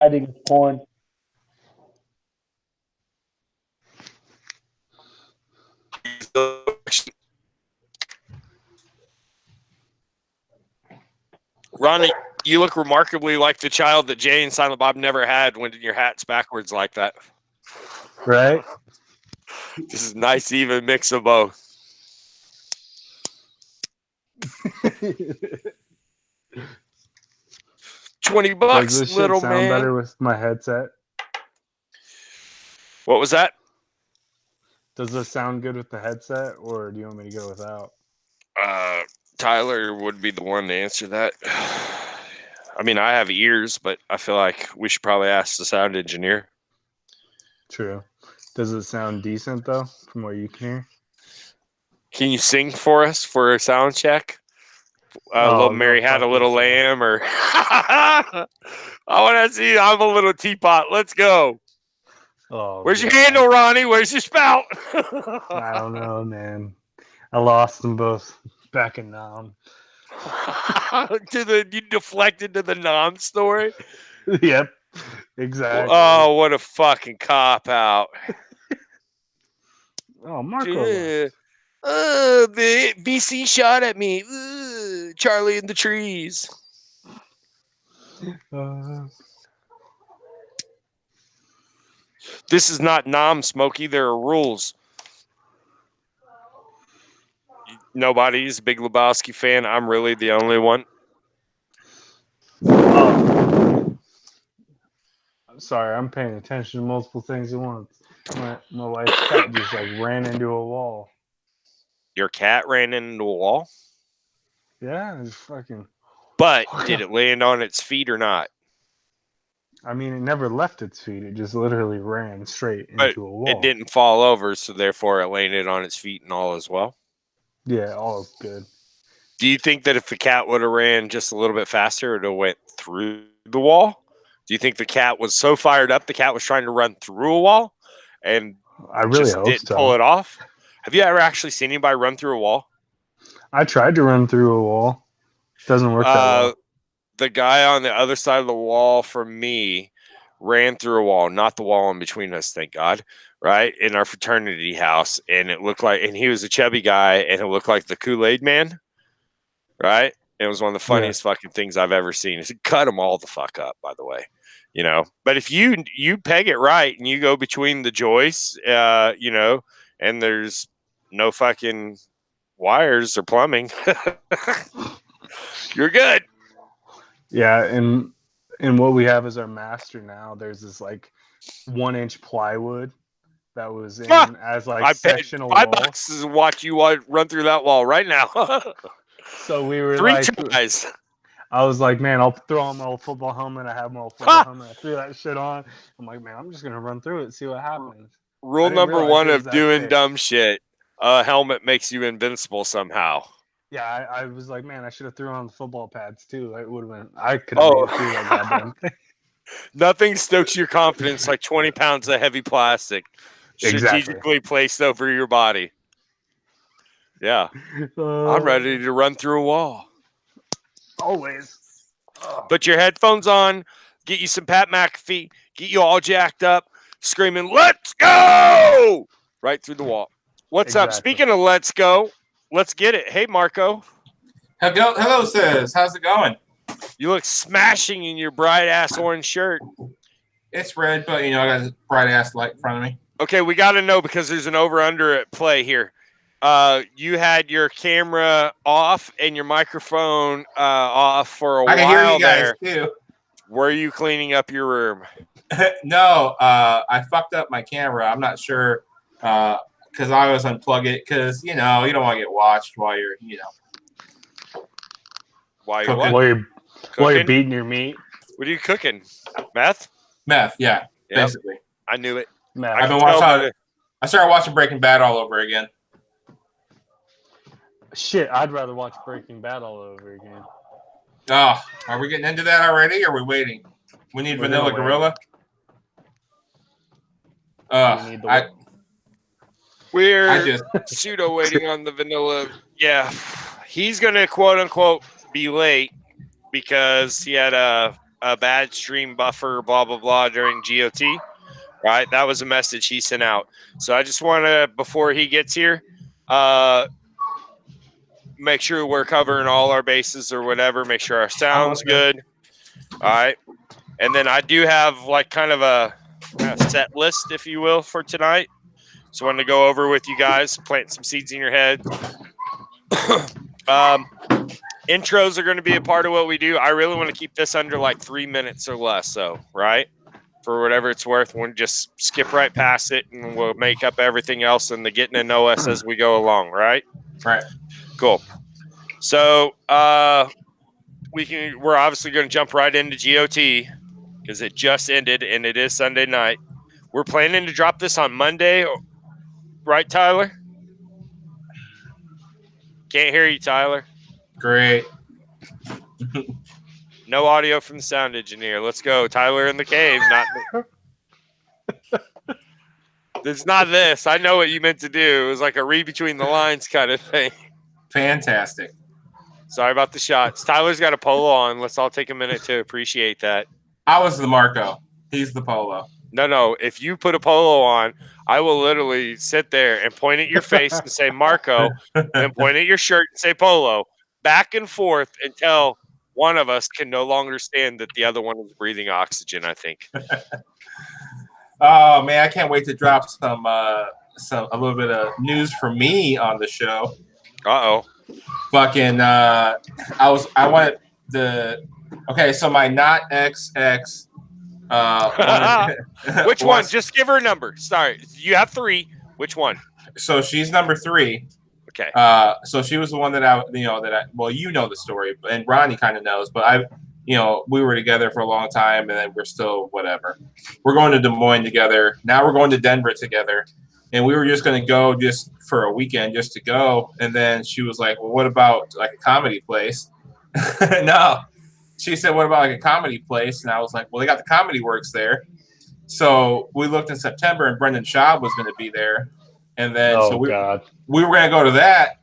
hiding his porn. Ronnie, you look remarkably like the child that Jay and Silent Bob never had when your hat's backwards like that. Right? This is nice, even mix of both. $20, Does this shit little sound man. better with my headset? What was that? Does this sound good with the headset, or do you want me to go without? Tyler would be the one to answer that. I mean, I have ears, but I feel like we should probably ask the sound engineer. True. Does it sound decent though, from what you can hear? Can you sing for us for a sound check? Oh, Little go Mary had a fuck little yourself. lamb, or I want to see. I'm a little teapot. Let's go. Oh, Where's your God. handle, Ronnie? Where's your spout? I don't know, man. I lost them both back in Nam. You deflected to the Nom story. Yep, exactly. Oh, what a fucking cop out. Oh, Marco left. The BC shot at me. Charlie in the trees. This is not Nom, Smokey. There are rules. Nobody's a Big Lebowski fan. I'm really the only one. I'm sorry, I'm paying attention to multiple things at once. My wife's cat just like ran into a wall. Your cat ran into a wall? Yeah, it's fucking. But did it land on its feet or not? I mean, it never left its feet. It just literally ran straight into a wall. It didn't fall over, so therefore it landed on its feet and all as well. Yeah, all is good. Do you think that if the cat would have ran just a little bit faster, it would have went through the wall? Do you think the cat was so fired up, the cat was trying to run through a wall and I really just hope didn't so. pull it off? Have you ever actually seen anybody run through a wall? I tried to run through a wall. Doesn't work that well. The guy on the other side of the wall from me ran through a wall, not the wall in between us, thank God, right? In our fraternity house. And it looked like, and he was a chubby guy, and it looked like the Kool-Aid Man, right? It was one of the funniest fucking things I've ever seen. It cut them all the fuck up, by the way. You know, but if you peg it right and you go between the joists, you know, and there's no fucking wires or plumbing, you're good. Yeah, and what we have as our master now, there's this like 1-inch plywood that was in as like I sectional paid wall. $5 to watch you run through that wall right now. So we were 3 like, tries. I was like, man, I'll throw on my old football helmet. I have my old football helmet. I threw that shit on. I'm like, man, I'm just gonna run through it, see what happens. Rule number one of doing dumb shit: a helmet makes you invincible somehow. Yeah, I was like, man, I should have thrown on the football pads too. It would have been. I could have made it through that goddamn thing. Nothing stokes your confidence like 20 pounds of heavy plastic strategically placed over your body. Yeah. I'm ready to run through a wall. Always. Put your headphones on, get you some Pat McAfee, get you all jacked up, screaming, "Let's go!" right through the wall. What's up? Speaking of let's go, let's get it. Hey, Marco. Hello, sis. How's it going? You look smashing in your bright-ass orange shirt. It's red, but, you know, I got a bright-ass light in front of me. Okay, we got to know because there's an over-under at play here. You had your camera off and your microphone off for a while there. I can hear you guys, too. Were you cleaning up your room? No, I fucked up my camera. I'm not sure because I always unplug it because, you know, you don't want to get watched while you're, you know. While you're beating your meat. What are you cooking? Meth? Meth, yeah, basically. I knew it. I've been watching. I started watching Breaking Bad all over again. Shit, I'd rather watch Breaking Bad all over again. Oh, are we getting into that already, or are we waiting? We need Vanilla Gorilla. We're pseudo waiting on the vanilla. Yeah, he's gonna quote unquote be late because he had a a bad stream buffer, blah, blah, blah, during GOT, right? That was a message he sent out. So I just want to, before he gets here, make sure we're covering all our bases or whatever, make sure our sound's good. All right. And then I do have like kind of a set list, if you will, for tonight. So I wanted to go over with you guys, plant some seeds in your head. Intros are going to be a part of what we do. I really want to keep this under like 3 minutes or less. So, right, for whatever it's worth, we'll just skip right past it and we'll make up everything else and the getting to know us as we go along. Right. Cool. So we're obviously going to jump right into GOT because it just ended and it is Sunday night. We're planning to drop this on Monday, right, Tyler? Can't hear you, Tyler. Great. No audio from the sound engineer. Let's go. Tyler in the cave. It's not this. I know what you meant to do. It was like a read between the lines kind of thing. Fantastic. Sorry about the shots. Tyler's got a polo on. Let's all take a minute to appreciate that. I was the Marco. He's the polo. No. If you put a polo on, I will literally sit there and point at your face and say Marco, and point at your shirt and say polo, back and forth until one of us can no longer stand that the other one is breathing oxygen, I think. Oh man, I can't wait to drop a little bit of news for me on the show. Fucking so my not XX which one? Just give her a number. Sorry. You have 3. Which one? So she's number 3. Okay. So she was the one well, you know the story, and Ronnie kind of knows, but we were together for a long time, and then we're still whatever. We're going to Des Moines together. Now we're going to Denver together, and we were just going to go just for a weekend just to go. And then she was like, well, what about like a comedy place? No. She said, what about like a comedy place? And I was like, well, they got the Comedy Works there. So we looked in September, and Brendan Schaub was going to be there. And then we were going to go to that.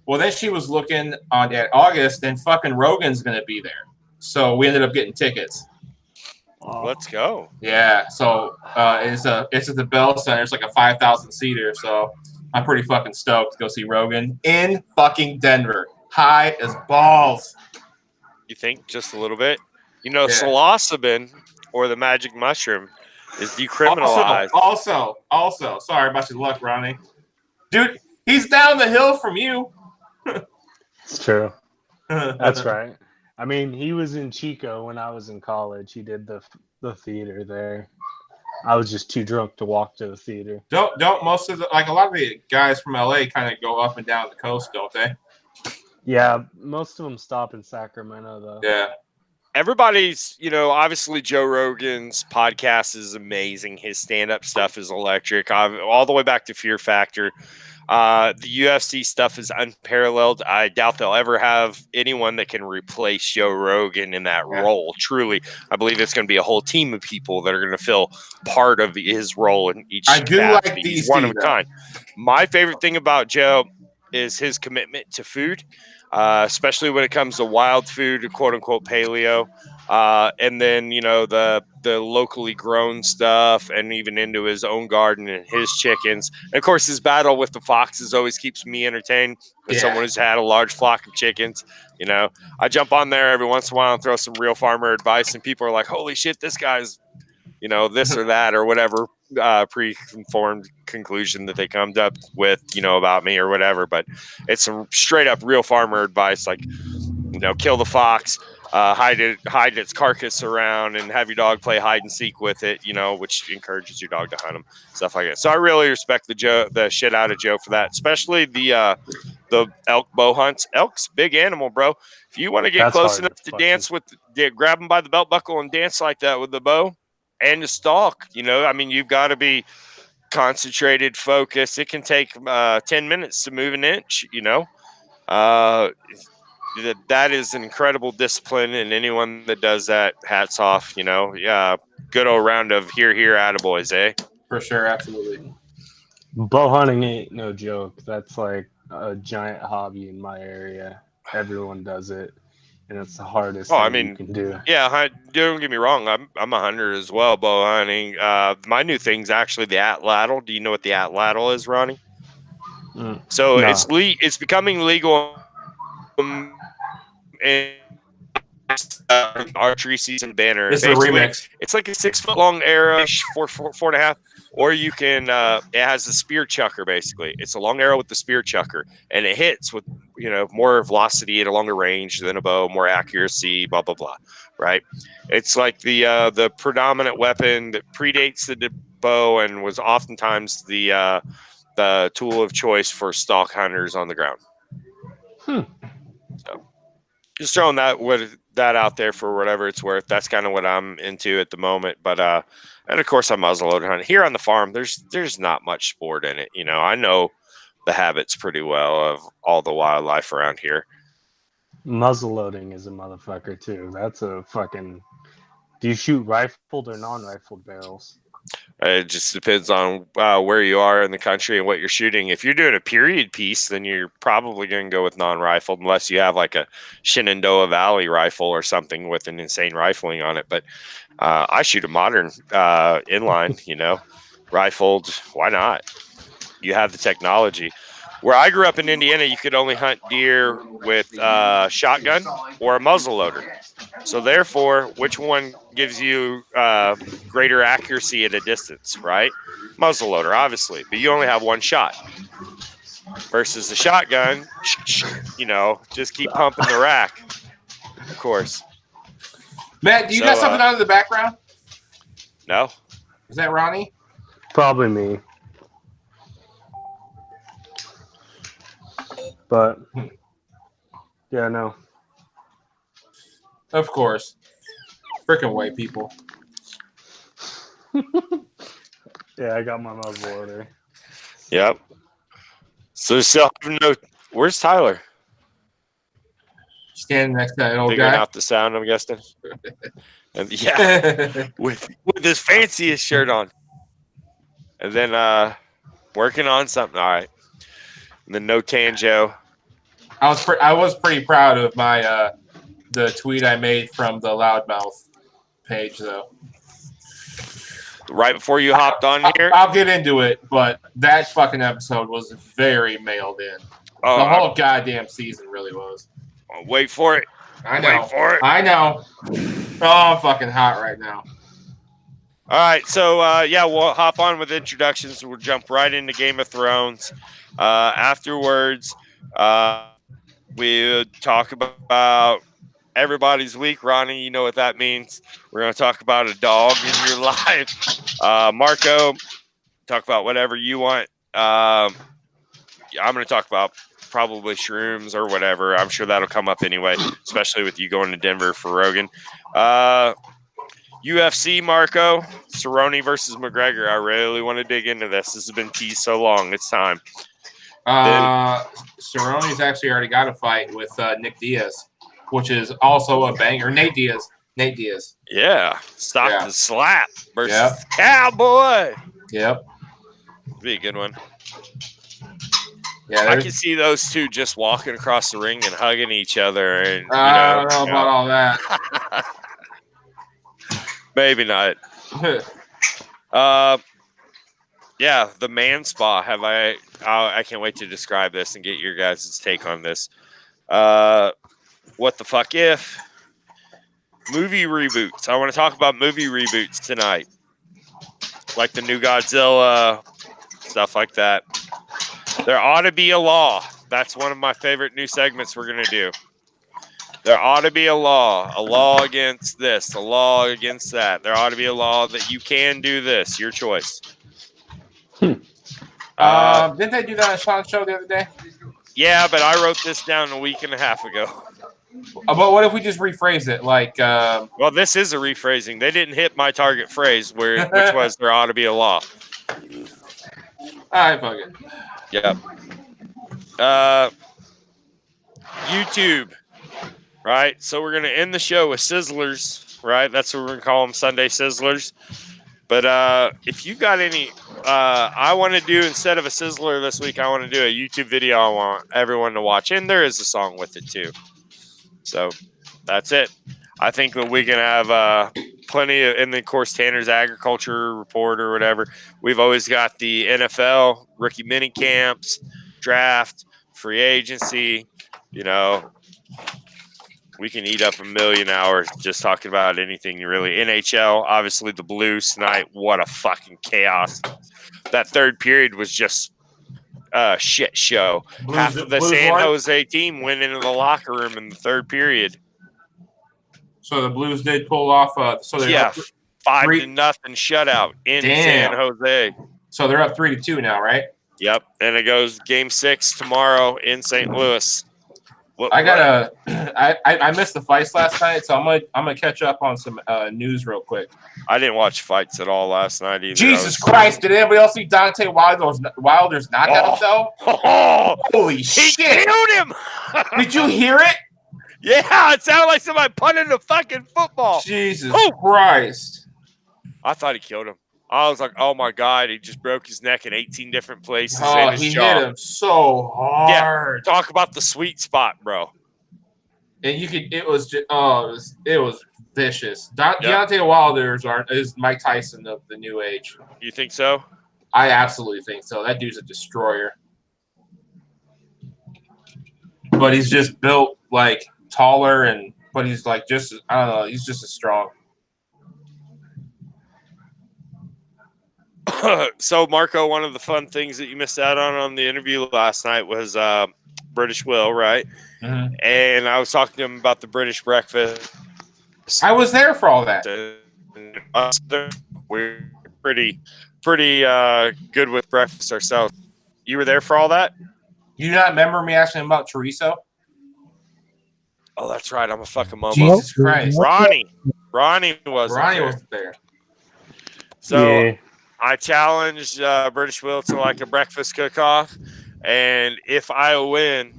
Well, then she was looking at August, and fucking Rogan's going to be there. So we ended up getting tickets. Let's go. Yeah. So it's at the Bell Center. It's like a 5,000 seater. So I'm pretty fucking stoked to go see Rogan in fucking Denver. High as balls. You think just a little bit? Psilocybin or the magic mushroom is decriminalized. Also, sorry about your luck, Ronnie. Dude, he's down the hill from you. It's true. That's right. I mean, he was in Chico when I was in college. He did the theater there. I was just too drunk to walk to the theater. Don't most of a lot of the guys from LA kind of go up and down the coast, don't they? Yeah, most of them stop in Sacramento, though. Yeah. Everybody's, obviously Joe Rogan's podcast is amazing. His stand-up stuff is electric. All the way back to Fear Factor. The UFC stuff is unparalleled. I doubt they'll ever have anyone that can replace Joe Rogan in that role. Truly, I believe it's going to be a whole team of people that are going to fill part of his role in each. I do capacity. like these. He's one of a kind. My favorite thing about Joe is his commitment to food. Especially when it comes to wild food, quote unquote paleo, and then the locally grown stuff, and even into his own garden and his chickens. And of course, his battle with the foxes always keeps me entertained. As someone who's had a large flock of chickens, I jump on there every once in a while and throw some real farmer advice, and people are like, "Holy shit, this guy's this or that or whatever." Pre-conformed conclusion that they come up with, about me or whatever, but it's some straight up real farmer advice, like, kill the fox, hide its carcass around, and have your dog play hide and seek with it, which encourages your dog to hunt them, stuff like that. So I really respect the shit out of Joe for that, especially the elk bow hunts. Elk's big animal, bro. If you want to get close enough to dance grab them by the belt buckle and dance like that with the bow and the stalk, you've got to be concentrated, focused. It can take 10 minutes to move an inch, that is an incredible discipline, and anyone that does that, hats off, good old round of here, attaboys, eh? For sure, absolutely. Bow hunting ain't no joke. That's like a giant hobby in my area. Everyone does it. and it's the hardest Oh, thing I mean, you can do. Yeah, don't get me wrong. I'm a hunter as well, bow hunting. My new thing's actually the atlatl. Do you know what the atlatl is, Ronnie? So No. it's becoming legal in archery season banner. It's a Basically, remix. it's like a 6 foot long arrow, 4.5, or you can. It has a spear chucker. Basically, it's a long arrow with the spear chucker, and it hits with more velocity at a longer range than a bow, more accuracy, blah blah blah. Right? It's like the predominant weapon that predates the bow and was oftentimes the tool of choice for stalk hunters on the ground. So just throwing that out there for whatever it's worth. That's kind of what I'm into at the moment. But and of course I'm muzzleloader hunting here on the farm. There's not much sport in it. I know the habits pretty well of all the wildlife around here. Muzzleloading is a motherfucker too. That's a fucking. Do you shoot rifled or non-rifled barrels? It just depends on where you are in the country and what you're shooting. If you're doing a period piece, then you're probably going to go with non-rifled, unless you have like a Shenandoah Valley rifle or something with an insane rifling on it. But I shoot a modern inline, rifled. Why not? You have the technology. Where I grew up in Indiana, you could only hunt deer with shotgun or a muzzleloader. So therefore, which one gives you greater accuracy at a distance, right? Muzzleloader, obviously, but you only have one shot. Versus the shotgun, just keep pumping the rack, of course. Matt, do you got something on in the background? No. Is that Ronnie? Probably me. But yeah, no. Of course. Freaking white people. Yeah, I got my muzzleloader. Yep. So still no. Where's Tyler? Standing next to that old Figuring guy. out the sound, I'm guessing. And yeah, with his fanciest shirt on, and then working on something. All right. And then no Tanjo. I was pretty proud of my the tweet I made from the Loudmouth page, though. Right before you hopped on here, I'll get into it, but that fucking episode was very mailed in. The whole goddamn season really was. Wait for it. I know. Wait for it. I know. Oh, I'm fucking hot right now. All right, so we'll hop on with introductions. We'll jump right into Game of Thrones. Afterwards, we'll talk about everybody's week. Ronnie, you know what that means. We're going to talk about a dog in your life. Marco, talk about whatever you want. I'm going to talk about probably shrooms or whatever. I'm sure that'll come up anyway, especially with you going to Denver for Rogan. UFC, Marco, Cerrone versus McGregor. I really want to dig into this. This has been teased so long. It's time. Cerrone's actually already got a fight with Nick Diaz, which is also a banger. Nate Diaz. Yeah. Stop the slap versus Cowboy. Yep. Be a good one. Yeah, I can see those two just walking across the ring and hugging each other. And I don't know about all that. Maybe not. The man spa. I can't wait to describe this and get your guys' take on this. What the fuck if movie reboots? I want to talk about movie reboots tonight, like the new Godzilla, stuff like that. There ought to be a law. That's one of my favorite new segments we're gonna do. There ought to be a law against this, a law against that. There ought to be a law that you can do this. Your choice. Didn't they do that on Sean's show the other day? Yeah, but I wrote this down a week and a half ago. But what if we just rephrase it? Like, well, this is a rephrasing. They didn't hit my target phrase, which was there ought to be a law. All right, fuck it. Yep. YouTube, right? So we're gonna end the show with Sizzlers, right? That's what we're gonna call them, Sunday Sizzlers. But if you got any, I want to do, instead of a Sizzler this week, I want to do a YouTube video I want everyone to watch, and there is a song with it too. So That's it. I think that we can have plenty of, and then of course Tanner's agriculture report or whatever. We've always got the NFL rookie mini camps, draft, free agency. You know, we can eat up a million hours just talking about anything really. NHL, obviously the Blues tonight. What a fucking chaos! That third period was just a shit show. Half of the San Jose team went into the locker room in the third period. So the Blues did pull off. 5-0 shutout in San Jose. So they're up 3-2 now, right? Yep, and it goes Game 6 tomorrow in St. Louis. I missed the fights last night, so I'm gonna catch up on some news real quick. I didn't watch fights at all last night either. Jesus Christ! Did anybody else see Deontay Wilder's knockout though? Holy shit! He killed him. Did you hear it? Yeah, it sounded like somebody punted a fucking football. Jesus Christ! I thought he killed him. I was like, oh my God, he just broke his neck in 18 different places. Oh, he hit him so hard. Yeah, talk about the sweet spot, bro. And it was vicious. Deontay Wilder is Mike Tyson of the new age. You think so? I absolutely think so. That dude's a destroyer. But he's just built like taller but he's like just, I don't know, he's just as strong. So, Marco, one of the fun things that you missed out on the interview last night was British Will, right? Mm-hmm. And I was talking to him about the British breakfast. I was there for all that. We're pretty good with breakfast ourselves. You were there for all that? You do not remember me asking him about chorizo? Oh, that's right. I'm a fucking momo. Jesus Christ. Ronnie wasn't there. So yeah. I challenged British Will to like a breakfast cook-off. And if I win,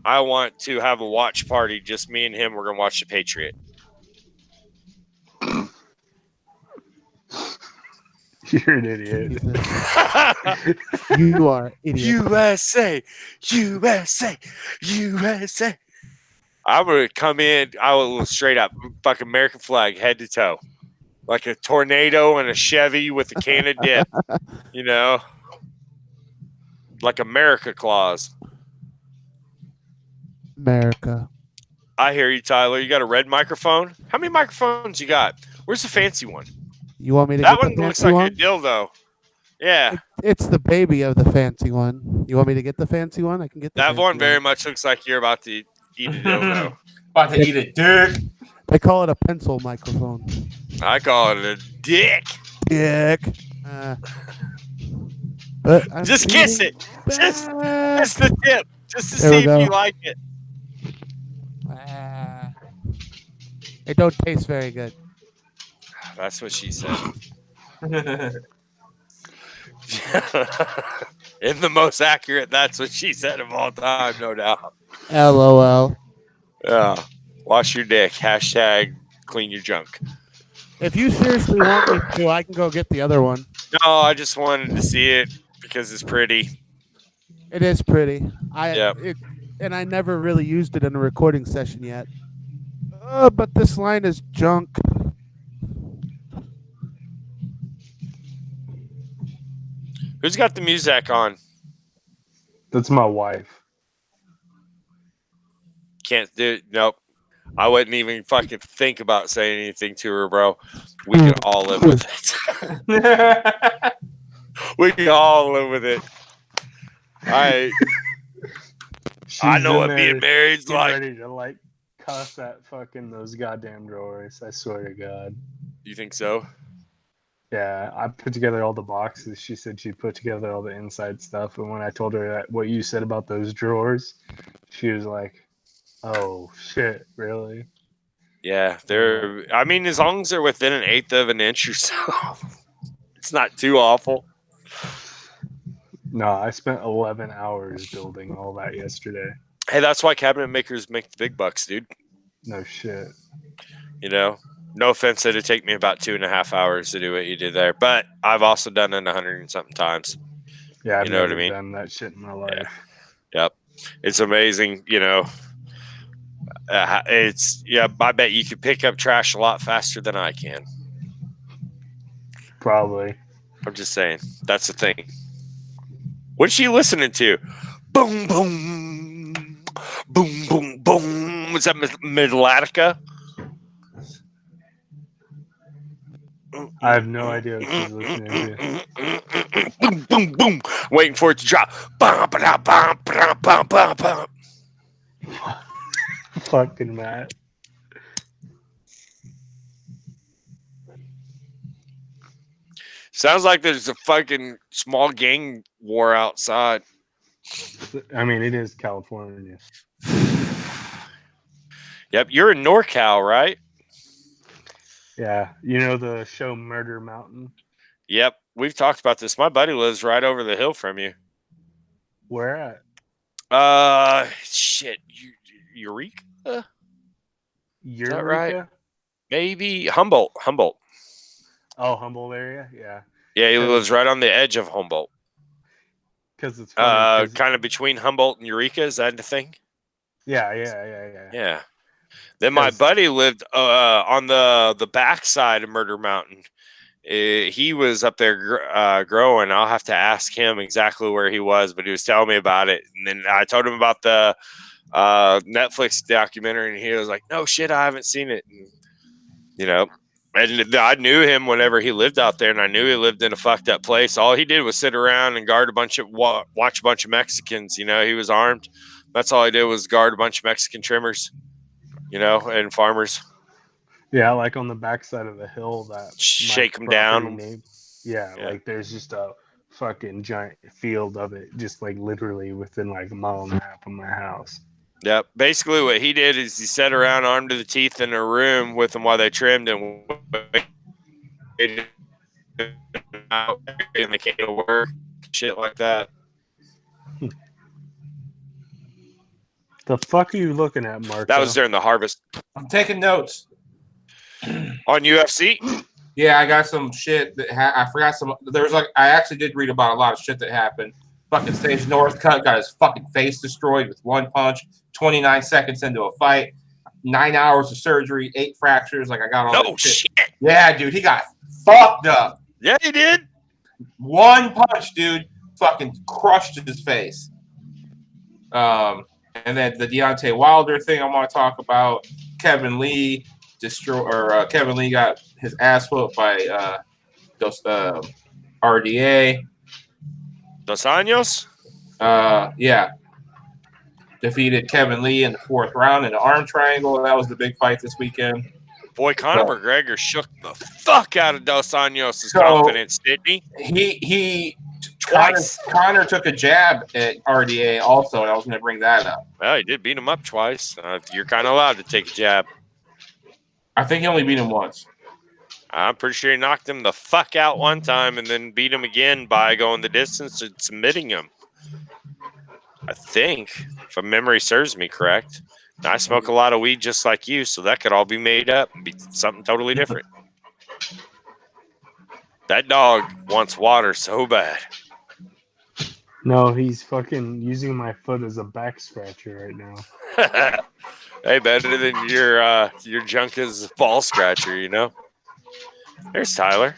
I want to have a watch party. Just me and him. We're going to watch The Patriot. You're an idiot. You are an idiot. USA. I'm going to come in. I will straight up fucking American flag head to toe. Like a tornado and a Chevy with a can of dip. You know? Like America Claus. America. I hear you, Tyler. You got a red microphone? How many microphones you got? Where's the fancy one? You want me to that get one the looks fancy like one? a dildo. Yeah. It's the baby of the fancy one. You want me to get the fancy one? I can get the that fancy one. Very much looks like you're about to eat a dildo. About to eat a dick. They call it a pencil microphone. I call it a dick. Dick. Just kiss it. Just the tip. Just to There see we go. if you like it. It don't taste very good. That's what she said. In the most accurate, that's what she said of all time, no doubt. LOL. Yeah. Wash your dick. Hashtag clean your junk. If you seriously want me to, I can go get the other one. No, I just wanted to see it because it's pretty. It is pretty. Yep. And I never really used it in a recording session yet. But this line is junk. Who's got the music on? That's my wife. Can't do it. Nope. I wouldn't even fucking think about saying anything to her, bro. We can all live with it. We can all live with it. I know what being married's like. Ready to like cuss at fucking those goddamn drawers. I swear to God. You think so? Yeah, I put together all the boxes. She said she put together all the inside stuff. And when I told her that what you said about those drawers, she was like, "Oh shit, really?" Yeah, they're. I mean, as long as they're within 1/8 of an inch or so, it's not too awful. No, I spent 11 hours building all that yesterday. Hey, that's why cabinet makers make the big bucks, dude. No shit. You know, no offense, it'd take me about 2.5 hours to do what you did there, but I've also done it 100 and something times. Yeah, I've you know what I never mean. done that shit in my life. Yeah. Yep, it's amazing. You know, It's I bet you could pick up trash a lot faster than I can. Probably. I'm just saying. That's the thing. What's she listening to? Boom, boom, boom, boom, boom. Was that Melodica? I have no idea what she's listening to. Boom, boom, boom. Waiting for it to drop. Bum, ba-da, bum, ba-da, bum, bum, bum. Fucking Matt. Sounds like there's a fucking small gang war outside. I mean, it is California. Yep, you're in NorCal, right? Yeah. You know the show Murder Mountain? Yep, we've talked about this. My buddy lives right over the hill from you. Where at? Shit, Eureka? Eureka? that right? Maybe Humboldt. Oh, Humboldt area? Yeah. Yeah, he 'Cause- lives right on the edge of Humboldt. Because it's funny. 'cause- Kind of between Humboldt and Eureka. Is that the thing? yeah. Yeah. Then my 'Cause- buddy lived on the backside of Murder Mountain. He was up there growing. I'll have to ask him exactly where he was, but he was telling me about it. And then I told him about the Netflix documentary, and he was like, "No shit, I haven't seen it." And, and I knew him whenever he lived out there, and I knew he lived in a fucked up place. All he did was sit around and guard watch a bunch of Mexicans. He was armed. That's all he did was guard a bunch of Mexican trimmers, and farmers. Yeah, like on the backside of the hill that Shake my 'em down. property named. Yeah, Yeah. like there's just a fucking giant field of it, just like literally within like a mile and a half of my house. Yep. Basically, what he did is he sat around armed to the teeth in a room with them while they trimmed and waited out and they came to work, shit like that. The fuck are you looking at, Mark? That was during the harvest I'm taking notes. on UFC. Yeah, I got some shit that I forgot some. There was I actually did read about a lot of shit that happened. Fucking Sage Northcutt got his fucking face destroyed with one punch. 29 seconds into a fight, 9 hours of surgery, 8 fractures. I got all No that shit. shit. Yeah, dude, he got fucked up. Yeah, he did. One punch, dude, fucking crushed his face. And then the Deontay Wilder thing I want to talk about. Kevin Lee Kevin Lee got his ass whooped by RDA. Dos Anjos. Yeah. Defeated Kevin Lee in the 4th round in the arm triangle. That was the big fight this weekend. Boy, Conor McGregor shook the fuck out of Dos Anjos' So- confidence, didn't he? He Twice. Conor took a jab at RDA also, and I was going to bring that up. Well, he did beat him up twice. You're kind of allowed to take a jab. I think he only beat him once. I'm pretty sure he knocked him the fuck out one time and then beat him again by going the distance and submitting him. I think, if my memory serves me correct. Now, I smoke a lot of weed just like you, so that could all be made up and be something totally different. That dog wants water so bad. No, he's fucking using my foot as a back scratcher right now. Hey, better than your junk is a ball scratcher, There's Tyler.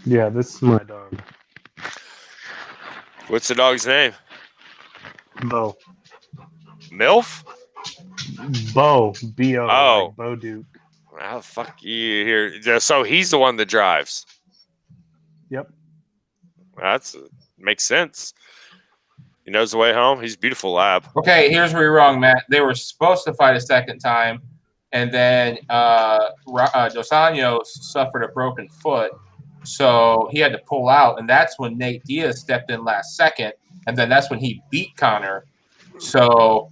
Yeah, this is my dog. What's the dog's name? Bo. MILF? Bo. B-O. Oh. Like Bo Duke. How the fuck you here? So he's the one that drives. Yep. Makes sense. He knows the way home. He's a beautiful lab. Okay, here's where you're wrong, Matt. They were supposed to fight a second time, and then Dos Anjos suffered a broken foot, so he had to pull out, and that's when Nate Diaz stepped in last second, and then that's when he beat Conor. So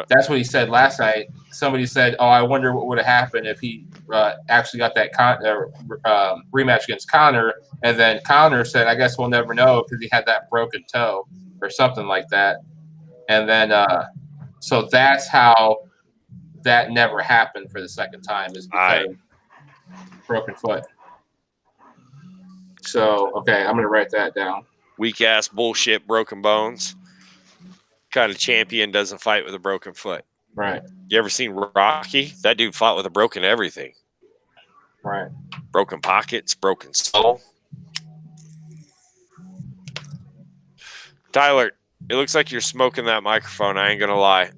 that's what he said last night. Somebody said, "Oh, I wonder what would have happened if he actually got that rematch against Conor." And then Conor said, "I guess we'll never know because he had that broken toe or something like that." And then, so that's how that never happened for the second time is because broken foot. So, okay, I'm gonna write that down. Weak ass bullshit, broken bones. kind of champion doesn't fight with a broken foot. Right. You ever seen Rocky? That dude fought with a broken everything. Right. Broken pockets, broken soul. Tyler, it looks like you're smoking that microphone. I ain't going to lie.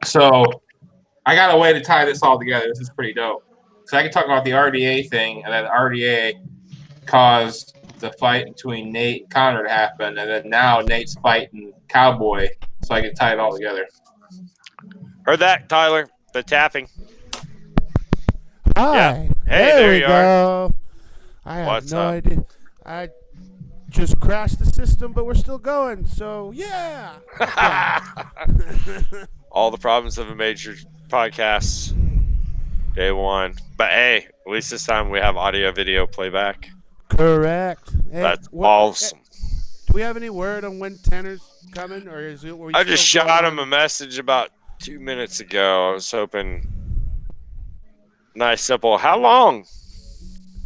So I got a way to tie this all together. This is pretty dope. So I can talk about the RDA thing, and then RDA caused the fight between Nate and Connor to happen, and then now Nate's fighting Cowboy, so I can tie it all together. Heard that, Tyler? The tapping. Hi. Yeah. Hey, there you go. I have What's no up? idea. I just crashed the system, but we're still going. So yeah. All the problems of a major podcast. Day one. But hey, at least this time we have audio video playback. Correct. Hey, That's what- awesome. Do we have any word on when Tanner's coming, or is it? I just shot him a message about 2 minutes ago. I was hoping. Nice, simple. How long?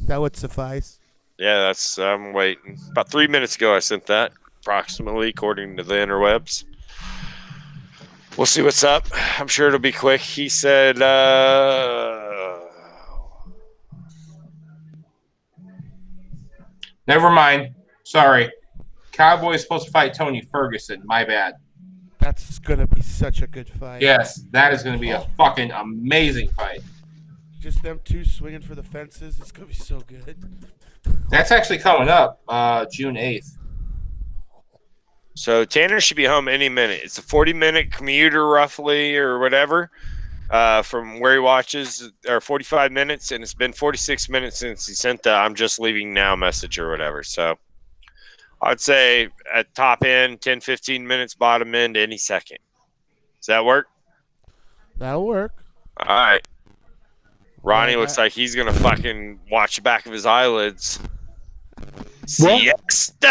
That would suffice. Yeah, that's. I'm waiting. About 3 minutes ago, I sent that, approximately, according to the interwebs. We'll see what's up. I'm sure it'll be quick. He said, Never mind. Sorry. Cowboy's supposed to fight Tony Ferguson. My bad. That's gonna be such a good fight. Yes, that is going to be a fucking amazing fight. Just them two swinging for the fences. It's gonna be so good. That's actually coming up June 8th. So Tanner should be home any minute. It's a 40-minute commuter, roughly, or whatever, from where he watches, or 45 minutes, and it's been 46 minutes since he sent the "I'm just leaving now" message or whatever. So I'd say at top end, 10, 15 minutes, bottom end, any second. Does that work? That'll work. All right. Ronnie Yeah, looks like he's going to fucking watch the back of his eyelids. Siesta!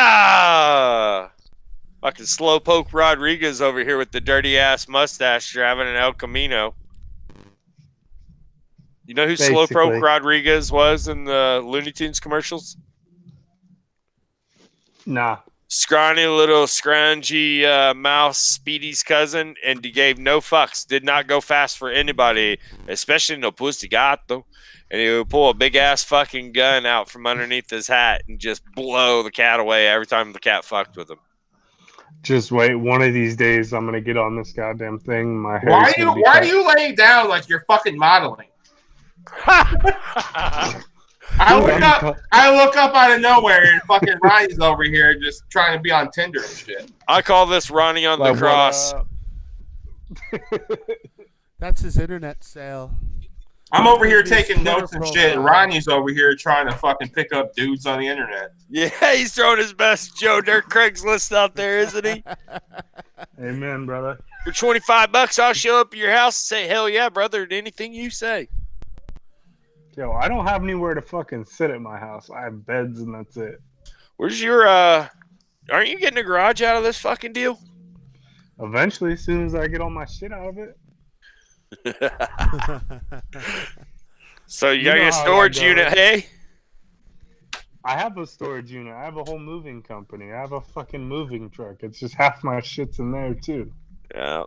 Fucking Slowpoke Rodriguez over here with the dirty ass mustache driving an El Camino. You know who Basically. Slowpoke Rodriguez was in the Looney Tunes commercials? Nah. Scrawny little scroungy mouse, Speedy's cousin, and he gave no fucks. Did not go fast for anybody, especially no pussy gato. And he would pull a big ass fucking gun out from underneath his hat and just blow the cat away every time the cat fucked with him. Just wait. One of these days, I'm gonna get on this goddamn thing. My hair's Why gonna be are cut. you laying down like you're fucking modeling? I look up out of nowhere and fucking Ronnie's over here just trying to be on Tinder and shit. I call this Ronnie on the Like, what cross. up? That's his internet sale. I'm over here His taking Twitter notes and shit. profile. And Ronnie's over here trying to fucking pick up dudes on the internet. Yeah, he's throwing his best Joe Dirt Craigslist out there, isn't he? Amen, brother. For $25, I'll show up at your house and say, "Hell yeah, brother," to anything you say. Yo, I don't have anywhere to fucking sit at my house. I have beds and that's it. Where's your aren't you getting a garage out of this fucking deal? Eventually, as soon as I get all my shit out of it. So you You got know your how storage that unit, goes. hey? I have a storage unit. I have a whole moving company. I have a fucking moving truck. It's just half my shit's in there too. Yeah.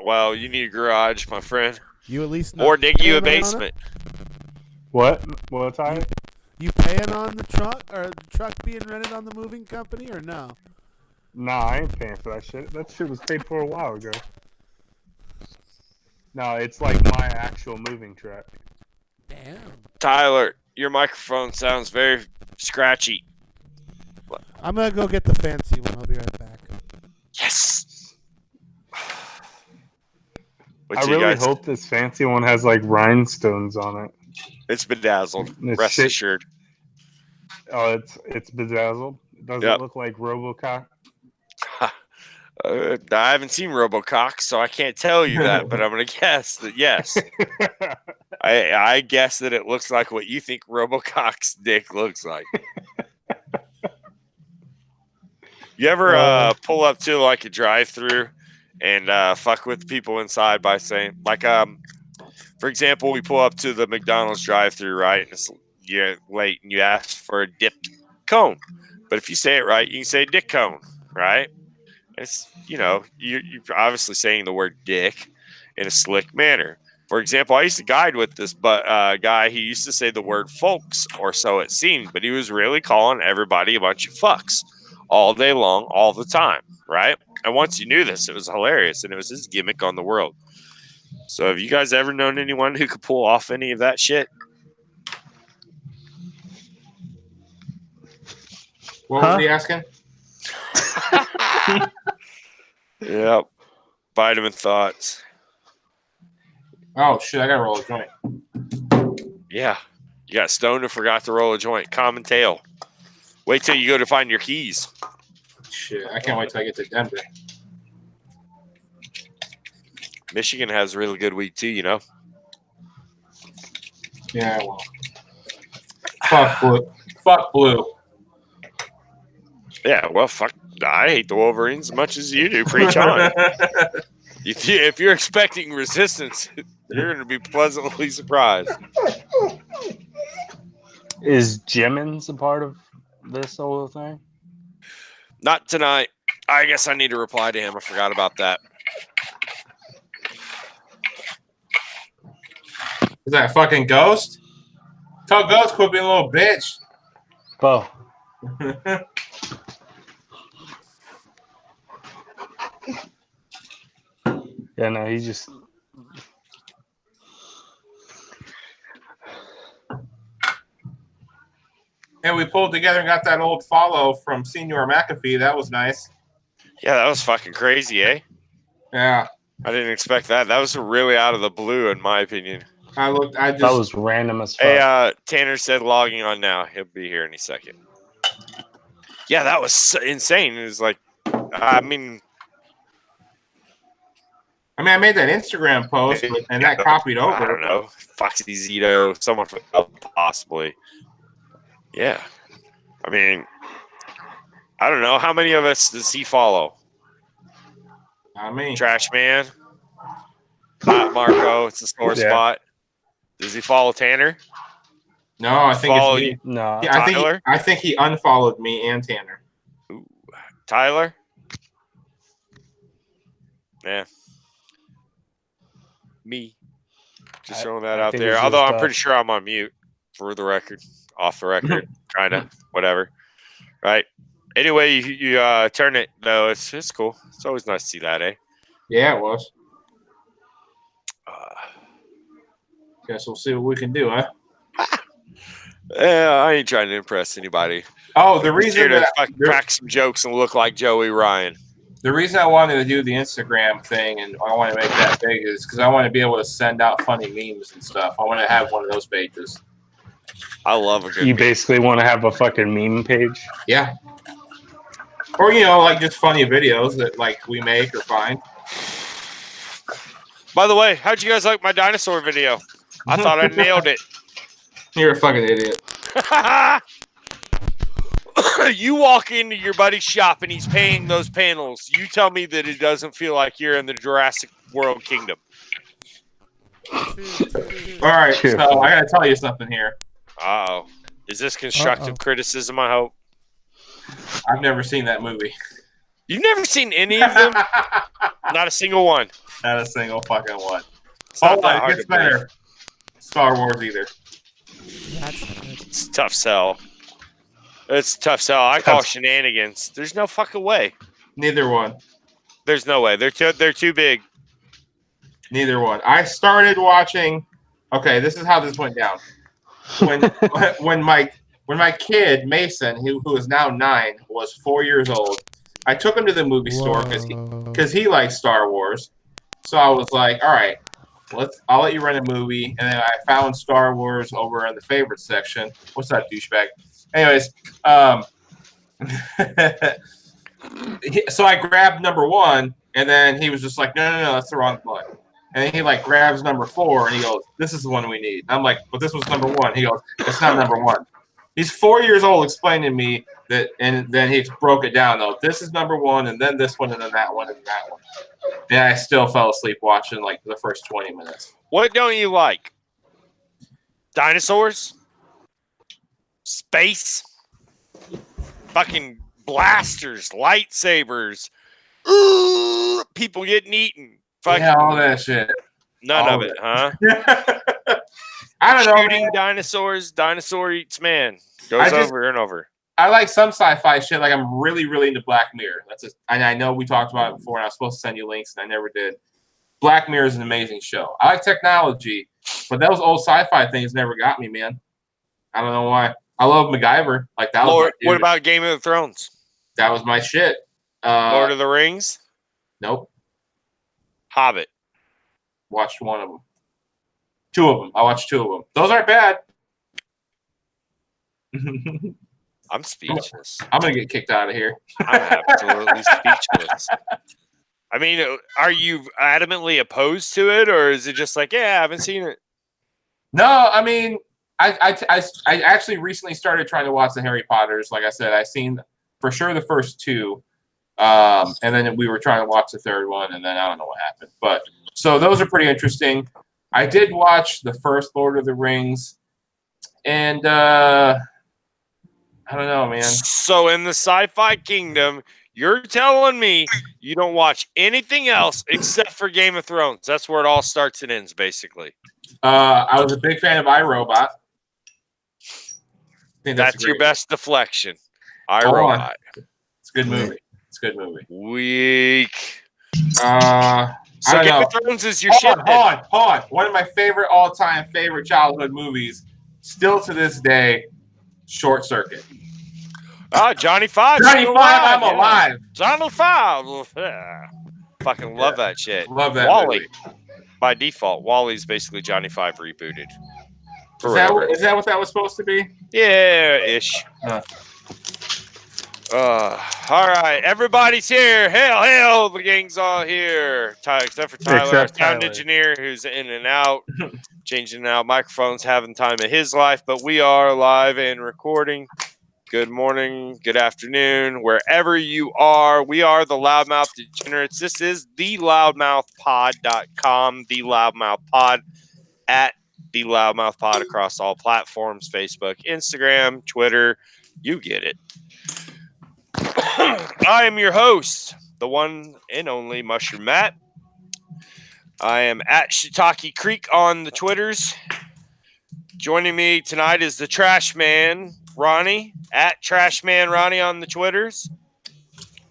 Well, you need a garage, my friend. You at least Or dig you a paying on it? basement. What? What's I? You paying on the truck or the truck being rented on the moving company or no? Nah, I ain't paying for that shit. That shit was paid for a while ago. No, it's like my actual moving truck. Damn. Tyler, your microphone sounds very scratchy. I'm gonna go get the fancy one. I'll be right back. Yes. Wait I till you really guys- hope this fancy one has like rhinestones on it. It's bedazzled. This Rest shit- assured. Oh, it's bedazzled. Does Yep. it look like RoboCop? I haven't seen RoboCock, so I can't tell you that, but I'm gonna guess that yes. I guess that it looks like what you think RoboCock's dick looks like. You ever pull up to like a drive-through and fuck with people inside by saying, like, for example, we pull up to the McDonald's drive-through, right? And it's, you're late and you ask for a dipped cone. But if you say it right, you can say dick cone, right? It's, you're obviously saying the word dick in a slick manner. For example, I used to guide with this guy. He used to say the word folks, or so it seemed, but he was really calling everybody a bunch of fucks all day long, all the time, right? And once you knew this, it was hilarious, and it was his gimmick on the world. So have you guys ever known anyone who could pull off any of that shit? What was he asking? Yep. Vitamin thoughts. Oh, shit, I got to roll a joint. Yeah. You got stoned and forgot to roll a joint. Common tale. Wait till you go to find your keys. Shit, I can't wait till I get to Denver. Michigan has really good weed too, Yeah, well. Fuck blue. Fuck blue. Yeah, well, fuck. I hate the Wolverines as much as you do. Preach on. If you're expecting resistance, you're going to be pleasantly surprised. Is Jimmins a part of this whole thing? Not tonight. I guess I need to reply to him. I forgot about that. Is that fucking Ghost? Tell Ghost quit being a little bitch. Bo. Yeah, no, he just. And we pulled together and got that old follow from Senior McAfee. That was nice. Yeah, that was fucking crazy, eh? Yeah. I didn't expect that. That was really out of the blue, in my opinion. That was random as fuck. Hey, Tanner said logging on now. He'll be here any second. Yeah, that was insane. It was like, I made that Instagram post, and that copied over. I don't know. Foxy Zito, someone possibly. Yeah. I don't know. How many of us does he follow? Trash Man. Not Marco. It's a sore spot. Does he follow Tanner? No, I think it's me. No. Yeah, I think he unfollowed me and Tanner. Ooh. Tyler? Yeah. Me. Just throwing that out there. Although I'm pretty sure I'm on mute for the record. Off the record. Kind of. Whatever. Right. Anyway, you turn it, though. It's cool. It's always nice to see that, eh? Yeah, it was. Guess we'll see what we can do, huh? Yeah, I ain't trying to impress anybody. Oh, the reason that crack some jokes and look like Joey Ryan. The reason I wanted to do the Instagram thing and I want to make that big is because I want to be able to send out funny memes and stuff. I want to have one of those pages. I love a good You meme. basically want to have a fucking meme page? Yeah. Or, like just funny videos that like we make or find. By the way, how'd you guys like my dinosaur video? I thought I nailed it. You're a fucking idiot. You walk into your buddy's shop and he's painting those panels. You tell me that it doesn't feel like you're in the Jurassic World Kingdom. All right, so I got to tell you something here. Uh-oh. Is this constructive criticism, I hope? I've never seen that movie. You've never seen any of them? Not a single one. Not a single fucking one. It's not that hard to believe. Better. Star Wars either. It's a tough sell. It's a tough sell. I call shenanigans. There's no fucking way. Neither one. There's no way. They're too big. Neither one. I started watching. Okay, this is how this went down. When my kid Mason, who is now 9, was 4 years old, I took him to the movie store because he likes Star Wars. So I was like, all right, I'll let you rent a movie. And then I found Star Wars over in the favorite section. What's that, douchebag? Anyways, so I grabbed number 1, and then he was just like, no, that's the wrong one. And then he like grabs number 4, and he goes, this is the one we need. I'm like, but this was number 1. He goes, it's not number 1. He's 4 years old explaining to me that, and then he broke it down, though. This is number 1, and then this one, and then that one, and that one. And I still fell asleep watching like the first 20 minutes. What don't you like? Dinosaurs? Space? fucking blasters, lightsabers, people getting eaten. Fucking Yeah, all that shit. none all of of it, it. huh? I don't know, Shooting man. dinosaurs, dinosaur eats man. Goes over and over. I like some sci-fi shit. Like I'm really, really into Black Mirror. And I know we talked about it before, and I was supposed to send you links, and I never did. Black Mirror is an amazing show. I like technology, but those old sci-fi things never got me, man. I don't know why. I love MacGyver. Like that was Lord, my what dude. about Game of Thrones? That was my shit. Lord of the Rings? Nope. Hobbit. Watched one of them. Two of them. I watched two of them. Those aren't bad. I'm speechless. I'm gonna get kicked out of here. I'm absolutely speechless. I mean, are you adamantly opposed to it, or is it just like, yeah, I haven't seen it? No, I mean, I actually recently started trying to watch the Harry Potters. Like I said, I seen for sure the first two, and then we were trying to watch the third one, and then I don't know what happened. But so those are pretty interesting. I did watch the first Lord of the Rings, and I don't know, man. So in the sci-fi kingdom, you're telling me you don't watch anything else except for Game of Thrones. That's where it all starts and ends, basically. I was a big fan of iRobot. That's your best deflection. Hold on. iRobot. It's a good movie. It's a good movie. Weak. So So Game of Thrones is your shit. Hold on. One of my favorite all-time favorite childhood movies, still to this day, Short Circuit. Oh, Johnny Five. Johnny Five, I'm alive. Johnny Five. Yeah. Fucking love that shit. Love that Wally. movie. By default, Wally's basically Johnny Five rebooted. Is that what that was supposed to be? Yeah, ish. All right, everybody's here. Hell, the gang's all here. Except for Tyler, our sound engineer, who's in and out, changing out microphones, having time of his life. But we are live and recording. Good morning, good afternoon, wherever you are. We are the Loudmouth Degenerates. This is theloudmouthpod.com, the Loudmouth Pod at the Loudmouth Pod across all platforms, Facebook, Instagram, Twitter. You get it. I am your host, the one and only Mushroom Matt. I am at Shiitake Creek on the Twitters. Joining me tonight is the Trash Man, Ronnie, at Trashman Ronnie on the Twitters.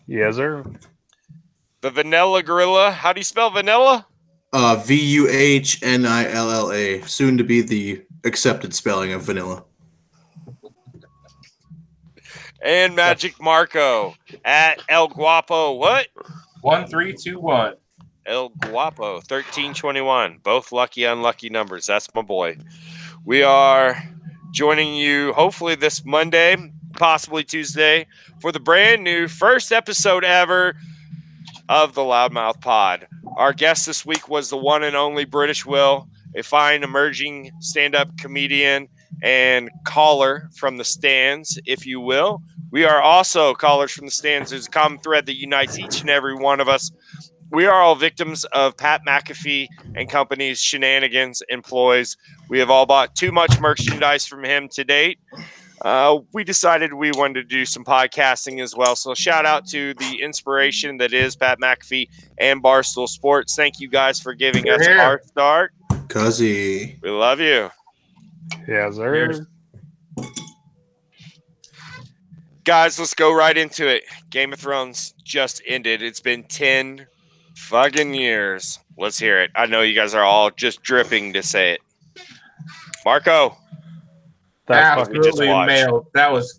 Yes, sir. The Vanilla Gorilla. How do you spell vanilla? VUHNILLA. Soon to be the accepted spelling of vanilla. And Magic Marco at El Guapo. What? 1321. El Guapo 1321. Both lucky, unlucky numbers. That's my boy. We are joining you hopefully this Monday, possibly Tuesday, for the brand new first episode ever of the Loudmouth Pod. Our guest this week was the one and only British Will, a fine emerging stand-up comedian and caller from the stands, if you will. We are also callers from the stands. There's a common thread that unites each and every one of us. We are all victims of Pat McAfee and company's shenanigans and ploys. We have all bought too much merchandise from him to date. We decided we wanted to do some podcasting as well. So shout out to the inspiration that is Pat McAfee and Barstool Sports. Thank you guys for giving us our start. Cuzzy. We love you. Yes, sir. Guys, let's go right into it. Game of Thrones just ended. It's been 10 fucking years. Let's hear it. I know you guys are all just dripping to say it. Marco. Absolutely mailed. That was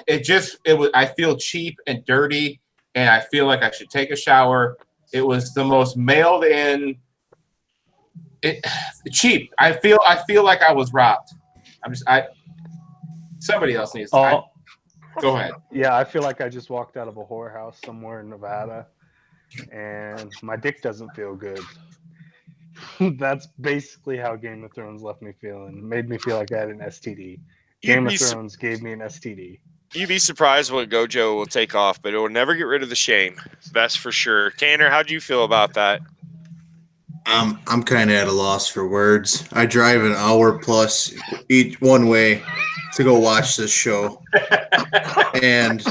it was, I feel cheap and dirty, and I feel like I should take a shower. It was the most mailed in cheap. I feel like I was robbed. Somebody else needs to. Go ahead. Yeah, I feel like I just walked out of a whorehouse somewhere in Nevada, and my dick doesn't feel good. That's basically how Game of Thrones left me feeling. Made me feel like I had an STD. Game of Thrones gave me an STD. You'd be surprised what Gojo will take off, but it will never get rid of the shame. That's for sure. Tanner, how do you feel about that? I'm kind of at a loss for words. I drive an hour plus each one way to go watch this show, and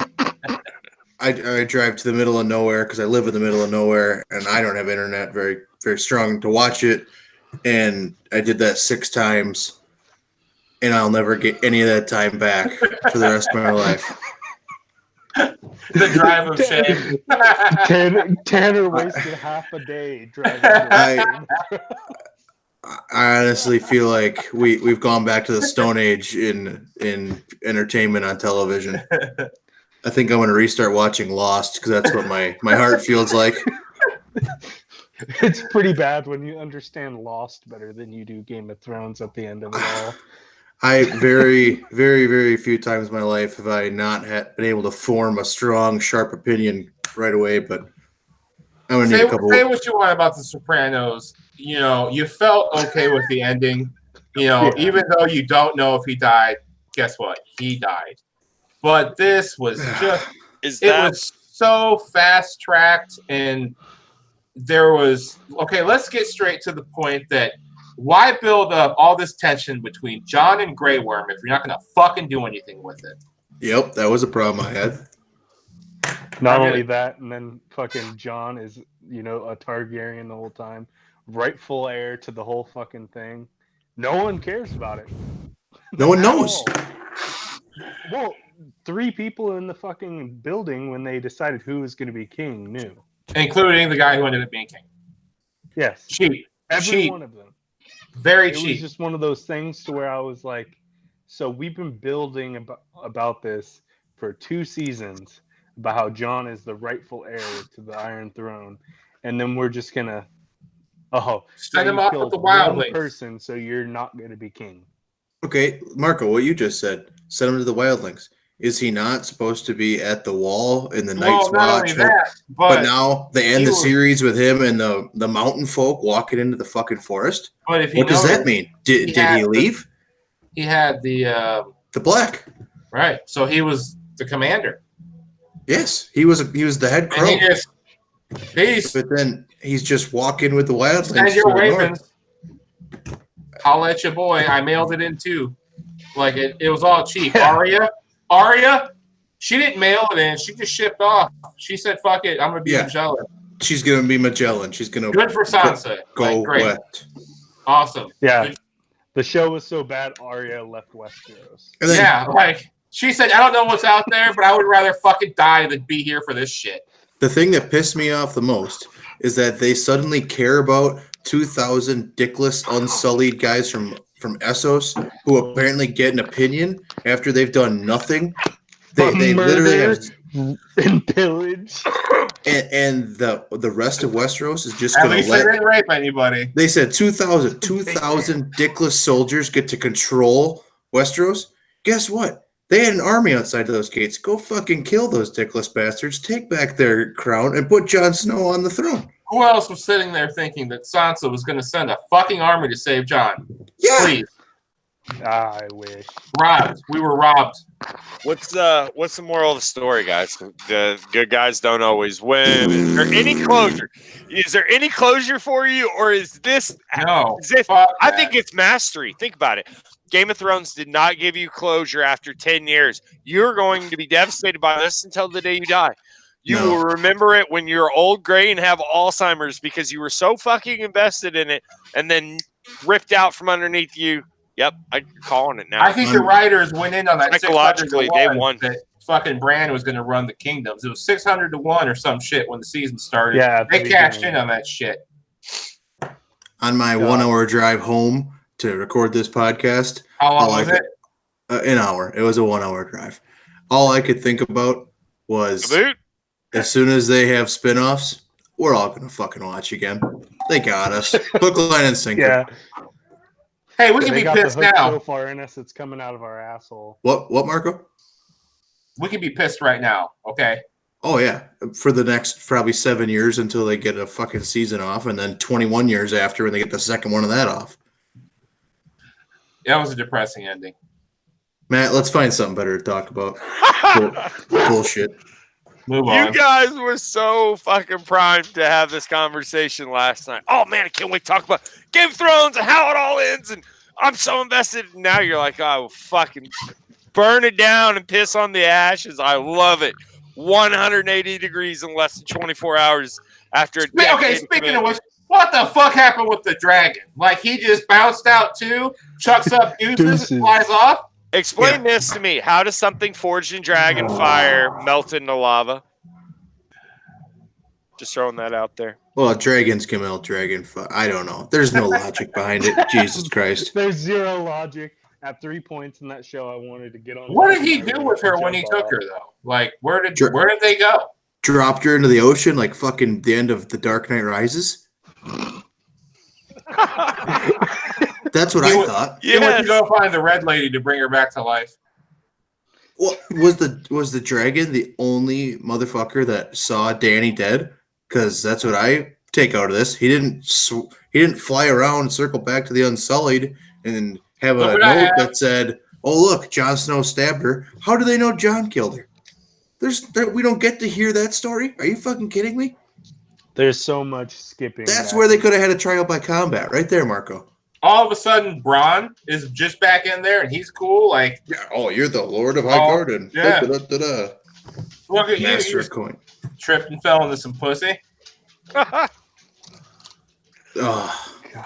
I drive to the middle of nowhere because I live in the middle of nowhere, and I don't have internet very very strong to watch it. And I did that 6 times, and I'll never get any of that time back for the rest of my life. The drive of shame. Tanner wasted half a day driving. I honestly feel like we've gone back to the Stone Age in entertainment on television. I think I'm going to restart watching Lost because that's what my heart feels like. It's pretty bad when you understand Lost better than you do Game of Thrones at the end of it all. I very, very, very few times in my life have I not been able to form a strong, sharp opinion right away. But I'm going to need a couple. Say what you want about The Sopranos. You know, you felt okay with the ending. You know, even though you don't know if he died, guess what? He died. But this was just was so fast tracked, and there was let's get straight to the point that why build up all this tension between Jon and Grey Worm if you're not going to fucking do anything with it? Yep, that was a problem I had. Not only that, and then fucking Jon is, a Targaryen the whole time. Rightful heir to the whole fucking thing. No one cares about it. No one knows. Well, 3 people in the fucking building when they decided who was going to be king knew. Including the guy who ended up being king. Yes. Cheap. Every one of them. Very cheap. It was just one of those things to where I was like, so we've been building about this for 2 seasons, about how Jon is the rightful heir to the Iron Throne, and then we're just gonna send him off with the wildlings person, so you're not gonna be king. Okay, Marco, what you just said, send him to the wildlings. Is he not supposed to be at the wall in the Night's Watch? But now they end the series with him and the mountain folk walking into the fucking forest. But if what does that mean? Did he leave? He had the black. Right. So he was the commander. Yes, he was the head crow. And he just peace. But then he's just walking with the wildlings. Send your ravens. Holla at your boy. I mailed it in too. Like it was all cheap. Arya, she didn't mail it in. She just shipped off. She said, "Fuck it, I'm gonna be Magellan." She's gonna be Magellan. She's gonna good for Sansa. Go great. west. Awesome. Yeah. The show was so bad, Arya left Westeros. She said, "I don't know what's out there, but I would rather fucking die than be here for this shit." The thing that pissed me off the most is that they suddenly care about 2,000 dickless, unsullied guys from Essos who apparently get an opinion after they've done nothing. They literally have and pillage. And the rest of Westeros is just going to let. They didn't rape anybody. They said 2,000 dickless soldiers get to control Westeros. Guess what? They had an army outside of those gates. Go fucking kill those dickless bastards. Take back their crown and put Jon Snow on the throne. Who else was sitting there thinking that Sansa was going to send a fucking army to save Jon? Yeah. Please. I wish. Robbed. We were robbed. What's the moral of the story, guys? The good guys don't always win. Is there any closure? Is there any closure for you, or is this? No. I think it's mastery. Think about it. Game of Thrones did not give you closure after 10 years. You're going to be devastated by this until the day you die. You will remember it when you're old, gray, and have Alzheimer's because you were so fucking invested in it and then ripped out from underneath you. Yep, I'm calling it now. I think the writers went in on that. Psychologically, they won. That fucking Bran was going to run the kingdoms. It was 600-1 or some shit when the season started. Yeah, they cashed in on that shit. On my 1 hour drive home to record this podcast. How long was it? An hour. It was a 1 hour drive. All I could think about was as soon as they have spinoffs, we're all going to fucking watch again. They got us. Hook, line, and sinker. Yeah. Hey, we can be pissed now. So far in us, it's coming out of our asshole. What, Marco? We can be pissed right now, okay? Oh, yeah. For the next probably 7 years until they get a fucking season off, and then 21 years after when they get the second one of that off. That was a depressing ending. Matt, let's find something better to talk about. Bullshit. Move on. You guys were so fucking primed to have this conversation last night. Oh, man, I can't wait to talk about Game of Thrones and how it all ends, and I'm so invested. Now you're like, oh, fucking burn it down and piss on the ashes. I love it. 180 degrees in less than 24 hours after a decade. Okay, speaking of which, what the fuck happened with the dragon? Like, he just bounced out too, chucks up deuces, and flies off? Explain this to me. How does something forged in dragon fire melt into lava? Just throwing that out there. Well, dragons can melt dragon fire. I don't know. There's no logic behind it. Jesus Christ. There's zero logic. At 3 points in that show, I wanted to get on. What did he do with her when he took her, though? Like, where did they go? Dropped her into the ocean like fucking the end of The Dark Knight Rises? That's what I thought. He went to go find the red lady to bring her back to life. Well, was the dragon the only motherfucker that saw Danny dead? Because that's what I take out of this. He didn't fly around and circle back to the Unsullied and have a note that said, "Oh look, Jon Snow stabbed her." How do they know Jon killed her? We don't get to hear that story. Are you fucking kidding me? There's so much skipping. That's where they could have had a trial by combat, right there, Marco. All of a sudden, Bronn is just back in there, and he's cool. Like, oh, you're the Lord of Highgarden. Yeah. Look at Master of Coin. Tripped and fell into some pussy. Oh,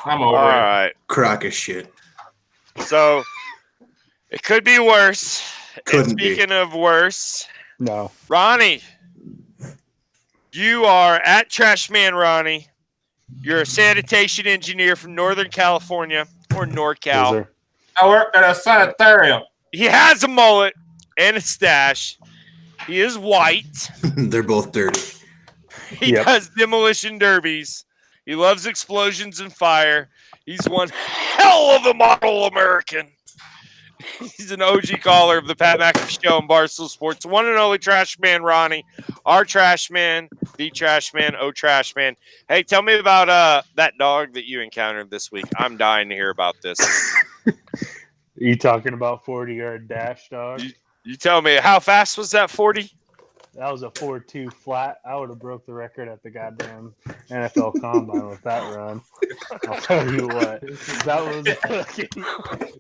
I'm over it. All right. Crock of shit. So it could be worse. Couldn't and speaking of worse, No. Ronnie, you are at Trashman Ronnie. You're a sanitation engineer from Northern California or NorCal. Loser. I work at a sanitarium. He has a mullet and a stash. He is white. They're both dirty. He does demolition derbies. He loves explosions and fire. He's one hell of a model American. He's an OG caller of the Pat McAfee Show and Barstool Sports. One and only Trash Man Ronnie. Our Trash Man, the Trash Man, Trash Man. Hey, tell me about that dog that you encountered this week. I'm dying to hear about this. You talking about 40-yard dash, dog? You tell me, how fast was that 40? That was a 4.2 flat. I would have broke the record at the goddamn NFL Combine with that run. I'll tell you what. That was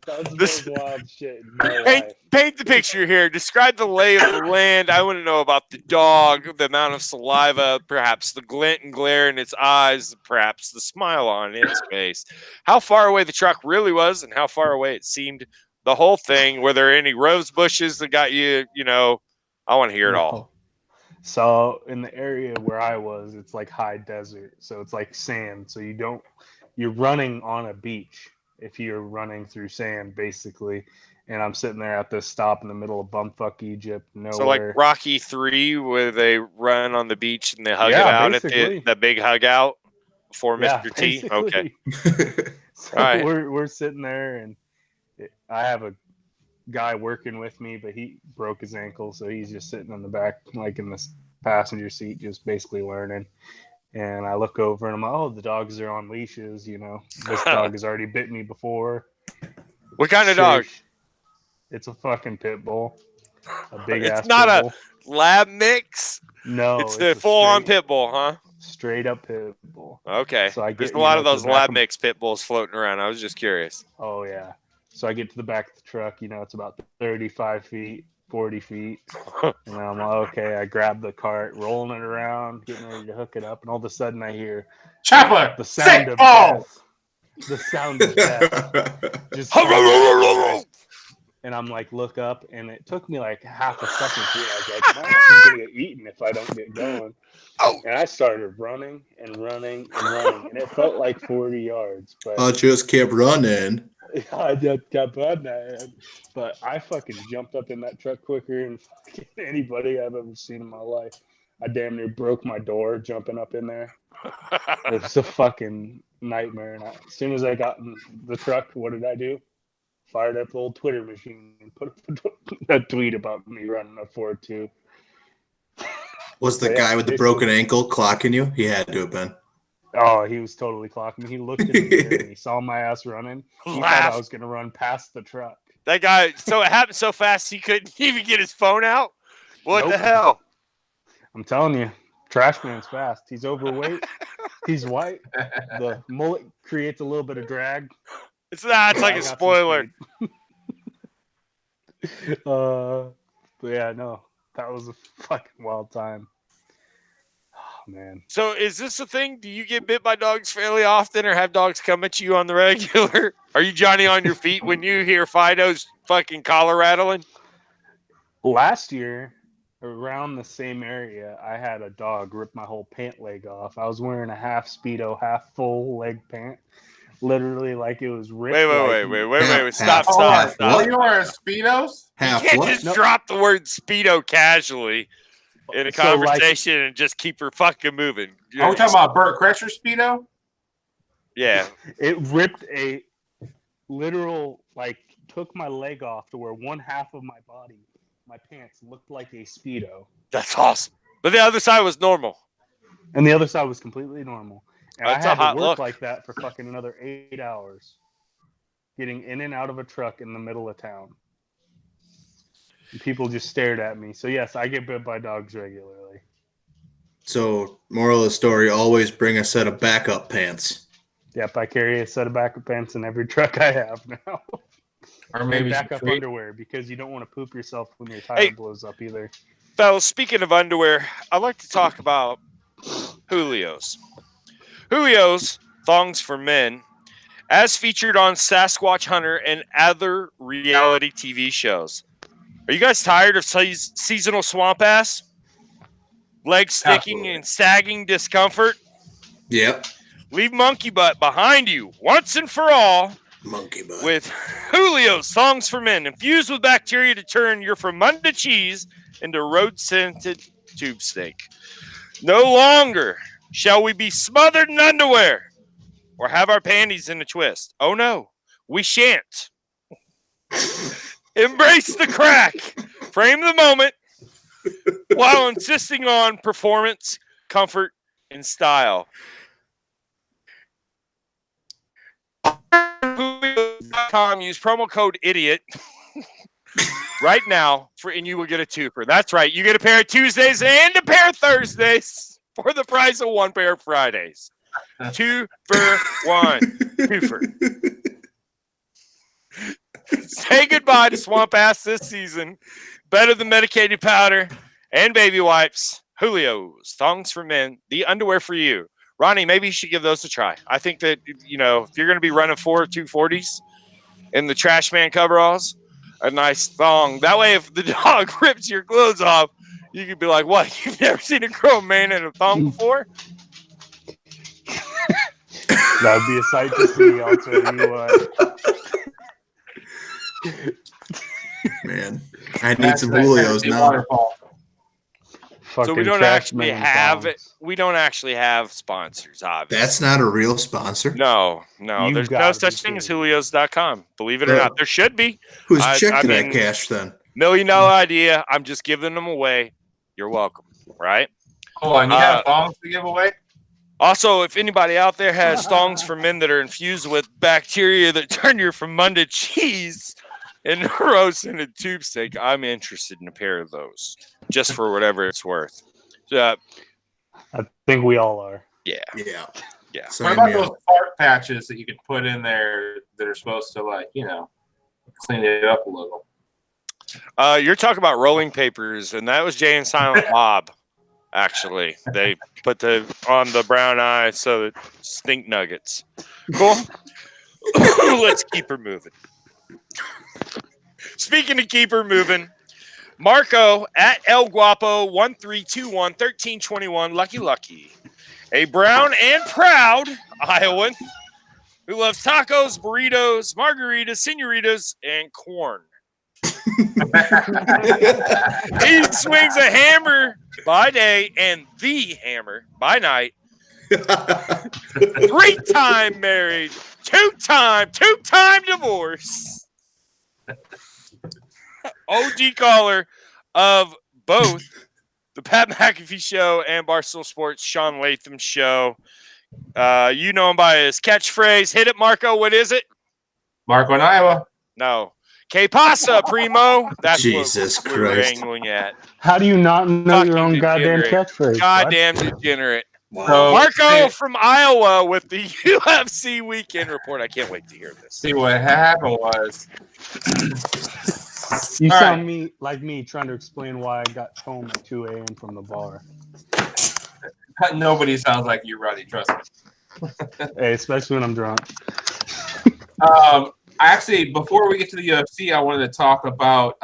the most wild shit in my life. Paint the picture here. Describe the lay of the land. I want to know about the dog, the amount of saliva, perhaps the glint and glare in its eyes, perhaps the smile on its face. How far away the truck really was and how far away it seemed. The whole thing. Were there any rose bushes that got you, I want to hear it all. So in the area where I was, it's like high desert. So it's like sand. So you're running on a beach if you're running through sand, basically. And I'm sitting there at this stop in the middle of bumfuck Egypt. Nowhere. So like Rocky 3, where they run on the beach and they hug it out basically. at the big hug out for Yeah, Mr. T? basically. Okay. So All right. we're sitting there, and I have a guy working with me, but he broke his ankle, so he's just sitting in the back, like in the passenger seat, just basically learning. And I look over and I'm like, oh, the dogs are on leashes, This dog has already bit me before. What kind of dog? It's a fucking pit bull. A big ass. It's not pit a bull. lab mix. No, it's a full-on pit bull, huh? Straight up pit bull. Okay. So There's a lot of those lab mix pit bulls floating around. I was just curious. Oh yeah. So I get to the back of the truck, it's about 35 feet, 40 feet. And I'm like, okay, I grab the cart, rolling it around, getting ready to hook it up. And all of a sudden I hear Chopper, the sound of death. The sound of death. Just and I'm like, look up, and it took me like half a second to realize, like, my ass is gonna get eaten if I don't get going. And I started running and running and running, and it felt like 40 yards. But I just kept running. I just kept running, but I fucking jumped up in that truck quicker than fucking anybody I've ever seen in my life. I damn near broke my door jumping up in there. It was a fucking nightmare. And as soon as I got in the truck, what did I do? Fired up the old Twitter machine and put a tweet about me running a 4.2. Was the guy with the broken ankle clocking you? He had to have been. Oh, he was totally clocking me. He looked at me and he saw my ass running. He thought I was going to run past the truck. That guy, so it happened so fast he couldn't even get his phone out? What the hell? I'm telling you, Trash Man's fast. He's overweight. He's white. The mullet creates a little bit of drag. It's like a spoiler. But yeah, no, that was a fucking wild time. Oh man. So is this a thing? Do you get bit by dogs fairly often, or have dogs come at you on the regular? Are you Johnny on your feet when you hear Fido's fucking collar rattling? Last year, around the same area, I had a dog rip my whole pant leg off. I was wearing a half Speedo, half full leg pant. Literally like it was ripped. Wait. Stop. Oh, you wearing Speedos? Half You can't what? just No. drop the word Speedo casually in a So, like- conversation and just keep her fucking moving. Are we talking about Burt Kreischer Speedo? Yeah. It ripped a literal, like, took my leg off to where one half of my body, my pants, looked like a Speedo. That's awesome. But the other side was normal. And the other side was completely normal. And That's I a had to hot work look. like that for fucking another 8 hours. Getting in and out of a truck in the middle of town. And people just stared at me. So yes, I get bit by dogs regularly. So, moral of the story: always bring a set of backup pants. Yep, I carry a set of backup pants in every truck I have now. Or And maybe backup some underwear because you don't want to poop yourself when your tire Hey. blows up either. Fellas, speaking of underwear, I'd like to talk about Julio's. Julio's Thongs for Men, as featured on Sasquatch Hunter and other reality TV shows. Are you guys tired of seasonal swamp ass? Leg sticking Absolutely. and sagging discomfort? Yep, Leave monkey butt behind you once and for all monkey butt. with Julio's Thongs for Men, infused with bacteria to turn your Fremunda cheese into road-scented tube steak. No longer shall we be smothered in underwear or have our panties in a twist. Oh no, we shan't. Embrace the crack. Frame the moment while insisting on performance, comfort, and style. Julio.com, use promo code IDIOT right now and you will get a twofer. That's right. You get a pair of Tuesdays and a pair of Thursdays for the price of one pair of Fridays. 2 for 1. Twofer. Say goodbye to swamp ass this season. Better than medicated powder and baby wipes. Julio's Thongs for Men, the underwear for you. Ronnie, maybe you should give those a try. I think that, you know, if you're going to be running 4 240s in the trash man coveralls, a nice thong. That way, if the dog rips your clothes off, you could be like, what? You've never seen a grown man in a thong before? That would be a sight to see. I'll tell you what. Man, I need some Julios now. Waterfall. So we Fucking don't trash actually man have it. thongs. We don't actually have sponsors, obviously. That's not a real sponsor. No. You There's no gotta such be thing as kidding me. Julios.com. Believe it or Yeah. not, there should be. Whose I check did mean- I cash then? $1 million idea. I'm just giving them away. You're welcome. Right? Hold on, you have thongs to give away? Also, if anybody out there has thongs for men that are infused with bacteria that turn your Fremunda cheese into roast into tube steak, I'm interested in a pair of those, just for whatever it's worth. I think we all are. Yeah. Yeah. Yeah. What Sign about me those up. fart patches that you could put in there that are supposed to, like, you know, clean it up a little? You're talking about rolling papers, and that was Jay and Silent Bob. Actually, they put on the brown eye so that stink nuggets. Cool. Let's keep her moving. Speaking of keep her moving, Marco at El Guapo 1321 1321 Lucky, a brown and proud Iowan who loves tacos, burritos, margaritas, senoritas, and corn. He swings a hammer by day and the hammer by night. 3-time married, two-time divorce. OG caller of both the Pat McAfee Show and Barstool Sports Sean Latham Show. You know him by his catchphrase. Hit it, Marco. What is it? Marco in Iowa. No. Que pasa, primo? That's Jesus what we were Christ. angling at. How do you not know your own Fucking goddamn degenerate. catchphrase? bud? Goddamn degenerate. Wow. So, Marco from Iowa with the UFC weekend report. I can't wait to hear this. see what happened was You All sound like me trying to explain why I got home at 2 a.m. from the bar. Nobody sounds like you, Roddy. Trust me. Hey, especially when I'm drunk. Actually, before we get to the UFC, I wanted to talk about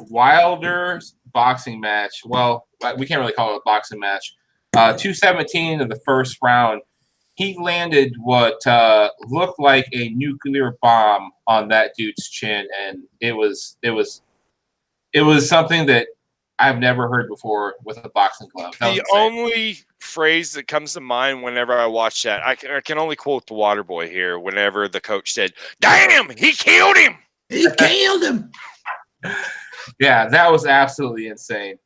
Wilder's boxing match. Well, we can't really call it a boxing match. 217 of the first round, he landed what looked like a nuclear bomb on that dude's chin, and it was something that I've never heard before with a boxing glove. The only phrase that comes to mind whenever I watch that, I can only quote the Waterboy here. Whenever the coach said, "Damn, he killed him! He killed him." Yeah, that was absolutely insane.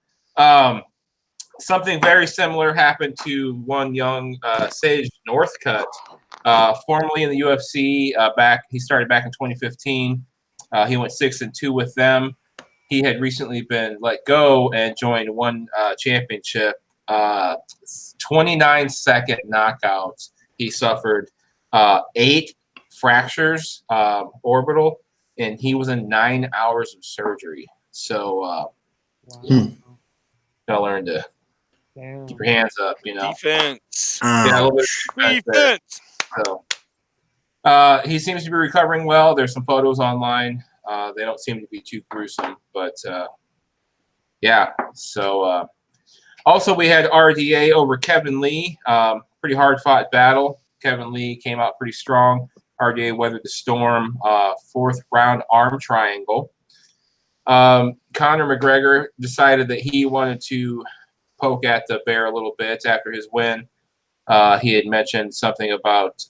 Something very similar happened to one young Sage Northcutt, formerly in the UFC. He started back in 2015. He went 6-2 with them. He had recently been let go and joined one championship. 29-second knockouts. He suffered 8 fractures, orbital, and he was in 9 hours of surgery. So gotta learn to keep your hands up, Defense. Yeah, a little bit of defense. So he seems to be recovering well. There's some photos online. They don't seem to be too gruesome, but yeah. So also we had RDA over Kevin Lee. Pretty hard fought battle. Kevin Lee came out pretty strong. RDA weathered the storm. 4th round arm triangle. Conor McGregor decided that he wanted to poke at the bear a little bit after his win. He had mentioned something about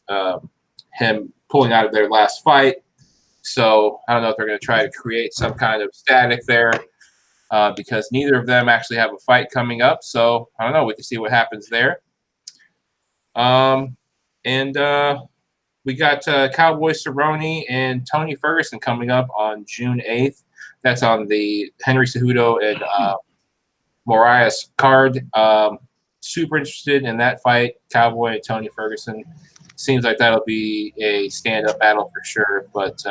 him pulling out of their last fight. So I don't know if they're going to try to create some kind of static there because neither of them actually have a fight coming up. So I don't know. We can see what happens there. We got Cowboy Cerrone and Tony Ferguson coming up on June 8th. That's on the Henry Cejudo and Moraes card. Super interested in that fight. Cowboy and Tony Ferguson. Seems like that'll be a stand-up battle for sure, but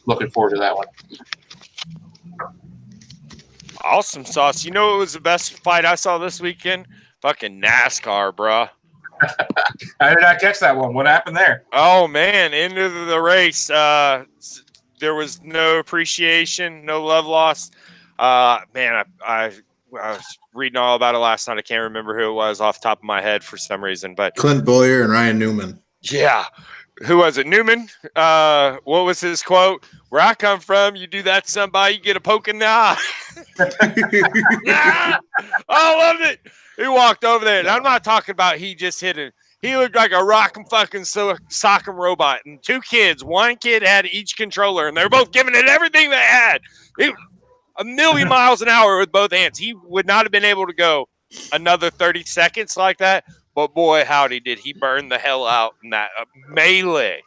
looking forward to that one. Awesome sauce. You know what was the best fight I saw this weekend? Fucking NASCAR, bruh. I did not catch that one. What happened there? Oh, man. End of the race. There was no appreciation, no love lost. Man, I was reading all about it last night. I can't remember who it was off the top of my head for some reason. But Clint Boyer and Ryan Newman. Yeah. Who was it? Newman? What was his quote? Where I come from, you do that to somebody, you get a poke in the eye. I loved it. He walked over there. And I'm not talking about he just hit it. He looked like a rockin' fucking sock'em robot. And 2 kids. One kid had each controller, and they're both giving it everything they had. A million miles an hour with both hands. He would not have been able to go another 30 seconds like that. But boy, howdy did he burn the hell out in that melee.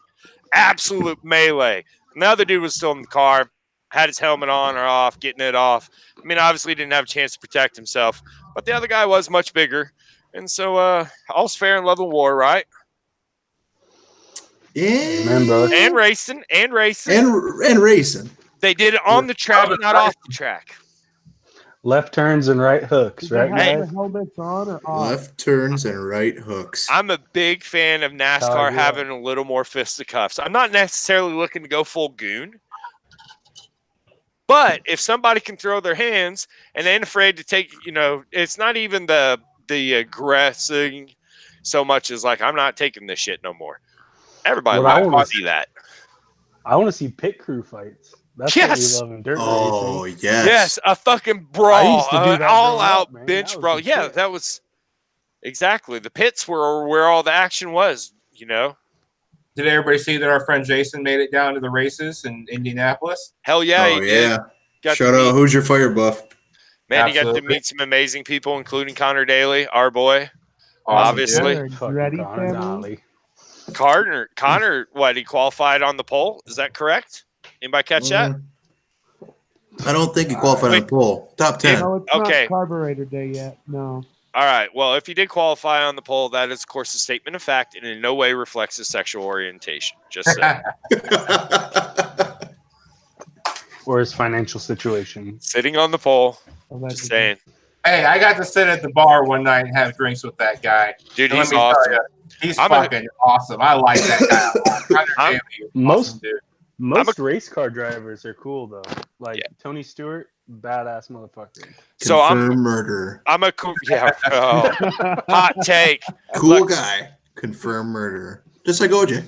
Absolute melee. And the other dude was still in the car, had his helmet on or off, getting it off. I mean, obviously didn't have a chance to protect himself. But the other guy was much bigger. And so all's fair in love and war, right? Yeah. Amen, brother. And racing. And racing. They did it on the track, not off the track. Left turns and right hooks, Did they right, have guys? their helmets on or off? Left turns and right hooks. I'm a big fan of NASCAR yeah. having a little more fisticuffs. I'm not necessarily looking to go full goon. But if somebody can throw their hands and ain't afraid to take, it's not even the aggressing so much as like, I'm not taking this shit no more. Everybody wants to see that. I want to see pit crew fights. That's Yes. what we love in dirt Oh, racing. yes. Yes, a fucking I brawl, used to do that all growing out up, man. bench That was brawl. the Yeah, shit. that was exactly the pits were where all the action was. Did everybody see that our friend Jason made it down to the races in Indianapolis? Hell yeah, Oh, he did. yeah. Got Shout to out. meet- Who's your fire buff? Man, you got to Absolutely. meet some amazing people, including Connor Daly, our boy. Awesome, Obviously. dude. Fucking Ready, Connor family? Dolly. Connor, what, he qualified on the pole? Is that correct? Anybody catch that? I don't think he qualified on the poll. Top 10. No, it's Okay. not carburetor day yet. No. All right. Well, if he did qualify on the poll, that is, of course, a statement of fact and in no way reflects his sexual orientation. Just saying. or his financial situation. Sitting on the pole. Allegedly. Just saying. Hey, I got to sit at the bar one night and have drinks with that guy. Dude, And he's awesome. He's I'm fucking awesome. I like that guy a lot. Connor I'm- Daly is Most- awesome, dude. Most race car drivers are cool though. Like Yeah. Tony Stewart, badass motherfucker. So Confirmed murderer. I'm a cool. Yeah. Oh, hot take. Cool Look. guy. Confirmed murderer. Just like OJ.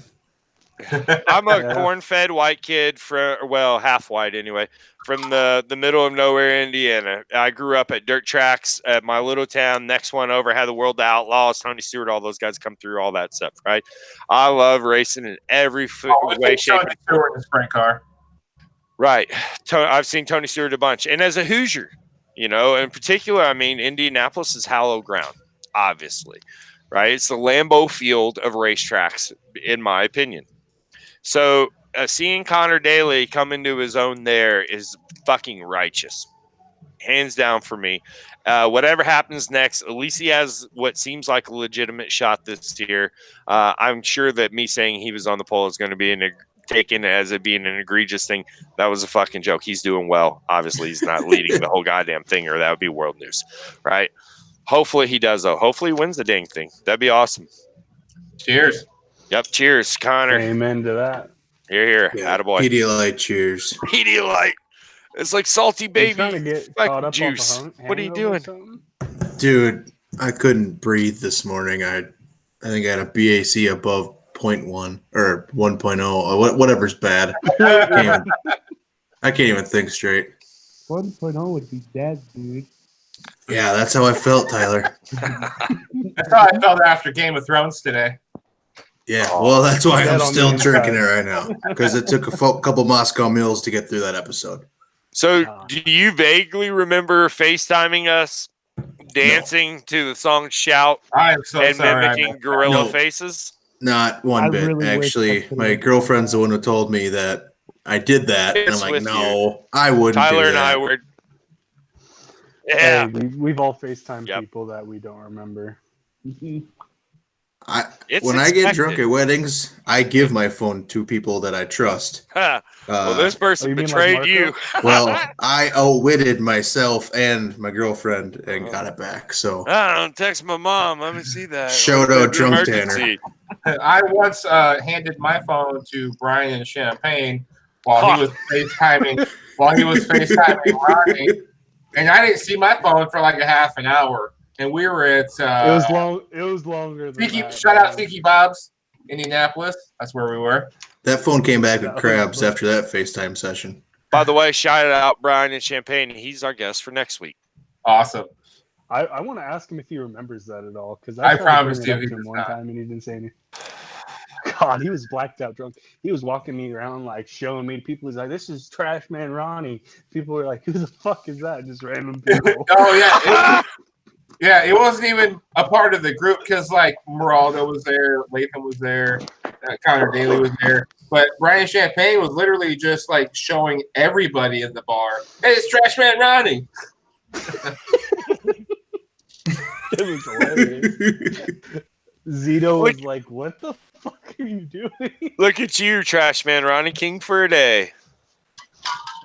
I'm a Yeah. corn-fed white kid half white anyway, from the middle of nowhere, Indiana. I grew up at dirt tracks at my little town. Next one over had the World of Outlaws, Tony Stewart, all those guys come through, all that stuff, right? I love racing in every way, shape, Tony Stewart in his sprint car. right. I've seen Tony Stewart a bunch. And as a Hoosier, in particular, I mean, Indianapolis is hallowed ground, obviously, right? It's the Lambeau Field of racetracks, in my opinion. So seeing Connor Daly come into his own there is fucking righteous. Hands down for me. Whatever happens next, at least he has what seems like a legitimate shot this year. I'm sure that me saying he was on the pole is going to be taken as it being an egregious thing. That was a fucking joke. He's doing well. Obviously, he's not leading the whole goddamn thing, or that would be world news, right? Hopefully he does, though. Hopefully he wins the dang thing. That'd be awesome. Cheers. Yep. Cheers, Connor. Amen to that. Here. Yeah. Attaboy. Pedialyte, cheers. Pedialyte. It's like salty You baby. trying to get fucking caught up juice. Off a What are you hangover or doing? something? Dude, I couldn't breathe this morning. I think I had a BAC above 0.1 or 1.0 or whatever's bad. I can't even think straight. 1.0 would be dead, dude. Yeah, that's how I felt, Tyler. That's how I felt after Game of Thrones today. Yeah, well, that's why Dead I'm on the still inside. drinking it right now because it took a couple Moscow Mules to get through that episode. So, do you vaguely remember FaceTiming us dancing to the song Shout I am so and sorry. mimicking gorilla No. faces? Not one I bit. really wish Actually, I could've my done girlfriend's that. the one who told me that I did that. And I'm It's like, with no, I wouldn't Tyler do and I that. were. Hey, Yeah. we've all FaceTime Yep. people that we don't remember. It's When I get drunk expected. at weddings, I give my phone to people that I trust. Huh. Well, this Oh, person you mean like betrayed Marco? you. Well, I outwitted myself and my girlfriend and got it back. So I don't text my mom. Let me see that. Shout What's out the Drunk emergency? I once handed my phone to Brian in Champagne while he was FaceTiming Ronnie, and I didn't see my phone for like a half an hour. And we were at It was long. It was longer than Tiki, that. shout out Tiki Bob's, Indianapolis. That's where we were. that phone came back with That was crabs fun. after that FaceTime session. By the way, shout out Brian in Champagne. He's our guest for next week. Awesome. I want to ask him if he remembers that at all because I tried to promise bring it you up he to him does one not. time and he didn't say anything. God, he was blacked out drunk. He was walking me around like showing me people. He's like, "This is Trash Man Ronnie." People were like, "Who the fuck is that?" Just random people. Oh yeah, it wasn't even a part of the group because like Meraldo was there, Latham was there, Connor Daly was there, but Brian Champagne was literally just like showing everybody in the bar, "Hey, it's Trash Man Ronnie." It was hilarious. Zito was like, "What the fuck are you doing?" Look at you, Trash Man Ronnie, king for a day.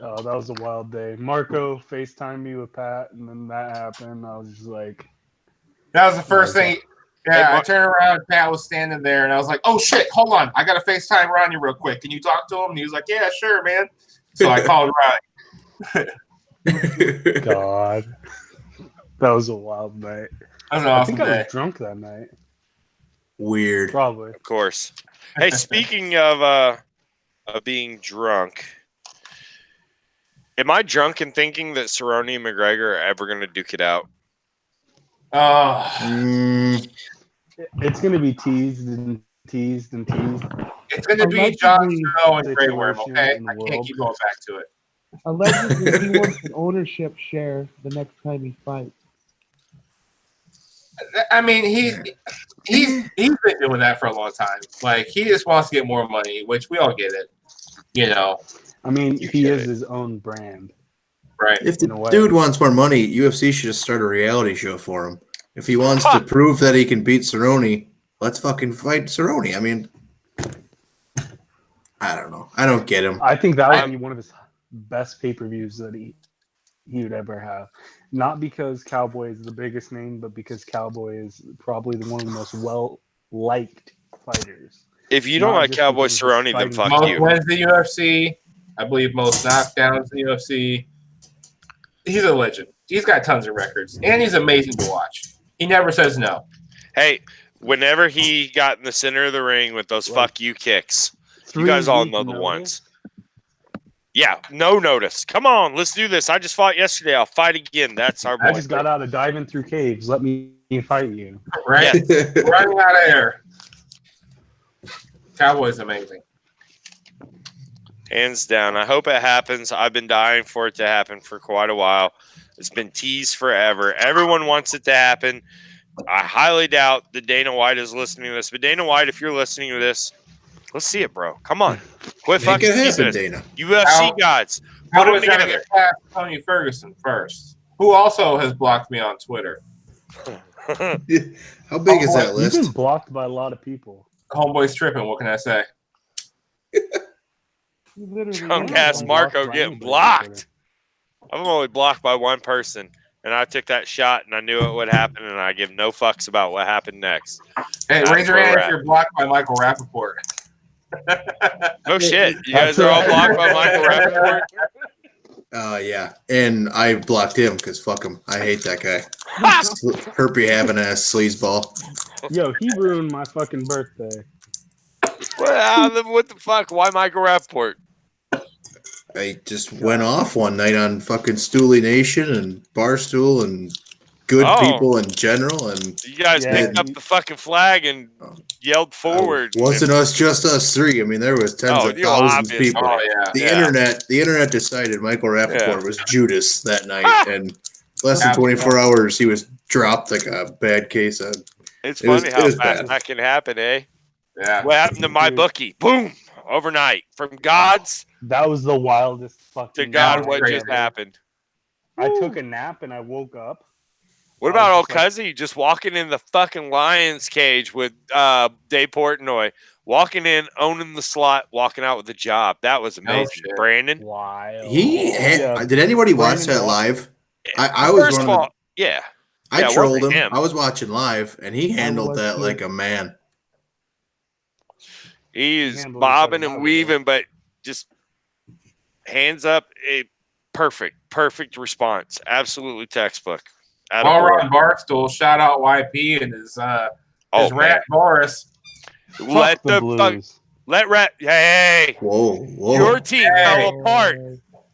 Oh, that was a wild day. Marco FaceTimed me with Pat, and then that happened. I was just like, That was the first thing. Hey, Yeah, I Mark- turned around, Pat was standing there, and I was like, "Oh shit, hold on, I gotta FaceTime Ronnie real quick. Can you talk to him?" And he was like, "Yeah, sure, man." So I called Ronnie. God, that was a wild night. That was an I awesome think I day. was drunk that night. Weird. Probably. Of course. Hey, speaking of being drunk, am I drunk in thinking that Cerrone and McGregor are ever going to duke it out? Oh, Mm, It's gonna be teased and teased and teased. it's gonna be John Allegedly, Snow and Grey Worm. situation Okay, in the I can't world. keep going back to it. Allegedly, he wants an ownership share the next time he fights. I mean, he's been doing that for a long time. Like he just wants to get more money, which we all get it. You know, I mean, You he get is it. his own brand. right? if In a the way. dude wants more money, UFC should just start a reality show for him. If he wants to prove that he can beat Cerrone, let's fucking fight Cerrone. I mean, I don't know. I don't get him. I think that would be one of his best pay-per-views that he would ever have. Not because Cowboy is the biggest name, but because Cowboy is probably one of the most well-liked fighters. If you don't Not like just Cowboy because he's Cerrone, then fighting fuck Most you. wins in the UFC. I believe most knockdowns in the UFC. He's a legend. He's got tons of records, and he's amazing to watch. He never says no. Hey, whenever he got in the center of the ring with those fuck you kicks, you guys all know the ones. Yeah, no notice. Come on, let's do this. I just fought yesterday. I'll fight again. That's our boy. I just got out of diving through caves. Let me fight you. Right? Running out of air. Cowboy's amazing. Hands down. I hope it happens. I've been dying for it to happen for quite a while. It's been teased forever. Everyone wants it to happen. I highly doubt that Dana White is listening to this. But Dana White, if you're listening to this, let's see it, bro. Come on. Quit Make fucking it happen, teasing us. Dana. UFC gods. Put them Cowboy's got to together. get past Tony Ferguson first, who also has blocked me on Twitter. How big is that You've list? been blocked by a lot of people. Homeboy's tripping. What can I say? Drunk ass Marco getting blocked. I'm only blocked by one person, and I took that shot, and I knew it would happen, and I give no fucks about what happened next. Hey, That's raise your where hand we're if at. you're blocked by Michael Rappaport. No shit. You guys are all blocked by Michael Rappaport? Yeah, and I blocked him because fuck him. I hate that guy. Herpy having ass sleazeball. Yo, he ruined my fucking birthday. What the fuck? Why Michael Rappaport? I just went off one night on fucking Stoolie Nation and Barstool and good Oh. people in general, and You guys Yeah. picked up the fucking flag and yelled forward. wasn't us just us three. I mean, there was tens Oh, of you thousands of obviously- people. Oh yeah. The internet decided Michael Rappaport Yeah. was Judas that night, and less than Yeah. 24 hours he was dropped like a bad case of. It's It was- funny it how was fast bad. that can happen, eh? Yeah. What happened to my bookie? Boom! Overnight. From gods That was the wildest to fucking. God, was what crazy. just happened? I took a nap and I woke up. What I about was old just like- Cuzzy just walking in the fucking Lions cage with Dave Portnoy, walking in, owning the slot, walking out with the job? That was amazing. shit. Brandon? Wild. Did anybody watch Brandon that Walker. live? I was First one of of all, yeah. I yeah, it trolled wasn't him. him. I was watching live, and he handled was that too. like a man. He's handled bobbing it and out, weaving, but just hands up. A perfect response. Absolutely textbook. While we're Attaboy. on Barstool, shout out YP and his Oh, rat Boris. let the the fuck, Blues. let rat. Hey, Whoa. your team fell Hey. apart.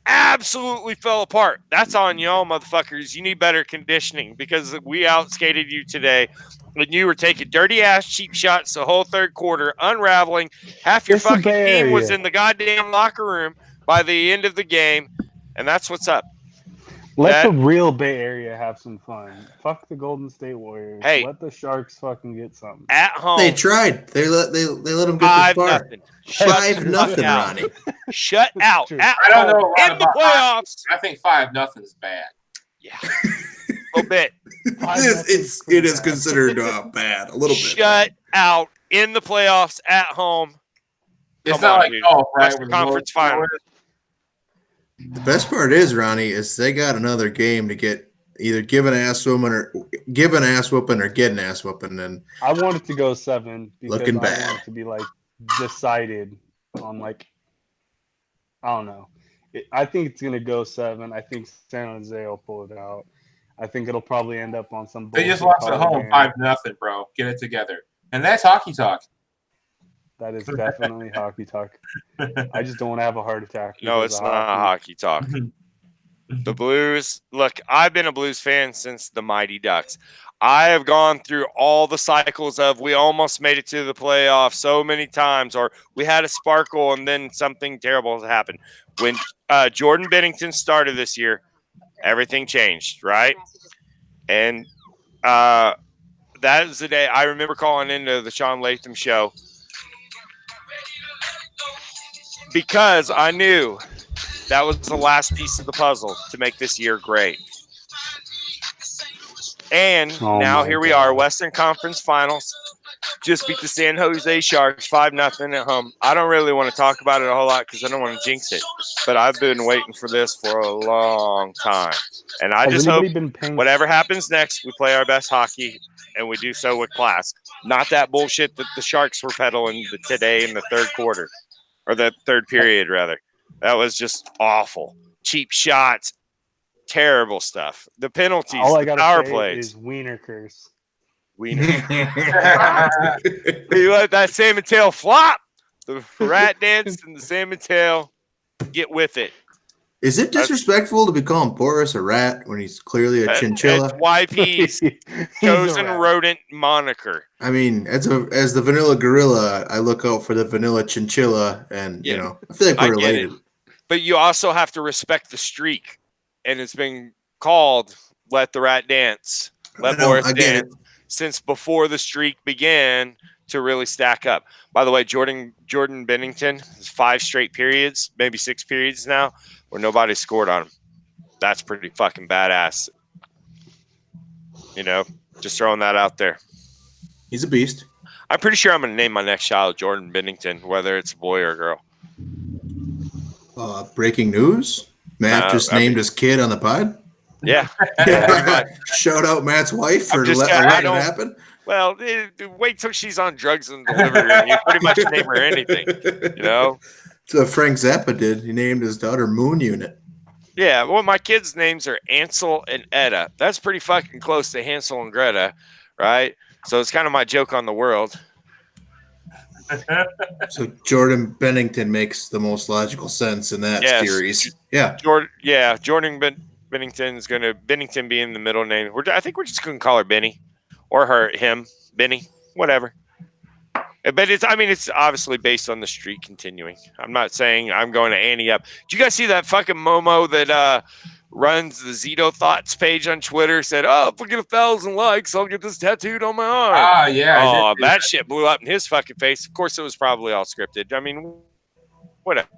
Absolutely fell apart. That's on y'all, motherfuckers. You need better conditioning because we outskated you today. And you were taking dirty ass cheap shots the whole third quarter, unraveling. Half your It's the fucking Bay team was Area. in the goddamn locker room by the end of the game, and that's what's up. Let That- the real Bay Area have some fun. Fuck the Golden State Warriors. Hey. Let the Sharks fucking get something. At home, They tried. They let him get this 5-0. far. Shut the 5-0, fuck out. Ronnie. Shut out. True. At I don't know a home, lot in the about- playoffs. I think 5-0 is bad. Yeah, a little bit. It is considered bad. A little bit. Shut out in the playoffs at home. It's Come not on, like dude. golf, right? Western where the Conference Lord- Final. The best part is, Ronnie, is they got another game to get either give an ass whooping or get an ass whooping. And I want it to go 7 because Looking I bad. want it to be like decided on like I don't know. I think it's gonna go 7. I think San Jose will pull it out. I think it'll probably end up on some. They just bullshit lost at call home game. 5-0, bro. Get it together. And that's hockey talk. That is definitely hockey talk. I just don't want to have a heart attack. No, because it's of not hockey talk. The Blues, look, I've been a Blues fan since the Mighty Ducks. I have gone through all the cycles of we almost made it to the playoffs so many times, or we had a sparkle and then something terrible has happened. When Jordan Bennington started this year, everything changed, right? And that is the day I remember calling into the Sean Latham show because I knew that was the last piece of the puzzle to make this year great. And Oh now my here we God. are, Western Conference Finals. just beat the San Jose Sharks 5-0 at home. I don't really want to talk about it a whole lot because I don't want to jinx it. But I've been waiting for this for a long time. And I Has just hope anybody been paying? whatever happens next, we play our best hockey and we do so with class. Not that bullshit that the Sharks were peddling today in the third quarter, or the third period, rather. That was just awful. Cheap shots, terrible stuff. The penalties, All I the gotta power say plays. is wiener curse. Wiener. You let that salmon tail flop. The rat dance and the salmon tail. Get with it. Is it disrespectful to be calling Boris a rat when he's clearly a It's chinchilla? YP's He's chosen a rat. rodent moniker. I mean, as the vanilla gorilla, I look out for the vanilla chinchilla, and Yeah. you know, I feel like I we're get it. related. But you also have to respect the streak. And it's been called Let the Rat Dance. Let I know, Boris I get dance since before the streak began to really stack up. By the way, Jordan Bennington has 5 straight periods, maybe 6 periods now, where nobody scored on him. That's pretty fucking badass. You know, just throwing that out there. He's a beast. I'm pretty sure I'm going to name my next child Jordan Bennington, whether it's a boy or a girl. Breaking news: Matt just named his kid on the pod. Yeah. Shout out Matt's wife for just- letting I it don't- happen. Well, wait till she's on drugs in the delivery room. You pretty much name her anything, you know? So Frank Zappa did. He named his daughter Moon Unit. Yeah, well, my kids' names are Ansel and Etta. That's pretty fucking close to Hansel and Greta, right? So it's kind of my joke on the world. So Jordan Bennington makes the most logical sense in that Yes. series. Yeah. Jordan Bennington is going to Bennington be in the middle name. I think we're just going to call her Benny, or him, Benny, whatever. But it's obviously based on the streak continuing. I'm not saying I'm going to ante up. Did you guys see that fucking Momo that runs the Zito Thoughts page on Twitter? Said, "Oh, if we get 1,000 likes, I'll get this tattooed on my arm." Ah, yeah. I Oh, did see that shit blew up in his fucking face. Of course, it was probably all scripted. I mean, whatever.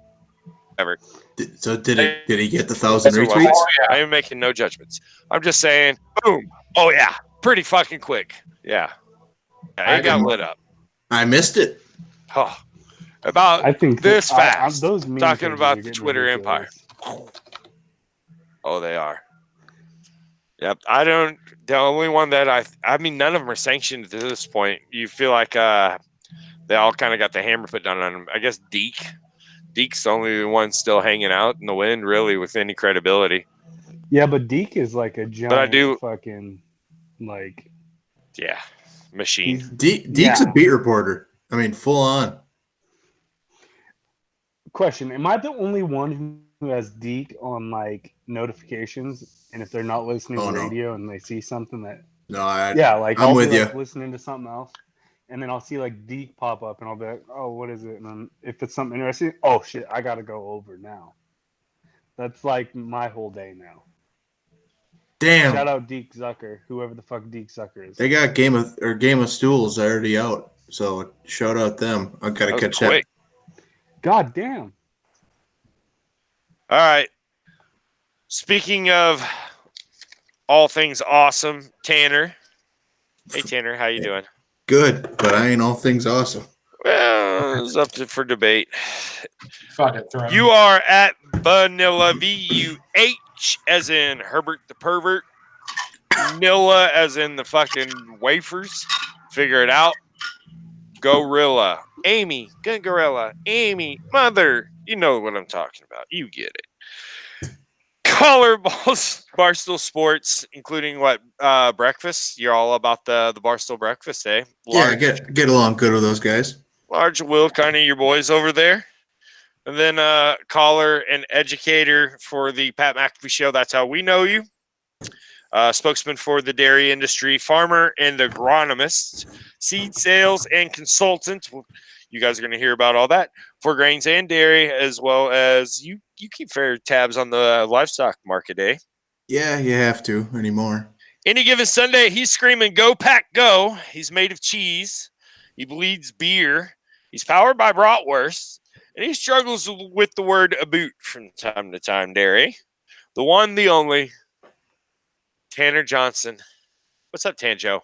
So did he get the 1,000 Yes, it was. retweets? Oh, yeah. I am making no judgments. I'm just saying, boom. Oh, yeah. Pretty fucking quick. Yeah. I It got didn't- lit up. I missed it. Oh, about I think this fast. those meme Talking pages about are the getting Twitter empire. ridiculous. Oh, they are. Yep. The only one that I mean, none of them are sanctioned to this point. You feel like they all kind of got the hammer put down on them. I guess Deke's the only one still hanging out in the wind, really, with any credibility. Yeah, but Deke is like a giant do- fucking like Yeah. Machine. he's Deke's Yeah. a beat reporter. I mean, full on. question. Am I the only one who has Deke on like notifications? And if they're not listening Oh, to no. radio and they see something that No, like I'm I'll with be you. like listening to something else, and then I'll see like Deke pop up, and I'll be like, "Oh, what is it?" And then if it's something interesting, oh shit, I gotta go over now. That's like my whole day now. Damn. Shout out Deke Zucker, whoever the fuck Deke Zucker is. They got Game of Stools already out. So shout out them. I gotta That was catch quick. God damn. All right. Speaking of all things awesome, Tanner. Hey, Tanner, how you doing? Good, but I ain't all things awesome. Well, it's up for debate. Fucking throw. You are at Vanilla VUH, as in Herbert the pervert. Nilla, as in the fucking wafers. Figure it out. Gorilla. Amy. Good gorilla. Amy. Mother. You know what I'm talking about. You get it. Collar balls. Barstool Sports, including what? Breakfast. You're all about the Barstool breakfast, eh? Yeah, get along good with those guys. Large Will, kind of your boys over there. And then caller and educator for the Pat McAfee Show. That's how we know you. Spokesman for the dairy industry, farmer and agronomist, seed sales and consultant. You guys are going to hear about all that for grains and dairy, as well as you keep fair tabs on the livestock market, eh? Yeah, you have to anymore. Any given Sunday, he's screaming, "Go Pack, go!" He's made of cheese. He bleeds beer. He's powered by bratwurst. And he struggles with the word "aboot" from time to time, dairy. The one, the only, Tanner Johnson. What's up, Tanjo?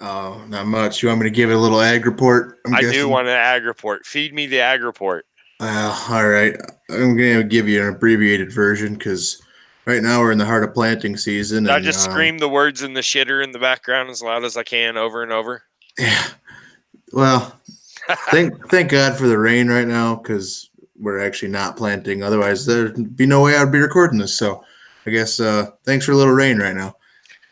Oh, not much. You want me to give it a little ag report? I guessing? do want an ag report. Feed me the ag report. All right. I'm going to give you an abbreviated version because right now we're in the heart of planting season. I And, just scream the words in the shitter in the background as loud as I can over and over. Yeah. Well, thank God for the rain right now because we're actually not planting. Otherwise, there'd be no way I'd be recording this. So I guess thanks for a little rain right now.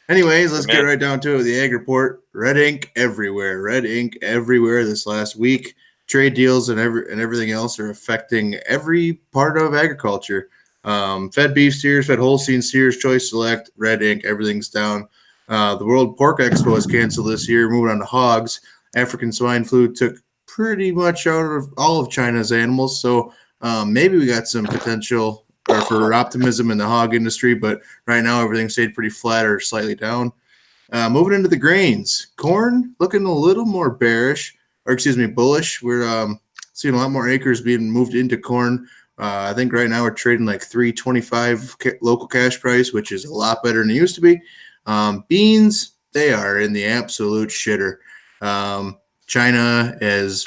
Anyways, let's get right down to it with the ag report. Red ink everywhere. Red ink everywhere this last week. Trade deals and everything else are affecting every part of agriculture. Fed beef steers, fed Holstein steers, choice select, red ink, everything's down. The World Pork Expo is canceled this year. Moving on to hogs. African swine flu took pretty much out of all of China's animals. So maybe we got some potential for optimism in the hog industry, but right now everything stayed pretty flat or slightly down. Moving into the grains, corn looking a little more bullish. We're seeing a lot more acres being moved into corn. I think right now we're trading like $3.25 local cash price, which is a lot better than it used to be. Beans, they are in the absolute shitter. China has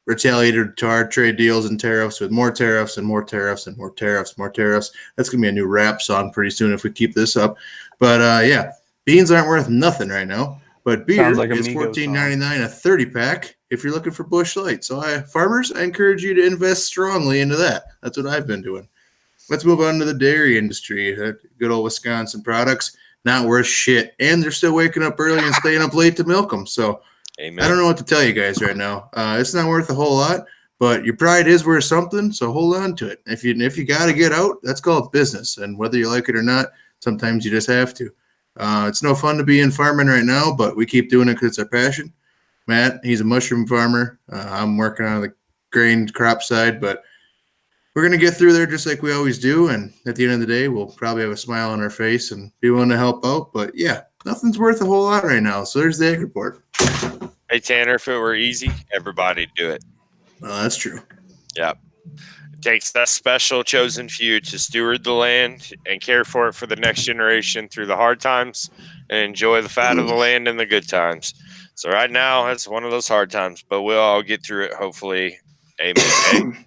retaliated to our trade deals and tariffs with more tariffs and more tariffs and more tariffs, more tariffs. That's going to be a new rap song pretty soon if we keep this up. But yeah, beans aren't worth nothing right now. But beer Like is $14.99 a 30-pack if you're looking for Busch Light. So farmers, I encourage you to invest strongly into that. That's what I've been doing. Let's move on to the dairy industry. Good old Wisconsin products, not worth shit. And they're still waking up early and staying up late to milk them. So Amen. I don't know what to tell you guys right now. It's not worth a whole lot, but your pride is worth something, so hold on to it. If you got to get out, that's called business. And whether you like it or not, sometimes you just have to. It's no fun to be in farming right now, but we keep doing it because it's our passion. Matt, he's a mushroom farmer. I'm working on the grain crop side, but we're going to get through there just like we always do. And at the end of the day, we'll probably have a smile on our face and be willing to help out. But yeah, nothing's worth a whole lot right now. So there's the ag report. Hey, Tanner, if it were easy, everybody'd do it. That's true. Yep. It takes that special chosen few to steward the land and care for it for the next generation through the hard times and enjoy the fat of the land in the good times. So right now, it's one of those hard times, but we'll all get through it, hopefully. Amen.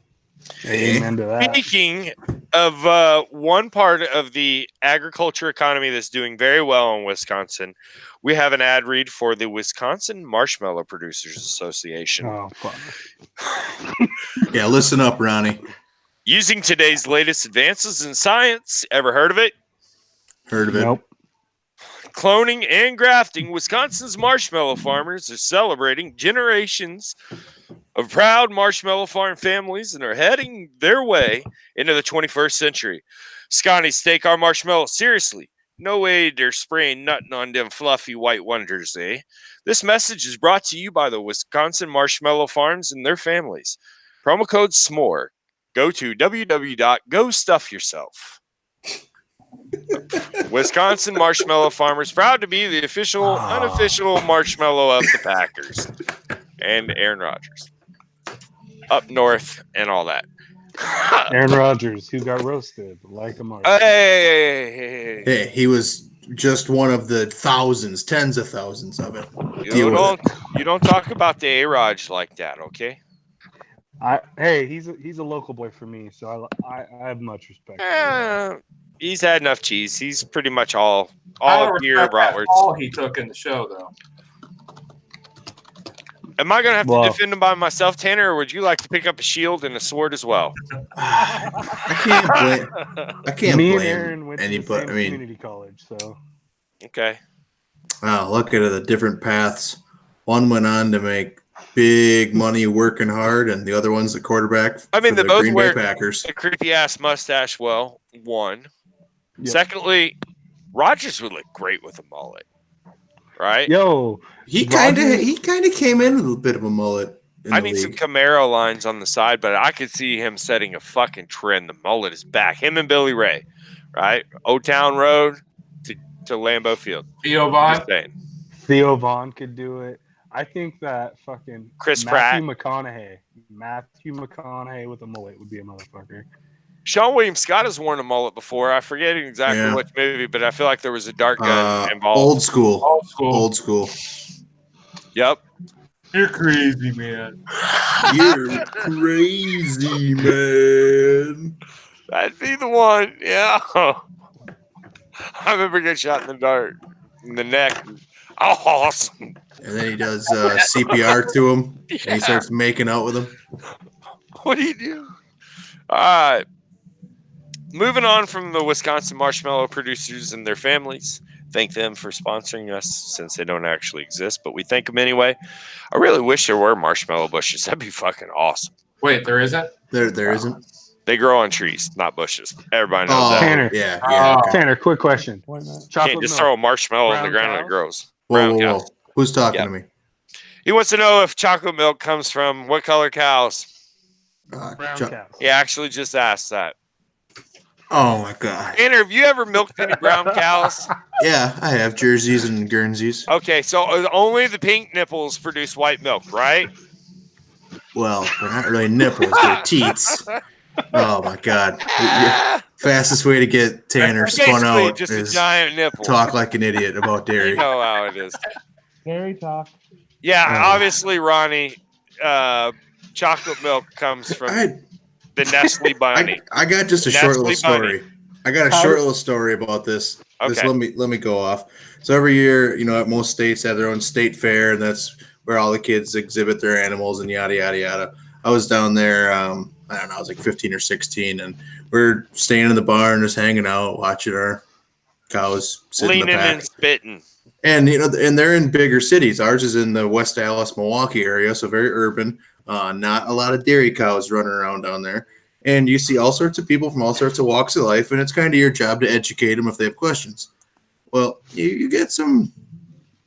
Amen to that. Speaking of one part of the agriculture economy that's doing very well in Wisconsin, we have an ad read for the Wisconsin Marshmallow Producers Association. Oh, fuck. Yeah, listen up, Ronnie. Using today's latest advances in science, ever heard of it? Heard of it? Nope. Cloning and grafting, Wisconsin's marshmallow farmers are celebrating generations of proud marshmallow farm families and are heading their way into the 21st century. Scotty's take our marshmallows seriously. No way they're spraying nothing on them fluffy white wonders, eh? This message is brought to you by the Wisconsin Marshmallow Farms and their families. Promo code SMORE. Go to www.gostuffyourself. Wisconsin Marshmallow Farmers, proud to be the official, unofficial marshmallow of the Packers and Aaron Rodgers. Up north and all that. Aaron Rodgers, who got roasted like a mark. Hey, he was just one of the thousands, tens of thousands of it. You don't talk about the A-Raj like that, okay? Hey, he's a local boy for me, so I have much respect. For him. He's had enough cheese. He's pretty much all beer, bratwurst. All he took in the show, though. Am I going to have to defend him by myself, Tanner, or would you like to pick up a shield and a sword as well? I can't Me blame and Aaron went to the same community college, so. Okay. Wow, look at the different paths. One went on to make big money working hard, and the other one's the quarterback. I mean, for they the both Green wear Bay Packers. a creepy ass mustache. Well, one. Yep. Secondly, Rodgers would look great with a mullet, right? Yo, He kind of came in with a bit of a mullet. I need some Camaro lines on the side, but I could see him setting a fucking trend. The mullet is back. Him and Billy Ray, right? Old Town Road to Lambeau Field. Theo Vaughn. Just saying. Theo Vaughn could do it. I think that fucking Chris Matthew McConaughey with a mullet would be a motherfucker. Sean William Scott has worn a mullet before. I forget exactly which movie, but I feel like there was a dark gun involved. Old school. Yep. You're crazy, man. You're crazy, man. That'd be the one. Yeah. I remember getting shot in the neck. Oh, awesome. And then he does CPR to him, and Yeah. he starts making out with him. What do you do? All right. Moving on from the Wisconsin marshmallow producers and their families. Thank them for sponsoring us since they don't actually exist, but we thank them anyway. I really wish there were marshmallow bushes. That'd be fucking awesome. Wait, there isn't? There isn't. They grow on trees, not bushes. Everybody knows Oh, that. Tanner. yeah. Oh. Tanner, quick question. Why not? You Chocolate can't just milk. throw a marshmallow in the Brown ground and it cows? grows. Whoa, Brown whoa, cows. whoa. Who's talking Yeah. to me? He wants to know if chocolate milk comes from what color cows. Brown Chuck- cows. He actually just asked that. Oh my god. Tanner, have you ever milked any brown cows? Yeah, I have Jerseys and Guernseys. Okay, so only the pink nipples produce white milk, right? Well, they're not really nipples, they're teats. Oh my god. Fastest way to get Tanner spun Basically, out just a is giant nipple. talk like an idiot about dairy. You know how it is. Dairy talk. Yeah, Oh. obviously, Ronnie, chocolate milk comes from I, the Nestle Bunny. I got just a short little Nestle Bunny. story. I got a short little story about this. Okay. Let me go off. So every year, at most states have their own state fair, and that's where all the kids exhibit their animals and yada yada yada. I was down there. I don't know. I was like 15 or 16, and we're staying in the barn, just hanging out, watching our cows sit in the Leaning back. and spitting. And and they're in bigger cities. Ours is in the West Dallas, Milwaukee area, so very urban. Not a lot of dairy cows running around down there. And you see all sorts of people from all sorts of walks of life, and it's kind of your job to educate them if they have questions. Well, you get some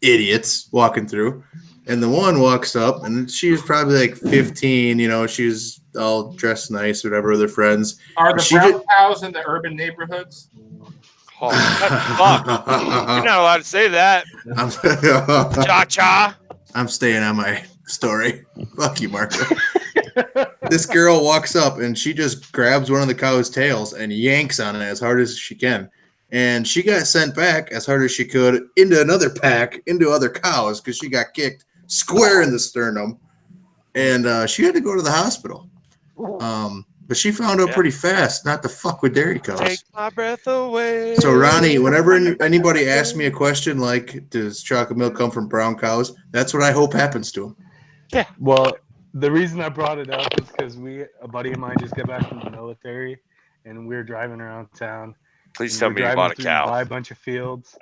idiots walking through, and the one walks up, and she was probably like 15. She was all dressed nice, whatever, with her friends. Are the She brown did- cows in the urban neighborhoods? Oh, fuck. You're not allowed to say that. Cha cha. I'm staying on my story. Fuck you, Marco. This girl walks up and she just grabs one of the cow's tails and yanks on it as hard as she can. And she got sent back as hard as she could into another pack, into other cows, because she got kicked square in the sternum. And she had to go to the hospital. But she found out pretty fast not to fuck with dairy cows. Take my breath away. So, Ronnie, whenever anybody asks me a question like, does chocolate milk come from brown cows? That's what I hope happens to them. Well, the reason I brought it up is because a buddy of mine just got back from the military, and we were driving around town. Please and tell we're me you driving bought a through cow. By a bunch of fields,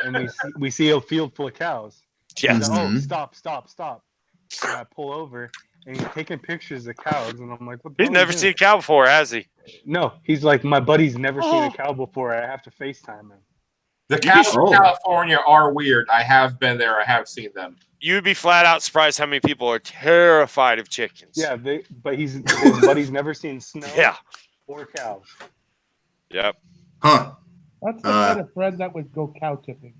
and we see a field full of cows. Yes. He's like, Mhm. oh, stop. And I pull over, and he's taking pictures of cows, and I'm like, what the He's hell are never you seen a doing? cow before, has he? No, he's like, my buddy's never seen Oh. a cow before. I have to FaceTime him. The cows Oh. in California are weird. I have been there. I have seen them. You'd be flat out surprised how many people are terrified of chickens. Yeah, but his buddy's never seen snow Yeah. or cows. Yep. Huh. That's the kind of friend that would go cow tipping.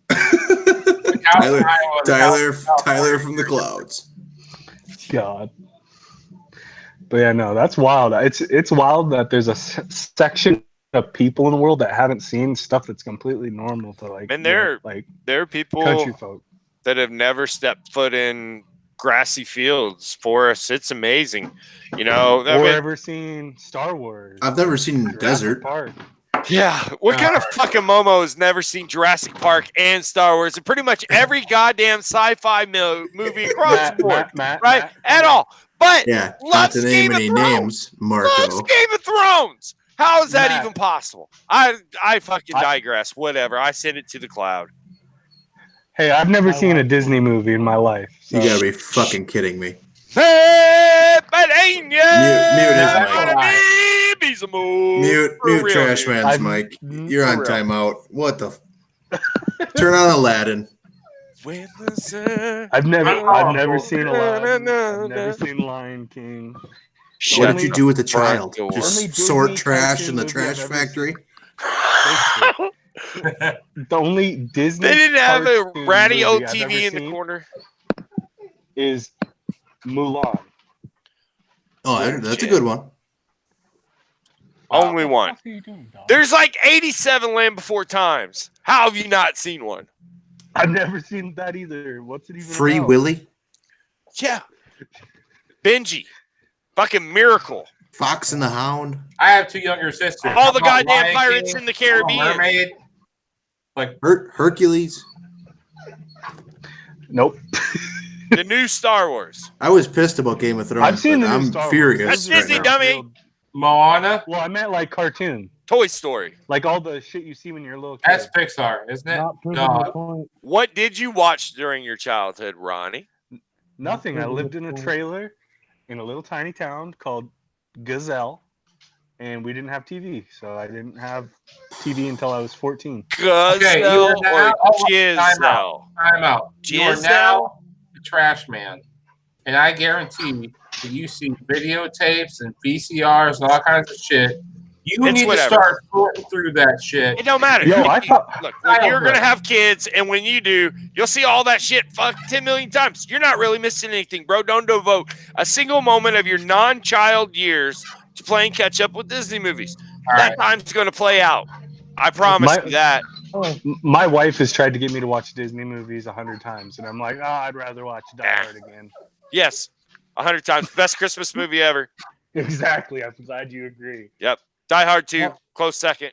The cows in Iowa, the cows in California. Tyler from the clouds. God. But yeah, no, that's wild. It's wild that there's a section of people in the world that haven't seen stuff that's completely normal to like. And they're- like There are people country folk. that have never stepped foot in grassy fields, forests. It's amazing. I Or mean, ever seen Star Wars? I've never seen Jurassic desert. Park. yeah. What kind of fucking Momo has never seen Jurassic Park and Star Wars and pretty much every goddamn sci-fi movie across the board, Matt, right? At all. But Yeah, not loves to name Game of any Thrones. names, Marco. Loves Game of Thrones. How is that Matt. even possible? I fucking I- digress. Whatever. I send it to the cloud. Hey, I've never I seen a like- Disney movie in my life. You so- gotta be fucking kidding me. Hey, Pennsylvania! Mute his mic. He's a move. Mute For real, Trash dude. Man's I've- mic. Mm, You're for on real. timeout. What the? Turn on Aladdin. When the sun- I've never Oh, seen Aladdin. I've never seen Lion King. What Shut did you the do with the front child? door. Just Only sort Disney trash cartoon in the movie trash I've ever factory? The only Disney. They didn't have a cartoon ratty movie old I've TV ever in the seen corner. Is Mulan. Oh, that's a good one. Only one. There's like 87 Land Before Times. How have you not seen one? I've never seen that either. What's it even Free about? Willy, Yeah. Benji. Fucking Miracle. Fox and the Hound. I have two younger sisters. All the How about goddamn Lion pirates King, in the Caribbean. Mermaid. Like Hercules. Nope. The new Star Wars. I was pissed about Game of Thrones. I've seen the but new I'm Star Wars. furious. That's right Disney, now. dummy. Moana. Well, I meant like cartoon, Toy Story. like all the shit you see when you're a little kid. That's Pixar, isn't it? Not proving my No. point. What did you watch during your childhood, Ronnie? Nothing. I Proving lived the in a point. trailer in a little tiny town called Gazelle, and we didn't have TV, so I didn't have TV until I was 14. Okay, you Gazelle are or now- time Jizzle? Time out. You are Jizzle? now the trash man. And I guarantee that you see videotapes and VCRs and all kinds of shit. You It's need whatever. to start sorting through that shit. It don't matter. Yo, I thought Look, when you're gonna have kids, and when you do, you'll see all that shit 10 million times. You're not really missing anything, bro. Don't devote a single moment of your non-child years to playing catch up with Disney movies. All That right. time's gonna play out. I promise you that. Oh, my wife has tried to get me to watch Disney movies 100 times, and I'm like, I'd rather watch Die Hard again. Yes, 100 times. Best Christmas movie ever. Exactly. I'm glad you agree. Die Hard 2, close second.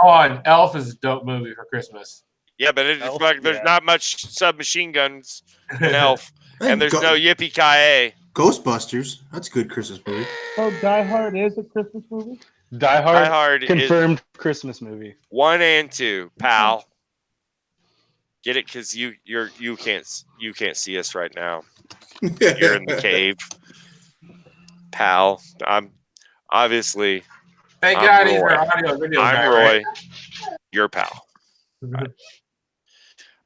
On Elf is a dope movie for Christmas. Yeah, but it's Elf, like there's yeah. not much submachine guns in Elf, and there's Go- no Yippee Ki Ghostbusters. That's a good Christmas movie. so Die Hard is a Christmas movie? Die Hard, Die Hard is confirmed Christmas movie. 1 and 2, pal. Get it? Because you can't see us right now. You're in the cave, pal. I'm obviously Thank I'm God these Roy. are audio video I'm guy, Roy, right? your pal.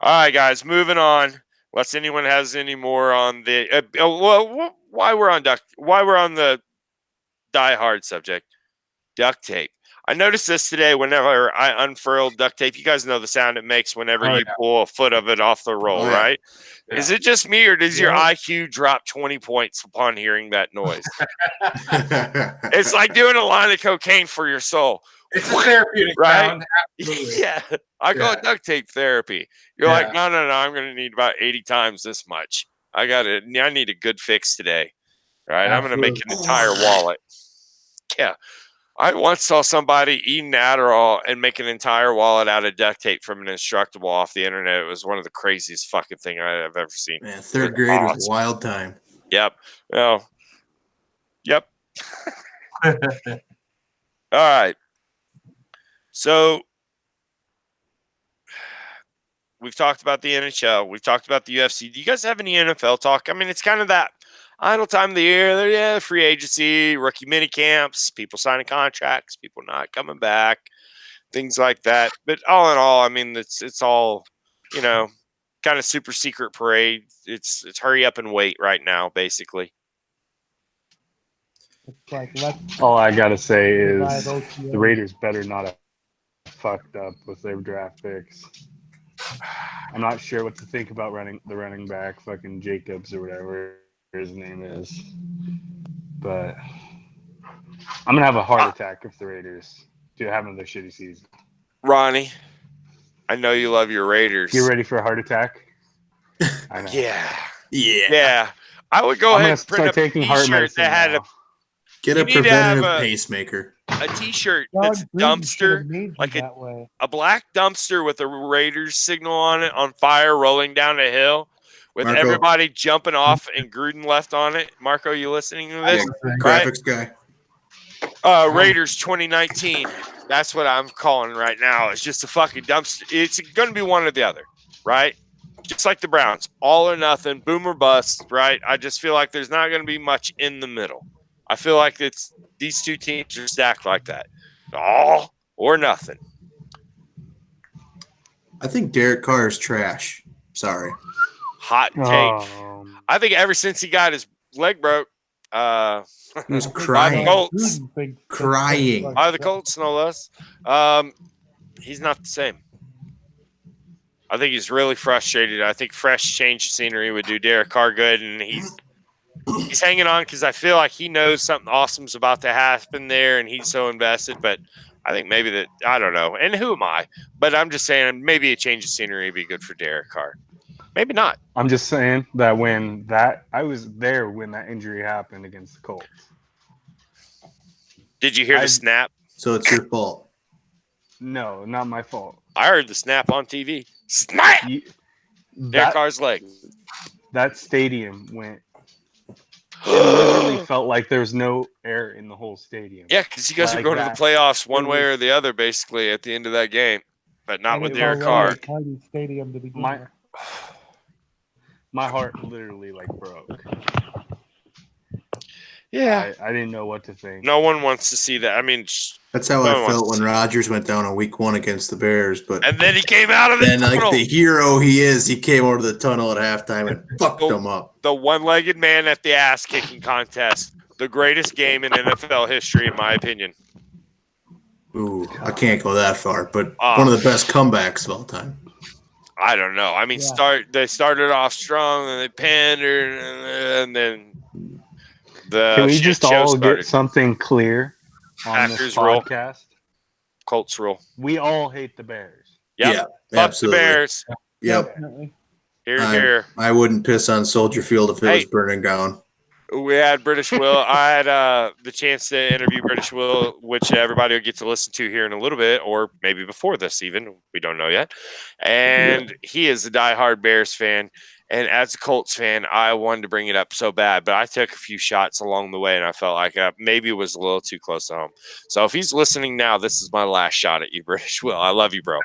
All right, guys, moving on. Unless anyone has any more on the why we're on the Die Hard subject, duct tape. I noticed this today whenever I unfurled duct tape. You guys know the sound it makes whenever Oh, you yeah. pull a foot of it off the roll, Oh, yeah. right? Yeah. Is it just me, or does your Yeah. IQ drop 20 points upon hearing that noise? It's like doing a line of cocaine for your soul. It's a therapeutic Right? sound. Absolutely. Yeah, I call it Yeah. duct tape therapy. You're like, Yeah. no, I'm going to need about 80 times this much. I need a good fix today. Right? I'm going to make an entire wallet. Yeah. I once saw somebody eating Adderall and make an entire wallet out of duct tape from an Instructable off the internet. It was one of the craziest fucking thing I've ever seen. Man, third grade was a wild time. Yep. Well, yep. All right. So we've talked about the NHL. We've talked about the UFC. Do you guys have any NFL talk? I mean, it's kind of that idle time of the year. Yeah, free agency, rookie mini camps, people signing contracts, people not coming back, things like that. But all in all, I mean, it's all, kind of super secret parade. It's hurry up and wait right now, basically. It's like let's All I gotta say is provide OTO. the Raiders better not have fucked up with their draft picks. I'm not sure what to think about the running back, fucking Jacobs or whatever his name is, but I'm gonna have a heart attack if the Raiders do have another shitty season. Ronnie, I know you love your Raiders. You ready for a heart attack? I know. Yeah. Yeah. Yeah. I would go I'm ahead gonna and print start up a taking heart t-shirt medicine that had now. Get You a need to have preventative a- pacemaker. a t-shirt Doug that's a Gruden should have dumpster, made you like a that way. black dumpster with a Raiders signal on it, on fire, rolling down a hill, with Marco. everybody jumping off and Gruden left on it. Marco, you listening to this? Graphics guy. Raiders 2019. That's what I'm calling right now. It's just a fucking dumpster. It's going to be one or the other, right? Just like the Browns, all or nothing, boom or bust, right? I just feel like there's not going to be much in the middle. I feel like these two teams are stacked like that, all or nothing. I think Derek Carr is trash. Sorry. Hot take. I think ever since he got his leg broke, He was I think crying. Doug Colts. Gruden thinks that Crying. that's by the Colts, no less. He's not the same. I think he's really frustrated. I think fresh change of scenery would do Derek Carr good, and he's hanging on because I feel like he knows something awesome's about to happen there, and he's so invested. But I think maybe that, I don't know. And who am I? But I'm just saying maybe a change of scenery would be good for Derek Carr. Maybe not. I'm just saying that I was there when that injury happened against the Colts. Did you hear the I- snap? So it's your fault. No, not my fault. I heard the snap on TV. Snap! You- Derek that, Carr's leg. that stadium went. It literally felt like there was no air in the whole stadium. Yeah, because you guys Like were going that. to the playoffs one It way or was- the other, basically, at the end of that game. But not And with it Derek was already Carr. a tiny stadium to begin My with. my heart literally like broke. Yeah. I didn't know what to think. No one wants to see that. I mean, That's how No I one wants felt to when see it. Rodgers went down on week 1 against the Bears. But and then he came out of the then, like tunnel. the hero he is, he came over to the tunnel at halftime and fucked Oh. them up. The one-legged man at the ass-kicking contest. The greatest game in NFL history, in my opinion. Ooh, I can't go that far, but Ah. one of the best comebacks of all time. I don't know. I mean, Yeah. they started off strong and they pandered, and then the Can we shit just show all started. get something clear on this Packers rule. podcast? Colts rule. We all hate the Bears. Yep. Yeah, Fuck absolutely. the Bears. Yep. Definitely. Here, I- here. I wouldn't piss on Soldier Field if it was Hey. burning down. We had British Will. I had the chance to interview British Will, which everybody will get to listen to here in a little bit, or maybe before this even. We don't know yet. And he is a diehard Bears fan. And as a Colts fan, I wanted to bring it up so bad, but I took a few shots along the way, and I felt like maybe it was a little too close to home. So if he's listening now, this is my last shot at you, British Will. I love you, bro.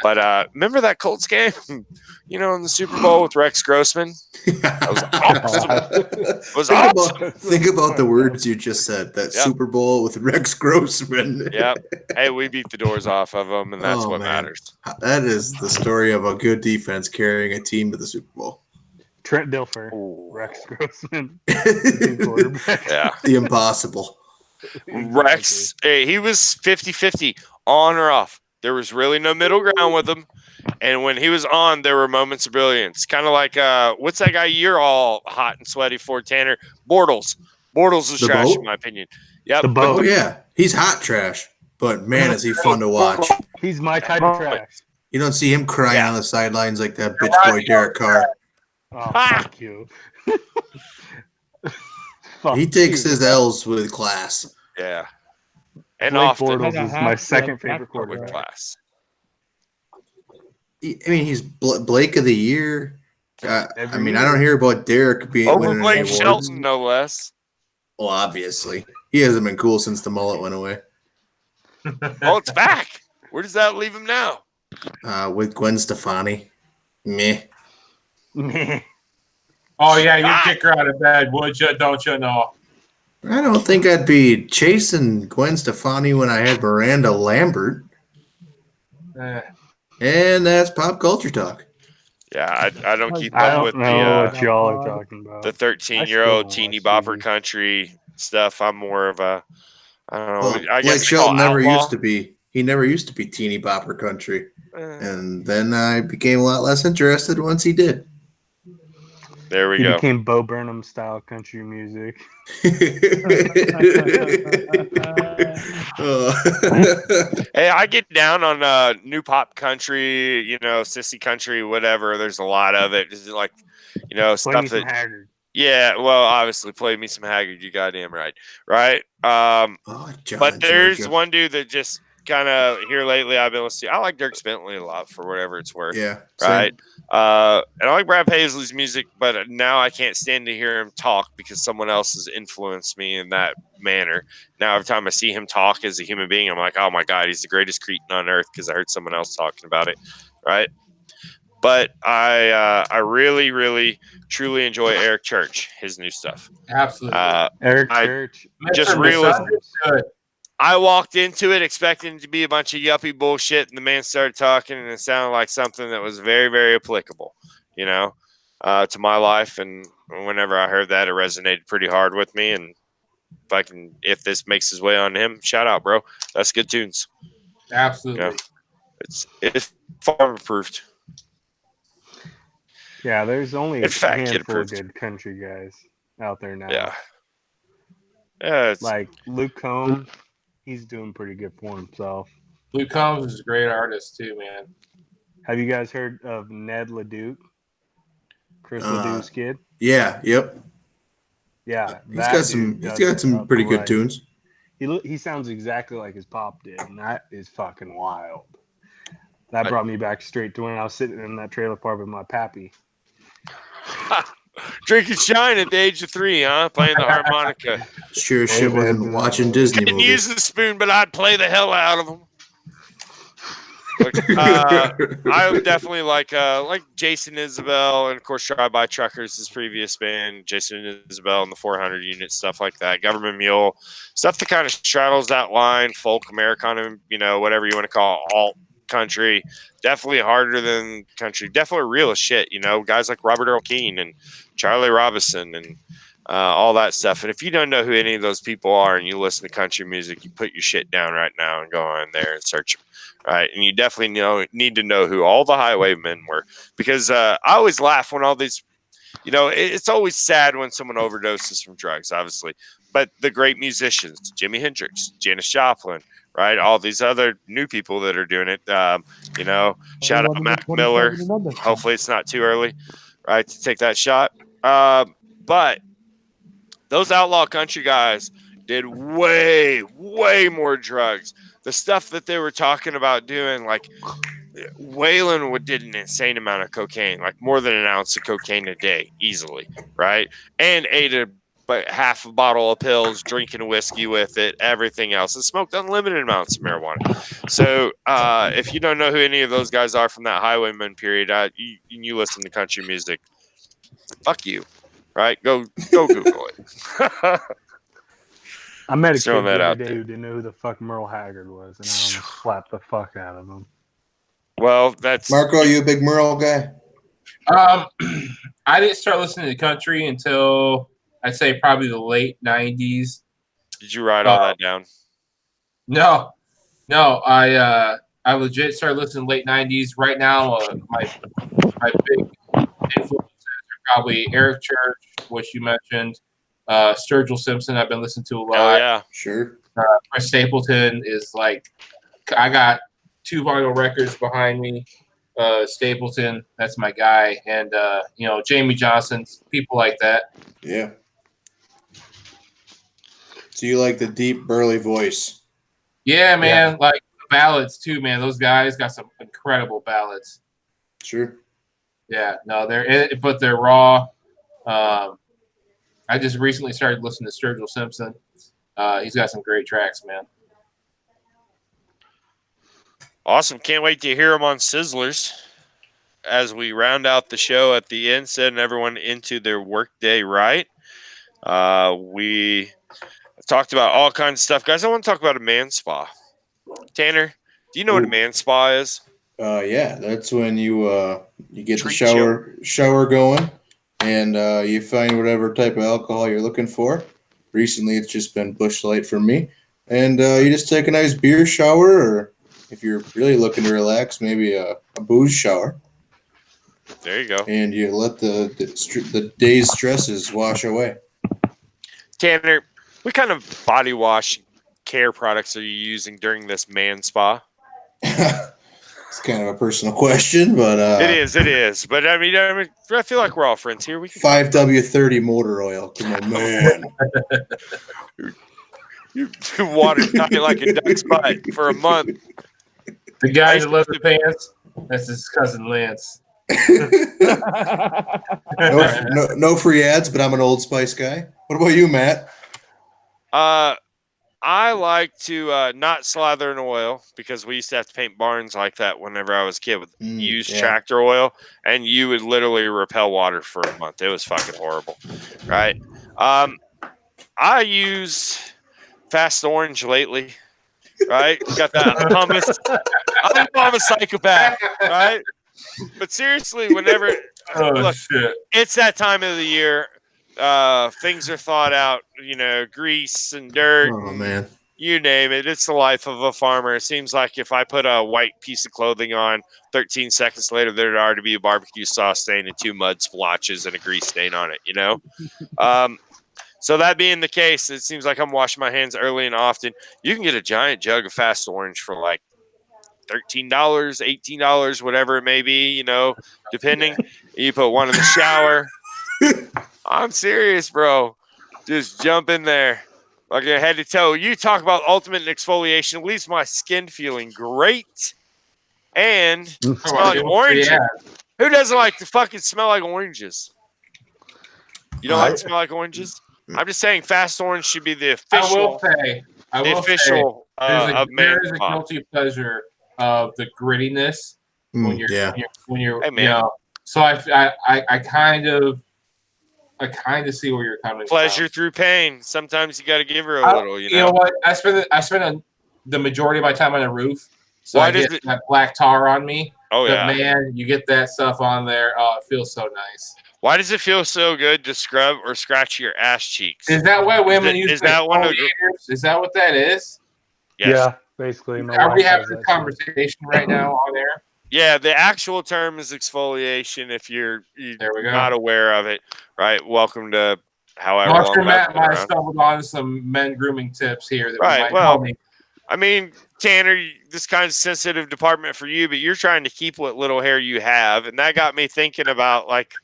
But remember that Colts game, in the Super Bowl with Rex Grossman? That was awesome. It was awesome. Think about the words you just said. That Yep. Super Bowl with Rex Grossman. Yep. Hey, we beat the doors off of them, and that's Oh, what man. matters. That is the story of a good defense carrying a team to the Super Bowl. Trent Dilfer, Ooh. Rex Grossman, the quarterback. Yeah. impossible. Rex, hey, he was 50-50, on or off. There was really no middle ground with him. And when he was on, there were moments of brilliance. Kind of like, what's that guy you're all hot and sweaty for, Tanner? Bortles. Bortles is The trash, boat? in my opinion. Yep. The Oh boat. yeah, he's hot trash, but man, is he fun to watch. He's my type of trash. You don't see him crying Yeah. on the sidelines like that bitch boy Derek Carr. Oh, Ah! fuck you. Fuck He takes you. his L's with class. Yeah. And Blake often Bortles Kinda is have my to, second like, favorite that's with quarterback. class. I mean, he's Blake of the year. I Every mean, I year. don't hear about Derek being Over winning Blake any awards. Shelton, no less. Well, obviously, he hasn't been cool since the mullet went away. Oh, it's back. Where does that leave him now? With Gwen Stefani, meh. Meh. Oh yeah, you kick her out of bed, would you? Don't you know? I don't think I'd be chasing Gwen Stefani when I had Miranda Lambert. Eh. And that's pop culture talk. Yeah, I don't keep I up don't with know the what y'all are talking about. the I still 13-year-old don't teeny watch bopper TV. country stuff. I'm more of a, I don't know. Well, I guess Blake Shelton never outlaw. used to be. He never used to be teeny bopper country, Eh, and then I became a lot less interested once he did. there we He go. became Bo Burnham style country music. Hey, I get down on new pop country, sissy country, whatever. There's a lot of it. It's like, Play stuff me some that. Haggard. Yeah, well, obviously, play me some Haggard. You goddamn right, right? Oh, John, But there's Georgia. one dude that just kind of here lately I've been listening to. I like Dirk Bentley a lot for whatever it's worth. Yeah, same. Right. And I like Brad Paisley's music, but now I can't stand to hear him talk because someone else has influenced me in that manner. Now, every time I see him talk as a human being, I'm like, oh my God, he's the greatest cretin on earth because I heard someone else talking about it. Right. But I really, really, truly enjoy Eric Church, his new stuff. Absolutely. Eric I Church. just Mr. realized- Good. I walked into it expecting it to be a bunch of yuppie bullshit, and the man started talking, and it sounded like something that was very, very applicable, to my life. And whenever I heard that, it resonated pretty hard with me. And if this makes his way on him, shout out, bro. That's good tunes. Absolutely. Yeah. It's far improved. Yeah, there's only In a fact, get handful of approved. good country guys out there now. Yeah. Yeah. Like Luke Combs, He's doing pretty good for himself. Luke Combs is a great artist too, man. Have you guys heard of Ned Leduc? Chris Uh, Leduc's kid? Yeah, yep. Yeah. He's that got some. dude He's does got it some pretty good upright. tunes. He sounds exactly like his pop did, and that is fucking wild. That brought me back straight to when I was sitting in that trailer park with my pappy. Drinking shine at the age of 3, huh? Playing the harmonica. Sure as Hey, shit man, wasn't watching Disney Didn't movies. use the spoon, but I'd play the hell out of them. I definitely like Jason Isbell, and of course Drive By Truckers, his previous band, Jason Isbell and the 400 unit, stuff like that. Government Mule, stuff that kind of straddles that line, folk, Americana, whatever you want to call it, alt country. Definitely harder than country. Definitely real as shit. Guys like Robert Earl Keen and Charlie Robinson and all that stuff. And if you don't know who any of those people are and you listen to country music, you put your shit down right now and go on there and search them. Right. And you definitely need to know who all the highwaymen were, because I always laugh when all these, it's always sad when someone overdoses from drugs, obviously. But the great musicians, Jimi Hendrix, Janis Joplin, right? All these other new people that are doing it, shout out Mac Miller. Hopefully it's not too early, right, to take that shot. But those outlaw country guys did way, way more drugs. The stuff that they were talking about doing, like Waylon did an insane amount of cocaine, like more than an ounce of cocaine a day, easily, right? And ate half a bottle of pills, drinking whiskey with it, everything else, and smoked unlimited amounts of marijuana. So if you don't know who any of those guys are from that highwayman period, you listen to country music, fuck you, right? Go Google it. I met a kid Throwing the that other out day there. who didn't know who the fuck Merle Haggard was, and I almost slapped the fuck out of him. Well, that's Marco, you a big Merle guy? I didn't start listening to country until I'd say probably the late 90s. Did you write all that down? No, I legit started listening late 90s. Right now, my big influences are probably Eric Church, which you mentioned, Sturgill Simpson. I've been listening to a lot. Oh yeah, Sure. Chris Stapleton is like, I got 2 vinyl records behind me. Stapleton, that's my guy, and Jamie Johnson, people like that. Yeah. So you like the deep, burly voice? Yeah, man. Like the ballads too, man. Those guys got some incredible ballads. Sure. Yeah, no, they're raw. I just recently started listening to Sturgill Simpson. He's got some great tracks, man. awesome! Can't wait to hear them on Sizzlers as we round out the show at the end, sending everyone into their workday right. We talked about all kinds of stuff, guys. I want to talk about a man spa. Tanner, do you know what a man spa is? Yeah, that's when you get the Treat shower going, and you find whatever type of alcohol you're looking for. Recently, it's just been Busch Light for me, and you just take a nice beer shower, or if you're really looking to relax, maybe a booze shower. There you go. And you let the day's stresses wash away. Tanner, what kind of body wash care products are you using during this man spa? It's kind of a personal question, but It is. But I mean, I feel like we're all friends here. We can 5W30 motor oil to my man. you water tight like a duck's butt for a month. The guy in the leather pants, that's his cousin Lance. No free ads, but I'm an Old Spice guy. What about you, Matt? I like to not slather in oil, because we used to have to paint barns like that whenever I was a kid with used tractor oil, and you would literally repel water for a month. It was fucking horrible, right? I use Fast Orange lately, right? Got that hummus. I'm a psychopath, right? But seriously, whenever look, Shit. it's that time of the year. Things are thawed out, grease and dirt. Oh man, You name it. It's the life of a farmer. It seems like if I put a white piece of clothing on, 13 seconds later, there'd already be a barbecue sauce stain and 2 mud splotches and a grease stain on it, So that being the case, it seems like I'm washing my hands early and often. You can get a giant jug of Fast Orange for like $13, $18, whatever it may be, you know, depending. You put one in the shower. I'm serious, bro. Just jump in there. Like head to toe. You talk about ultimate exfoliation. Leaves my skin feeling great. And smell like orange. Yeah. Who doesn't like to fucking smell like oranges? You don't like to smell like oranges? I'm just saying Fast Orange should be the official. I will say, of there is a Man. guilty pleasure of the grittiness when you're Hey, man. you know. So I kind of see where you're coming Pleasure from. through pain. Sometimes you got to give her a little, You know what? I spend the majority of my time on the roof, so Why I does get that black tar on me. Oh, But yeah. man, you get that stuff on there. Oh, it feels so nice. Why does it feel so good to scrub or scratch your ass cheeks? Is that why women use is that one of the- exfoliators? Is that what that is? Yes. Yeah, basically. My Are we wife having has this that conversation right now on air? Yeah, the actual term is exfoliation if you're There we go. not aware of it, right? Welcome to however Well, I'm sure long Matt I've been might have around. stumbled on some men grooming tips here that Right, might well, help me. I mean, Tanner, this kind of sensitive department for you, but you're trying to keep what little hair you have, and that got me thinking about like.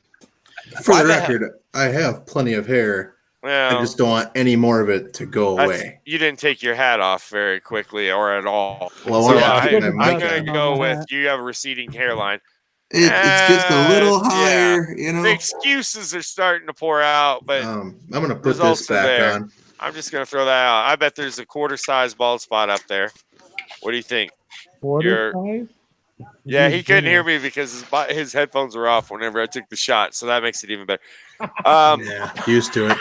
For why the the record, I have plenty of hair. Well, I just don't want any more of it to go that's- away. you didn't take your hat off very quickly or at all. Well, So when Yeah, I it took doesn't my I'm mic matter. going to off, go on the with hat. you have a receding hairline. it's just a little Yeah. higher, you know. The excuses are starting to pour out, but I'm gonna put results this are back there. on. I'm just going to throw that out. I bet there's a quarter-size bald spot up there. What do you think? Border size? Yeah, he couldn't hear me because his headphones were off whenever I took the shot, so that makes it even better. Yeah, used to it.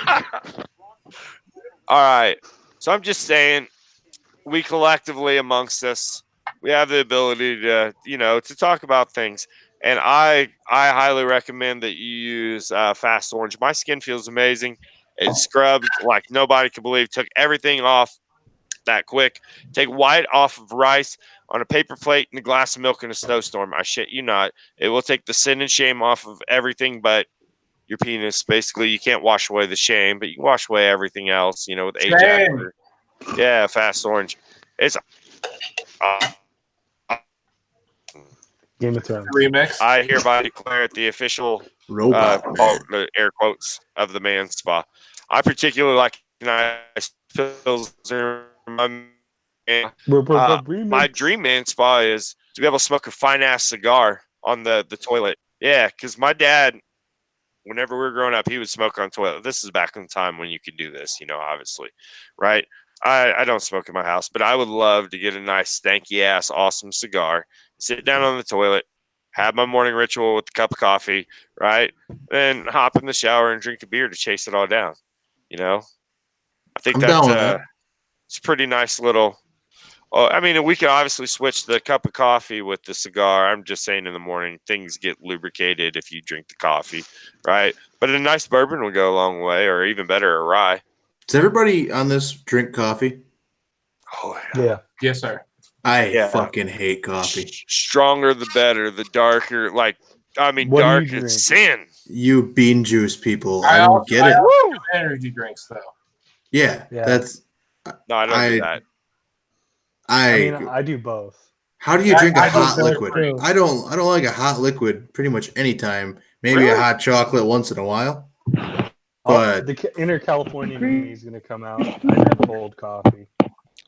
All right. So I'm just saying, we collectively amongst us, we have the ability to, to talk about things. And I highly recommend that you use Fast Orange. My skin feels amazing. It scrubbed like nobody could believe. Took everything off that quick. Take white off of rice on a paper plate and a glass of milk in a snowstorm. I shit you not. It will take the sin and shame off of everything but your penis. Basically, you can't wash away the shame, but you can wash away everything else, with Ajax. Yeah, Fast Orange. It's Game of Thrones. Remix. I hereby declare it the official Robot man. the air quotes of the man spa. I particularly like nice Pilsner. My dream man spa is to be able to smoke a fine ass cigar on the toilet. Yeah, because my dad, whenever we were growing up, he would smoke on the toilet. This is back in the time when you could do this, obviously, right? I don't smoke in my house, but I would love to get a nice stanky ass awesome cigar, sit down on the toilet, have my morning ritual with a cup of coffee, right? Then hop in the shower and drink a beer to chase it all down. I think I'm down that's with that. it's a pretty nice little. I mean, we could obviously switch the cup of coffee with the cigar. I'm just saying in the morning, things get lubricated if you drink the coffee, right? But a nice bourbon would go a long way, or even better, a rye. Does everybody on this drink coffee? Oh, Yeah. Yes, sir. I fucking hate coffee. Stronger the better. The darker, What do dark you drink? is sin. You bean juice people. I I don't also- get I it. also do energy drinks though. Yeah, Yeah. that's No, I don't do I- that. I mean, I do both. How do you drink a I do hot both, liquid? too. I don't like a hot liquid pretty much anytime. Maybe Really? a hot chocolate once in a while. Oh, But the inner Californian in me is going to come out. I drink cold coffee.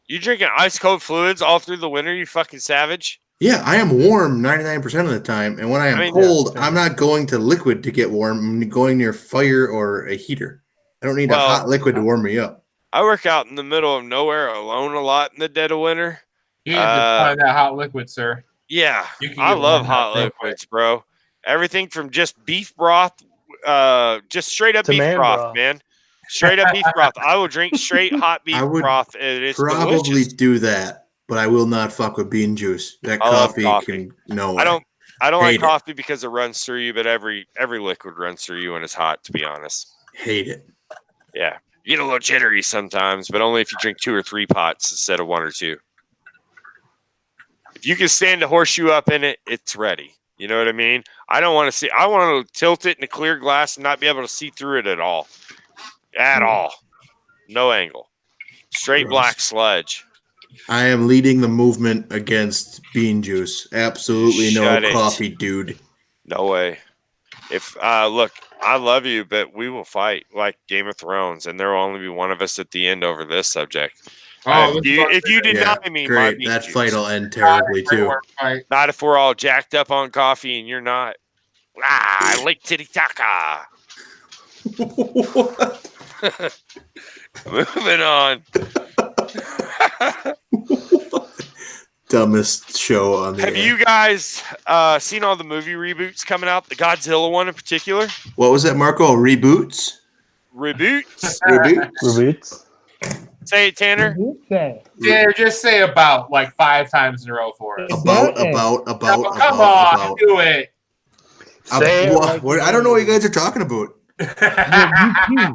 You drinking ice cold fluids all through the winter, you fucking savage? yeah, I am warm 99% of the time. And when I am I mean, cold, yeah, I'm not going to liquid to get warm. I'm going near fire or a heater. I don't need a Well, hot liquid to warm me up. I work out in the middle of nowhere alone a lot in the dead of winter. You need to find that hot liquid, sir. Yeah, You can I get love warmed hot up real liquids, bro. Everything from just beef broth, just straight up To beef man broth, broth. man. Straight up beef broth. I will drink straight hot beef I would broth, and it's Probably delicious. do that, but I will not fuck with bean juice. That I love coffee, coffee. can no way. I don't like Hate it. coffee because it runs through you, but every liquid runs through you when it's hot. To be honest, hate it. yeah, you get a little jittery sometimes, but only if you drink 2 or 3 pots instead of 1 or 2. If you can stand a horseshoe up in it, it's ready. You know what I mean? I don't want to see. I want to tilt it in a clear glass and not be able to see through it at all. at all. No angle. Straight Gross. black sludge. I am leading the movement against bean juice. Absolutely Shut no it. coffee, dude. No way. If look, I love you, but we will fight like Game of Thrones, and there will only be one of us at the end over this subject. Oh, If you deny Yeah, me, my great. bean That juice. fight will end terribly great too. work, fight. Not if we're all jacked up on coffee and you're not. Lake Titicaca. Moving on. Dumbest show on the Have air. you guys seen all the movie reboots coming out? The Godzilla one in particular? What was that, Marco? Reboots? Reboots? Reboots? Rubits. Say it, Tanner. Say. Tanner, just say about like 5 times in a row for us. About. Come on, do it. Say it like What? you I don't know what you mean. guys are talking about. You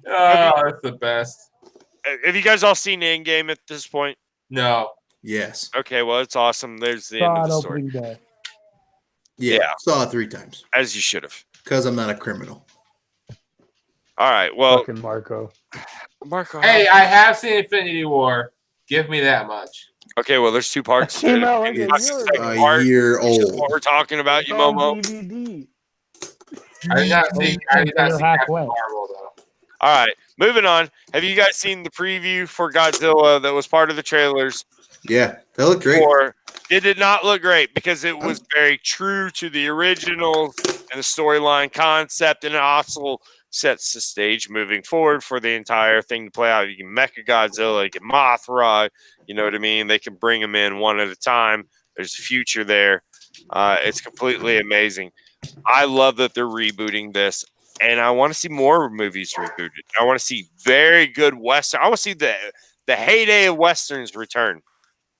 Oh, that's the best. Have you guys all seen Endgame at this point? No. Yes. Okay, well, it's awesome. There's the end saw of it the story. opening day. Yeah. Saw it 3 times. As you should have. Because I'm not a criminal. All right, well, Fucking Marco. Marco. Hey, I have seen Infinity War. Give me that much. Okay, well, there's 2 parts. Came out like a It's year Second ago. a part, year which is old. what we're talking about, It's you on Momo. DVD. I did not see. I did not You're see halfway. Captain Marvel though. All right, moving on. Have you guys seen the preview for Godzilla that was part of the trailers? Yeah. That looked great. Or it did not look great because it was very true to the original and the storyline concept, and it also sets the stage moving forward for the entire thing to play out. You can Mecha Godzilla, you can Mothra, you know what I mean? They can bring them in one at a time. There's a future there. It's completely amazing. I love that they're rebooting this, and I want to see more movies rebooted. I want to see very good Western. I want to see the heyday of Westerns return.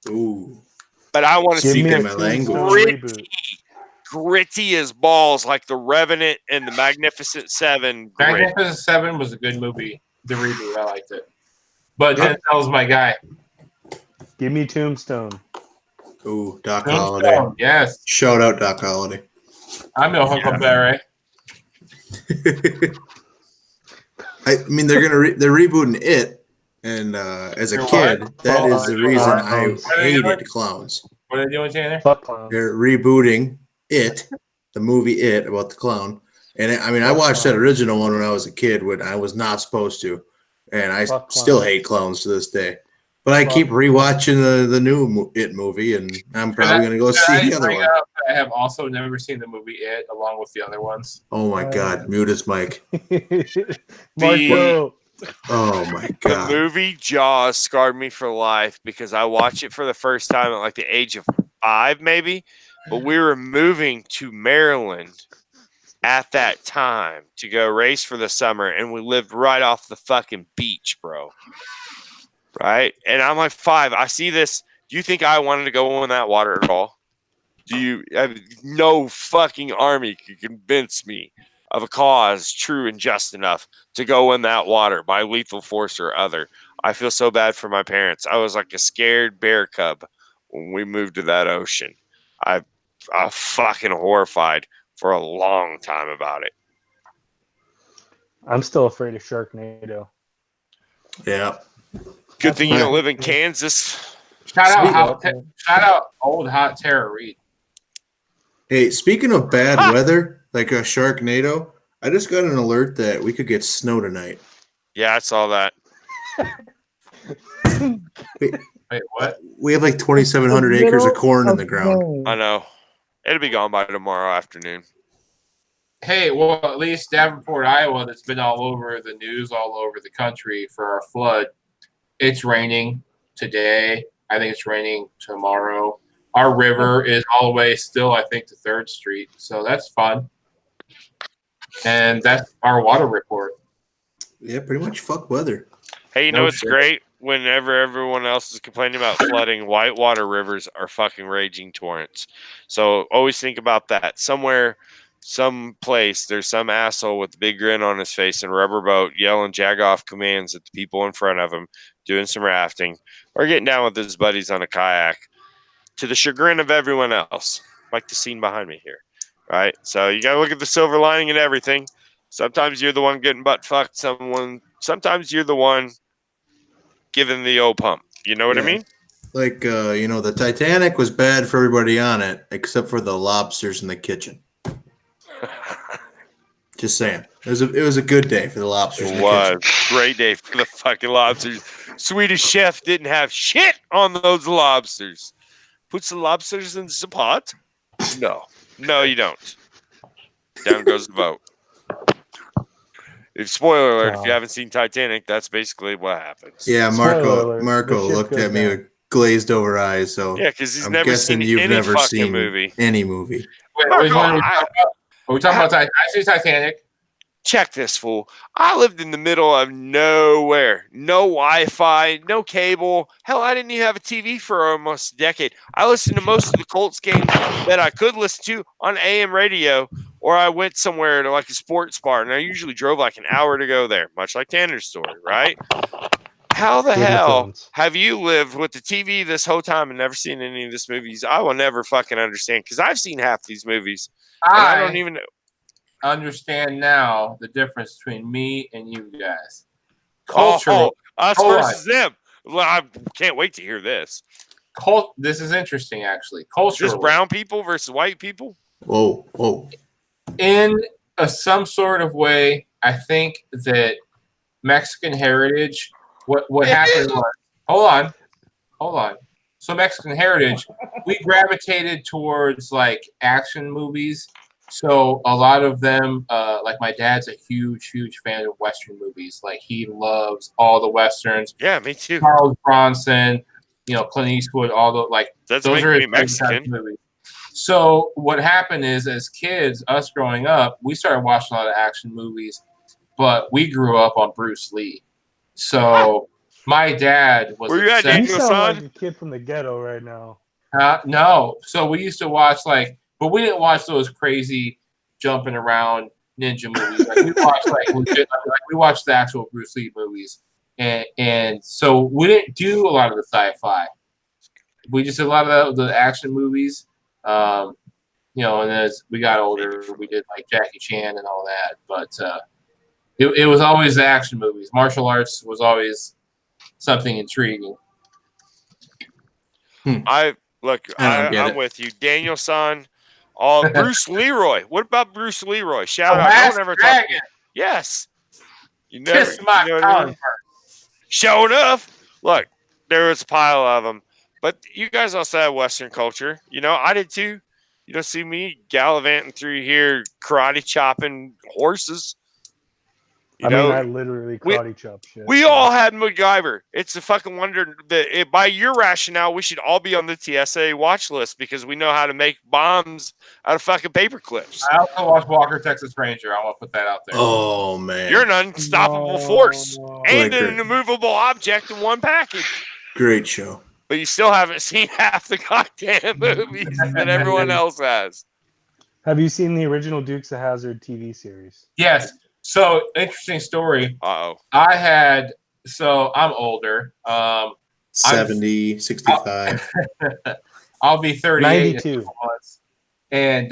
Ooh. But I want to Give see me them a my Tombstone language. reboot. gritty as balls, like The Revenant and The Magnificent Seven. Grit. Magnificent Seven was a good movie. The reboot, I liked it. But Yep. Denzel's my guy. Give me Tombstone. Ooh, Doc Holliday. Tombstone, yes. Shout out Doc Holliday. I'm your Huckleberry. I mean, they're rebooting it, and as a You're kid, what? that Oh, is the you're reason what? I What are you doing? hated clowns. What are they doing, Tanner? Fuck clown. They're rebooting it, the movie It about the clown, and I mean, I watched that original one when I was a kid when I was not supposed to, and I Fuck still clowns. hate clowns to this day. But I Fuck. keep rewatching the new It movie, and I'm probably gonna go see the other one. I have also never seen the movie It, along with the other ones. Oh my God, mute his mic. Marco. Oh my The God. movie Jaws scarred me for life because I watched it for the first time at like the age of 5, maybe. But we were moving to Maryland at that time to go race for the summer, and we lived right off the fucking beach, bro. Right? And I'm like 5. I see this. Do you think I wanted to go in that water at all? No fucking army could convince me of a cause true and just enough to go in that water by lethal force or other. I feel so bad for my parents. I was like a scared bear cub when we moved to that ocean. I'm fucking horrified for a long time about it. I'm still afraid of Sharknado. Yeah. Good thing you fine. don't live in Kansas. Shout out old hot Tara Reid. Hey, speaking of bad weather, like a Sharknado, I just got an alert that we could get snow tonight. Yeah, I saw that. Wait, what? We have like 2,700 acres of corn in the ground. I know. It'll be gone by tomorrow afternoon. Hey, well, at least Davenport, Iowa, that's been all over the news, all over the country for our flood. It's raining today. I think it's raining tomorrow. Our river is all the way still, I think, to 3rd Street. So that's fun. And that's our water report. Yeah, pretty much fuck weather. Hey, you know No what's shit. great? Whenever everyone else is complaining about flooding, whitewater rivers are fucking raging torrents. So always think about that. Somewhere, some place, there's some asshole with a big grin on his face and a rubber boat yelling jag-off commands at the people in front of him, doing some rafting, or getting down with his buddies on a kayak, to the chagrin of everyone else, like the scene behind me here. Right? So you got to look at the silver lining and everything. Sometimes you're the one getting butt fucked. Sometimes you're the one giving the old pump. You know what I Yeah. mean? Like, the Titanic was bad for everybody on it, except for the lobsters in the kitchen. Just saying. It was a good day for the lobsters in It the was kitchen. great day for the fucking lobsters. Swedish chef didn't have shit on those lobsters. Puts the lobsters in the pot? No, you don't. Down goes the vote. Spoiler alert, if you Wow. haven't seen Titanic, that's basically what happens. Yeah, Spoiler alert, Marco the ship looked goes at me down. with glazed over eyes. So Yeah, because he's I'm never guessing seen you've any never fucking seen movie. any movie. Wait, Marco, which one are we talking about? Are we talking about Titanic? I see Titanic. Check this, fool. I lived in the middle of nowhere. No Wi-Fi, no cable. Hell, I didn't even have a TV for almost a decade. I listened to most of the Colts games that I could listen to on AM radio, or I went somewhere to like a sports bar, and I usually drove like an hour to go there, much like Tanner's story, right? How the Good hell influence. have you lived with the TV this whole time and never seen any of these movies? I will never fucking understand, because I've seen half these movies, and I don't even know. Understand now the difference between me and you guys. Culturally, Oh, us Hold on. versus them. Well, I can't wait to hear this. This is interesting, actually. Is Culturally, this brown people versus white people? Whoa. in some sort of way, I think that Mexican heritage. What happened was, hold on. So Mexican heritage, we gravitated towards like action movies. So a lot of them, like my dad's a huge fan of Western movies. Like he loves all the Westerns. Yeah, me too. Charles Bronson, Clint Eastwood, all the like. That's Those making are me his favorite types of Mexican. movies. So what happened is, as kids, us growing up, we started watching a lot of action movies, but we grew up on Bruce Lee. So my dad was Where you at, obsessed. You Daniel? sound son? like a kid from the ghetto right now. No. So we used to watch but we didn't watch those crazy jumping around ninja movies. Like we watched legit, we watched the actual Bruce Lee movies, and so we didn't do a lot of the sci-fi. We just did a lot of the action movies. And as we got older, we did like Jackie Chan and all that. But it was always the action movies. Martial arts was always something intriguing. I don't get I'm it. with you, Daniel son. Bruce Leroy. What about Bruce Leroy? Shout out. No Last one ever talked. Dragon, Yes. You never. kiss my you know what I mean? converse. Sure enough, look, there was a pile of them. But you guys also have Western culture. I did too. You don't see me gallivanting through here, karate chopping horses. I literally karate chop shit. We all had MacGyver. It's a fucking wonder that by your rationale, we should all be on the TSA watch list because we know how to make bombs out of fucking paper clips. I also watched Walker, Texas Ranger. I want to put that out there. Oh man, You're an unstoppable force and Great. an immovable object in one package. Great show. But you still haven't seen half the goddamn movies that everyone else has. Have you seen the original Dukes of Hazzard TV series? Yes. So interesting story. Uh-oh. I'm older. 70, 65. I'll be 38 in 92. a couple months. And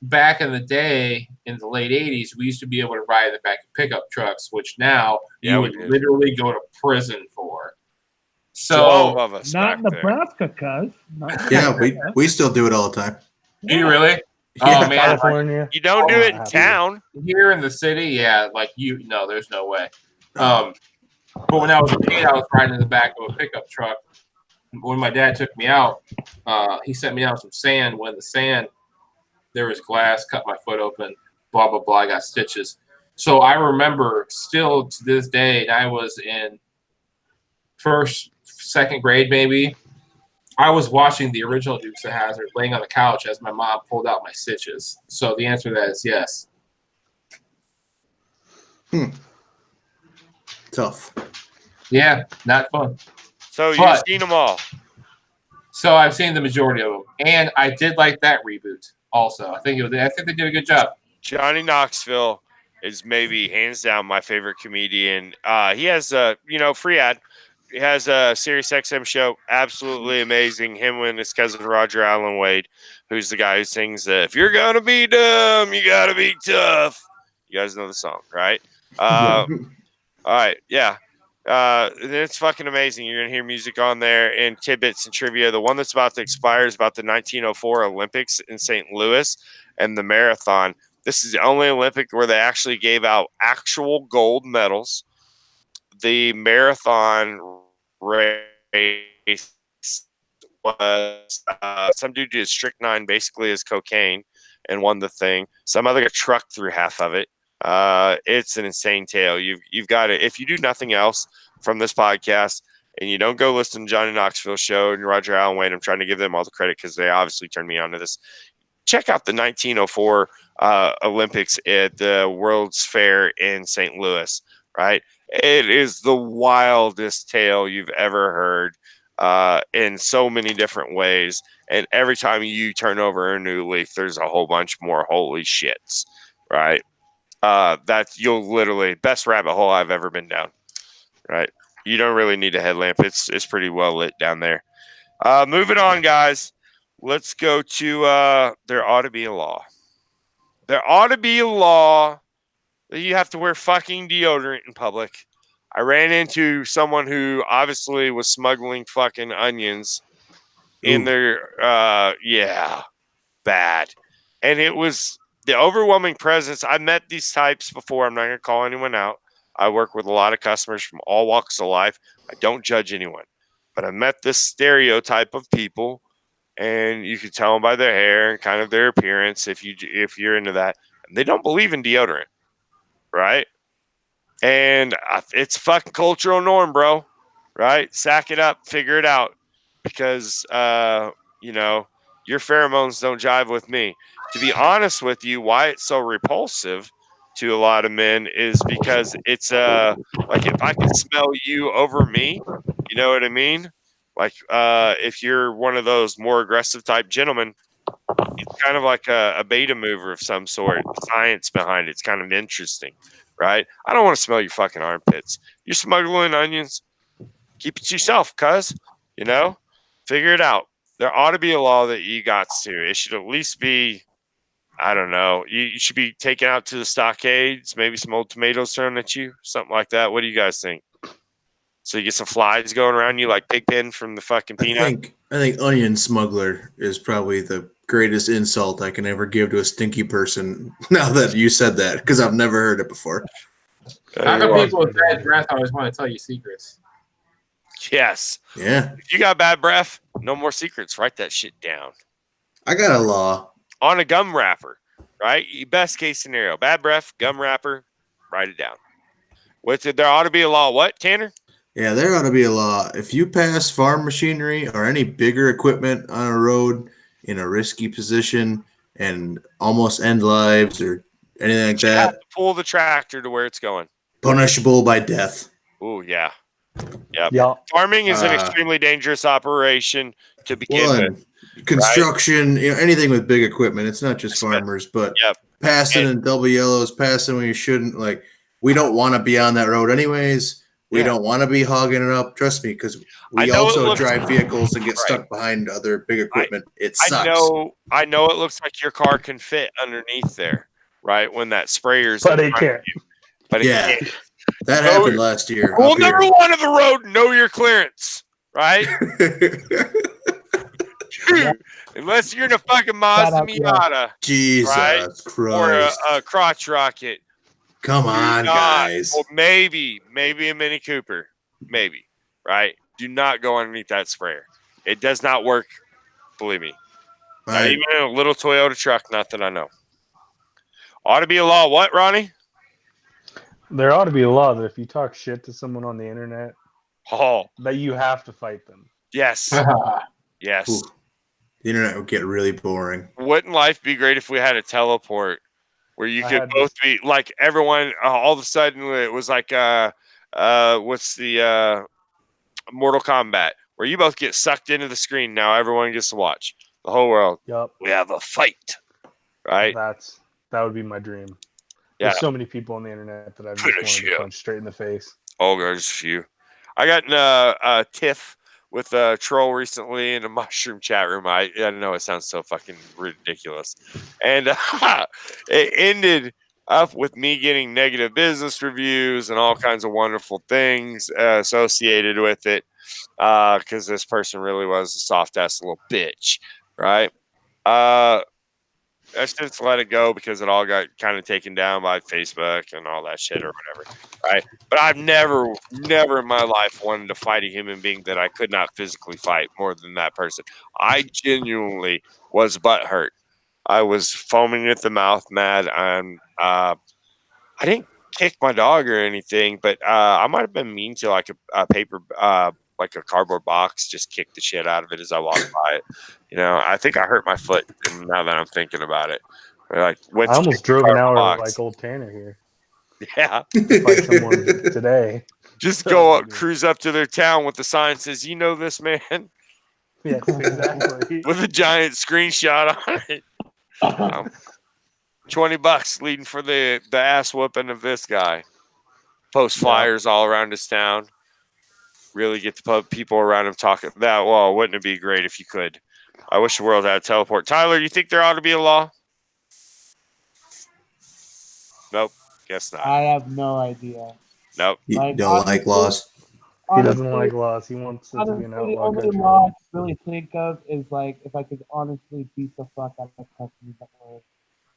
back in the day, in the late 80s, we used to be able to ride in the back of pickup trucks, which now Yeah, you we would did. literally go to prison for. 12 So, of us Not in back there. Nebraska, cuz. Not Yeah, Nebraska. we still do it all the time. do you really? Yeah. Oh, man. California. You don't do it in happy. town. Here in the city, yeah, no, there's no way. But when I was a kid, I was riding in the back of a pickup truck. When my dad took me out, he sent me out some sand. When the sand, there was glass, cut my foot open, blah, blah, blah. I got stitches. So I remember still to this day, I was in second grade maybe. I was watching the original Dukes of Hazzard laying on the couch as my mom pulled out my stitches. So the answer to that is yes. Tough. Yeah, not fun. So you've But- seen them all. So I've seen the majority of them, and I did like that reboot. Also, I think they did a good job. Johnny Knoxville is maybe hands down my favorite comedian. He has a free ad. He has a Sirius XM show, absolutely amazing. Him and his cousin Roger Allen Wade, who's the guy who sings "If you're gonna be dumb, you gotta be tough." You guys know the song, right? All right, yeah. It's fucking amazing. You're gonna hear music on there and tidbits and trivia. The one that's about to expire is about the 1904 Olympics in St. Louis and the marathon. This is the only Olympic where they actually gave out actual gold medals. The marathon race was some dude did strychnine basically as cocaine and won the thing. Some other guy trucked through half of it. It's an insane tale. You've got it. If you do nothing else from this podcast and you don't go listen to Johnny Knoxville show and Roger Allen Wade, I'm trying to give them all the credit because they obviously turned me on to this. Check out the 1904 Olympics at the World's Fair in St. Louis, right? It is the wildest tale you've ever heard in so many different ways. And every time you turn over a new leaf, there's a whole bunch more holy shits, right? That you'll literally best rabbit hole I've ever been down, right? You don't really need a headlamp. It's pretty well lit down there. Moving on, guys. Let's go to there ought to be a law. There ought to be a law that you have to wear fucking deodorant in public. I ran into someone who obviously was smuggling fucking onions in their bad. And it was the overwhelming presence. I've met these types before. I'm not going to call anyone out. I work with a lot of customers from all walks of life. I don't judge anyone. But I met this stereotype of people, and you can tell them by their hair and kind of their appearance if you're into that. And they don't believe in deodorant, right? And it's fucking cultural norm, bro, right? Sack it up, figure it out, because, your pheromones don't jive with me. To be honest with you, why it's so repulsive to a lot of men is because it's like if I can smell you over me, you know what I mean? Like if you're one of those more aggressive type gentlemen, it's kind of like a beta mover of some sort. Science behind it's kind of interesting, right? I don't want to smell your fucking armpits. You're smuggling onions. Keep it to yourself, cuz, figure it out. There ought to be a law that you got to. It should at least be, I don't know. You should be taken out to the stockades, maybe some old tomatoes thrown at you, something like that. What do you guys think? So you get some flies going around you like Pigpen from the fucking Peanut? I think onion smuggler is probably the greatest insult I can ever give to a stinky person now that you said that, because I've never heard it before. How come people with bad breath always want to tell you secrets? Yes. Yeah. If you got bad breath, no more secrets. Write that shit down. I got a law. On a gum wrapper, right? Best case scenario. Bad breath, gum wrapper, write it down. There ought to be a law. What, Tanner? Yeah, there ought to be a law. If you pass farm machinery or any bigger equipment on a road in a risky position and almost end lives or anything like You have that, to pull the tractor to where it's going. punishable by death. Oh, yeah. Yep. Yeah. Farming is an extremely dangerous operation to begin with. Construction, anything with big equipment. It's not just farmers, but passing in double yellows, passing when you shouldn't. Like, we don't want to be on that road anyways. We don't want to be hogging it up. Trust me, because we also drive vehicles and get stuck behind other big equipment. It sucks. I know it looks like your car can fit underneath there, right? When that sprayer's But it can't. But it can't. That happened last year. Rule number one of the road, know your clearance, right? Unless you're in a fucking Mazda Miata. Jesus Christ. Or a crotch rocket. Come on, guys. Or maybe a Mini Cooper. Maybe, right? Do not go underneath that sprayer. It does not work, believe me. Not even in a little Toyota truck, not that I know. Ought to be a law. What, Ronnie? There ought to be a law that if you talk shit to someone on the internet, that you have to fight them. Yes. Yes. Ooh. The internet would get really boring. Wouldn't life be great if we had a teleport where you could both be like everyone? All of a sudden, it was like what's the Mortal Kombat, where you both get sucked into the screen. Now everyone gets to watch the whole world. Yep. We have a fight, right? That would be my dream. Yeah. There's so many people on the internet that I just wanted to punch straight in the face. Oh, there's a few. I got in a tiff with a troll recently in a mushroom chat room. I know it sounds so fucking ridiculous. And it ended up with me getting negative business reviews and all kinds of wonderful things associated with it, because this person really was a soft ass little bitch, right? I since let it go because it all got kind of taken down by Facebook and all that shit or whatever, right? But I've never in my life wanted to fight a human being that I could not physically fight more than that person. I genuinely was butthurt. I was foaming at the mouth, mad, and I didn't kick my dog or anything, but I might have been mean to like a paper, like a cardboard box, just kicked the shit out of it as I walked by it. You know, I think I hurt my foot. And now that I'm thinking about it, like I almost drove an hour like old Tanner here. Yeah, to fight someone today. just go up, cruise up to their town with the sign that says, "You know this man," Yes, exactly. with a giant screenshot on it. $20 leading for the ass whooping of this guy. Post flyers all around his town. Really get the people around him talking. That, well, wouldn't it be great if you could? I wish the world had a teleport. Tyler, you think there ought to be a law? Nope. Guess not. I have no idea. Nope. You Like, don't like laws? He doesn't Honestly- like laws. He wants it to be an Honestly, the outlaw only country. law I can really think of is like if I could honestly beat the fuck out of customers at work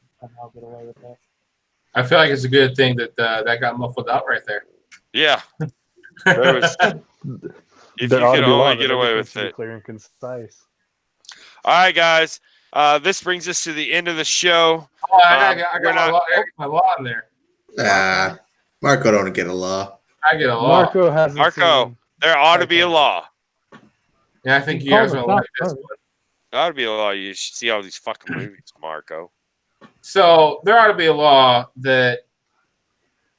and somehow get away with it. I feel like it's a good thing that that got muffled out right there. Yeah. There was, if There you ought to could be a law only that get away everything with should be it. clear and concise. All right, guys. This brings us to the end of the show. Oh, I got we're not- my law in there. Ah, Marco don't get a law. I get a law. Marco hasn't Marco, seen- there ought to be a law. Yeah, I think you Call guys it will up like this first. one. There ought to be a law. You should see all these fucking movies, Marco. So there ought to be a law that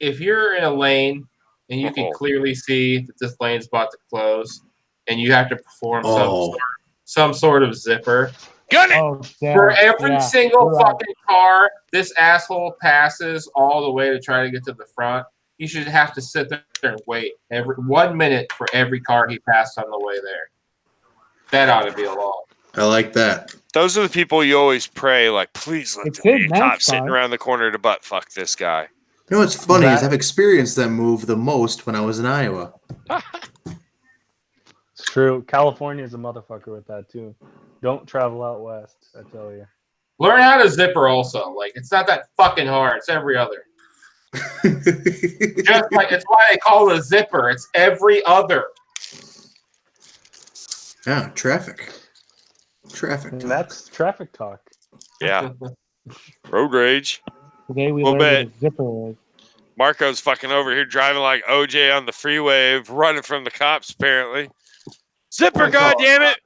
if you're in a lane and you can clearly see that this lane's about to close, and you have to perform some sort of zipper Gun it! Oh, damn. for every Yeah, single you're right. fucking car this asshole passes all the way to try to get to the front, you should have to sit there and wait every 1 minute for every car he passed on the way there. That ought to be a law. I like that. Those are the people you always pray, like, please let It's there be in a cop NASCAR. sitting around the corner to butt fuck this guy. You know what's funny is That- I've experienced that move the most when I was in Iowa. It's true. California's a motherfucker with that too. Don't travel out west, I tell you. Learn how to zipper also. Like, it's not that fucking hard. It's every other. Just like, it's why they call it a zipper. It's every other. Yeah, traffic. Traffic. And that's traffic talk. Yeah. Road rage. Today we Well, learned what a zipper is. Marco's fucking over here driving like OJ on the freeway, running from the cops, apparently. Zipper, goddammit!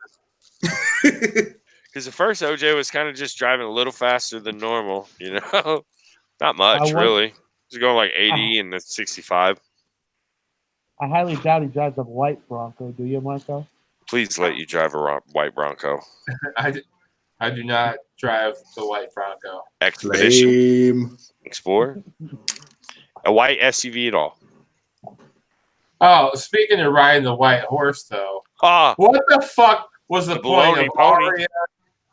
Because at first OJ was kind of just driving a little faster than normal, you know? Not much, I want- really. He's going like 80 and it's 65. I highly doubt he drives a white Bronco. Do you, Marco? Please let you drive a white Bronco. I do not drive the white Bronco. Expedition, Lame. Explorer. A white SUV at all. Oh, speaking of riding the white horse, though, Ah, what the fuck was the The point baloney of pony. Aria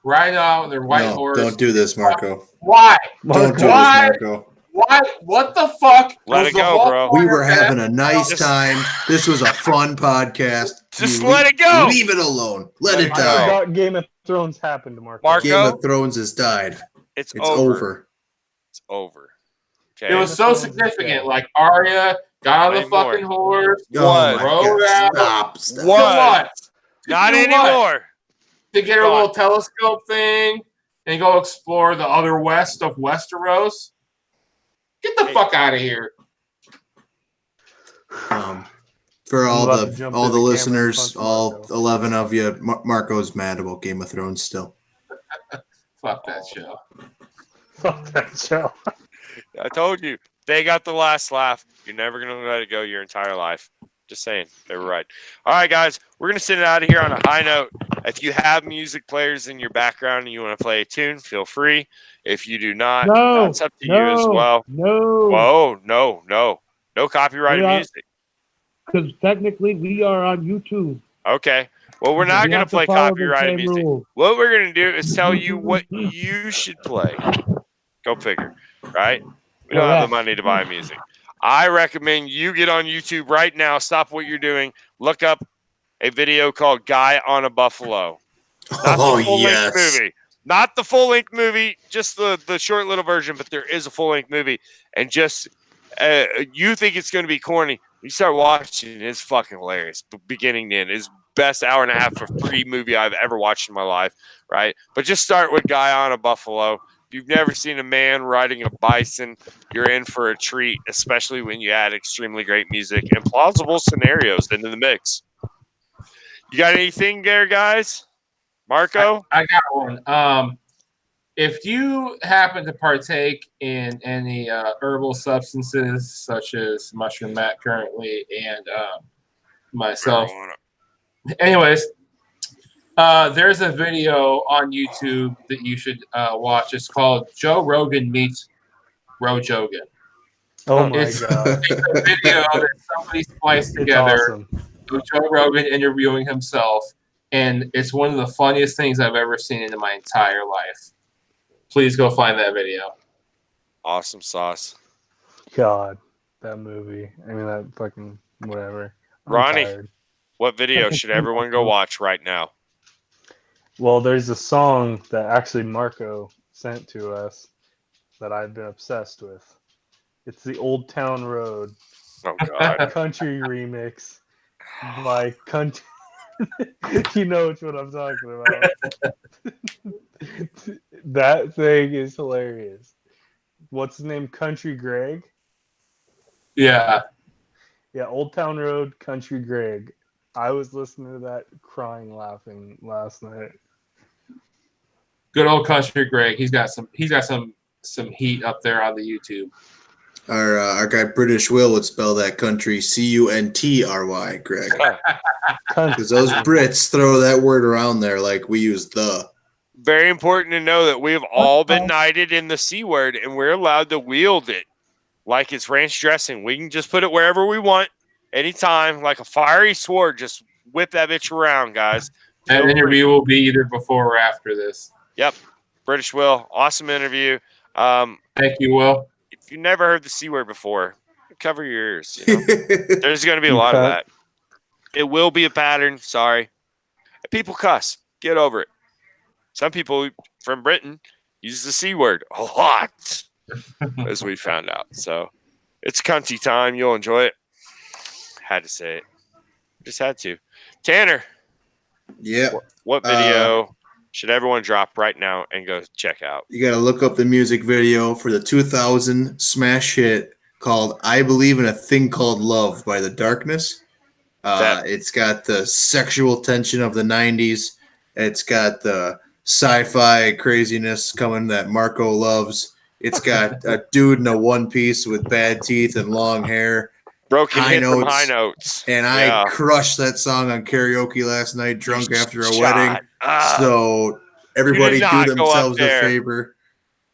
riding out on their white No, horse? don't do this, Marco. Why? Don't do Why? this, Marco. Why? What the fuck? Let was it the go, whole bro. point We were of that? having a nice Just- time. This was a fun podcast. Just You let it go. Leave it alone. Let it it go. I die. forgot Game of Thrones happened to Marco. Marco? Game of Thrones has died. it's It's over. over. It's over. Okay. It was so significant. Like Arya got on the Wait more. fucking horse Oh What? my Rode out. God. Stop. To What? what? Not Do what? anymore. To get her Fuck. little telescope thing and go explore the other west of Westeros. Get the Hey. fuck out of here. For all Love to jump the in the camera and listeners, punch all Marco. 11 of you, Marco's mad about Game of Thrones still. Fuck that show. Fuck that show. I told you. They got the last laugh. You're never going to let it go your entire life. Just saying. They were right. All right, guys. We're going to send it out of here on a high note. If you have music players in your background and you want to play a tune, feel free. If you do not, No, that's up to you as well. No. Whoa, no. No copyrighted We are- music. Because technically we are on YouTube. Okay. Well, we're not We going to have play follow the copyrighted same music. rules. What we're going to do is tell you what you should play. Go figure, right? We don't Oh, have yeah. the money to buy music. I recommend you get on YouTube right now. Stop what you're doing. Look up a video called "Guy on a Buffalo." Not Oh the full-length yes. movie. Not the full-length movie, just the short little version, but there is a full-length movie. And just you think it's going to be corny. You start watching, it's fucking hilarious. Beginning to end. It's best hour and a half for free movie I've ever watched in my life, right? But just start with Guy on a Buffalo. If you've never seen a man riding a bison, you're in for a treat, especially when you add extremely great music and plausible scenarios into the mix. You got anything there, guys? Marco? I got one. If you happen to partake in any herbal substances such as mushroom mat currently and myself, anyways, there's a video on YouTube that you should watch. It's called Joe Rogan Meets Rojogan. Oh my It's- god, It's a video that somebody spliced it's together awesome. of Joe Rogan interviewing himself, and it's one of the funniest things I've ever seen in my entire life. Please go find that video. Awesome sauce. God, that movie. I mean, that fucking whatever. I'm Ronnie. tired. What video should everyone go watch right now? Well, there's a song that actually Marco sent to us that I've been obsessed with. It's the Old Town Road Oh, God. country remix by country. You know what I'm talking about. That thing is hilarious. What's his name? Country Greg? Yeah. Yeah, Old Town Road, Country Greg. I was listening to that crying, laughing last night. Good old Country Greg. He's got some heat up there on the YouTube. Our guy British Will would spell that country Cuntry, Greg. Because those Brits throw that word around there like we use the. Very important to know that we have all been knighted in the C word, and we're allowed to wield it like it's ranch dressing. We can just put it wherever we want, anytime, like a fiery sword. Just whip that bitch around, guys. That interview will be either before or after this. Yep. British Will, awesome interview. Thank you, Will. If you never heard the C word before, cover your ears. You know? There's going to be a lot of that. It will be a pattern. Sorry. People cuss. Get over it. Some people from Britain use the C word a lot, as we found out. So it's cunty time. You'll enjoy it. Had to say it. Just had to. Tanner. Yeah. What video should everyone drop right now and go check out? You got to look up the music video for the 2000 smash hit called I Believe in a Thing Called Love by The Darkness. It's got the sexual tension of the 90s. It's got the sci-fi craziness coming that Marco loves. It's got a dude in a one piece with bad teeth and long hair. Broken High hit from notes. high notes. And Yeah. I crushed that song on karaoke last night, drunk after a Shot. wedding. So everybody not do go up themselves a there. favor.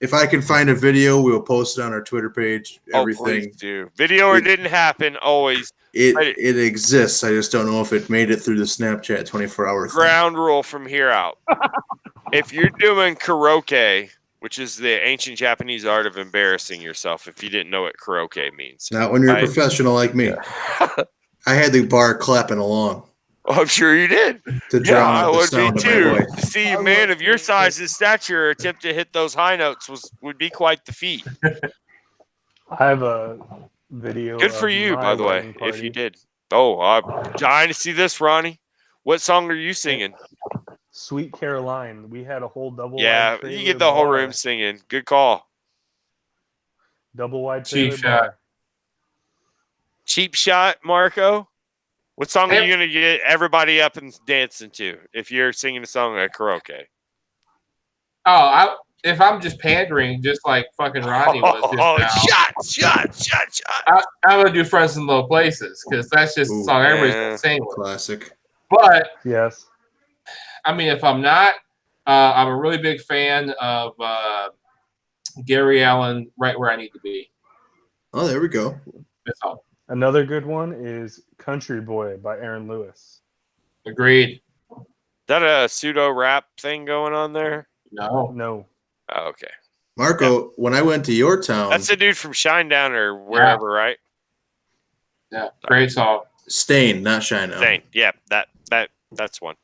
If I can find a video, we'll post it on our Twitter page. Everything. Please do. Video or didn't happen, always. It exists. I just don't know if it made it through the Snapchat 24-hour thing. Ground rule from here out. If you're doing karaoke, which is the ancient Japanese art of embarrassing yourself, if you didn't know what karaoke means. Not when you're Right. a professional like me. I had the bar clapping along I'm sure you did. to Yeah, drown I out the would be sound of my too. voice. To see a man of your size and stature attempt to hit those high notes would be quite the feat. I have a video. Good for of you, my by the way, wedding if you party. did. Oh, I'm dying to see this, Ronnie. What song are you singing? Sweet Caroline. We had a whole double Yeah, wide trailer you get the whole bar. room singing. Good call. Double wide Cheap trailer shot. bar. Cheap shot, Marco. What song are Yep. you gonna get everybody up and dancing to if you're singing a song at karaoke? Oh, if I'm just pandering, just like fucking Ronnie was just now, shot. I'm gonna do "Friends in Low Places" because that's just the Ooh, song everybody's yeah. gonna sing with. Classic. But Yes. I mean, if I'm not, I'm a really big fan of Gary Allan, "Right Where I Need to Be." Oh, there we go. That's all. Another good one is Country Boy by Aaron Lewis. Agreed. Is that a pseudo rap thing going on there? No. No. Oh, okay. Marco, when I went to your town, That's the dude from Shinedown or wherever, right? Yeah, great song. Stain, not Shine. Dang. Yeah, that's one.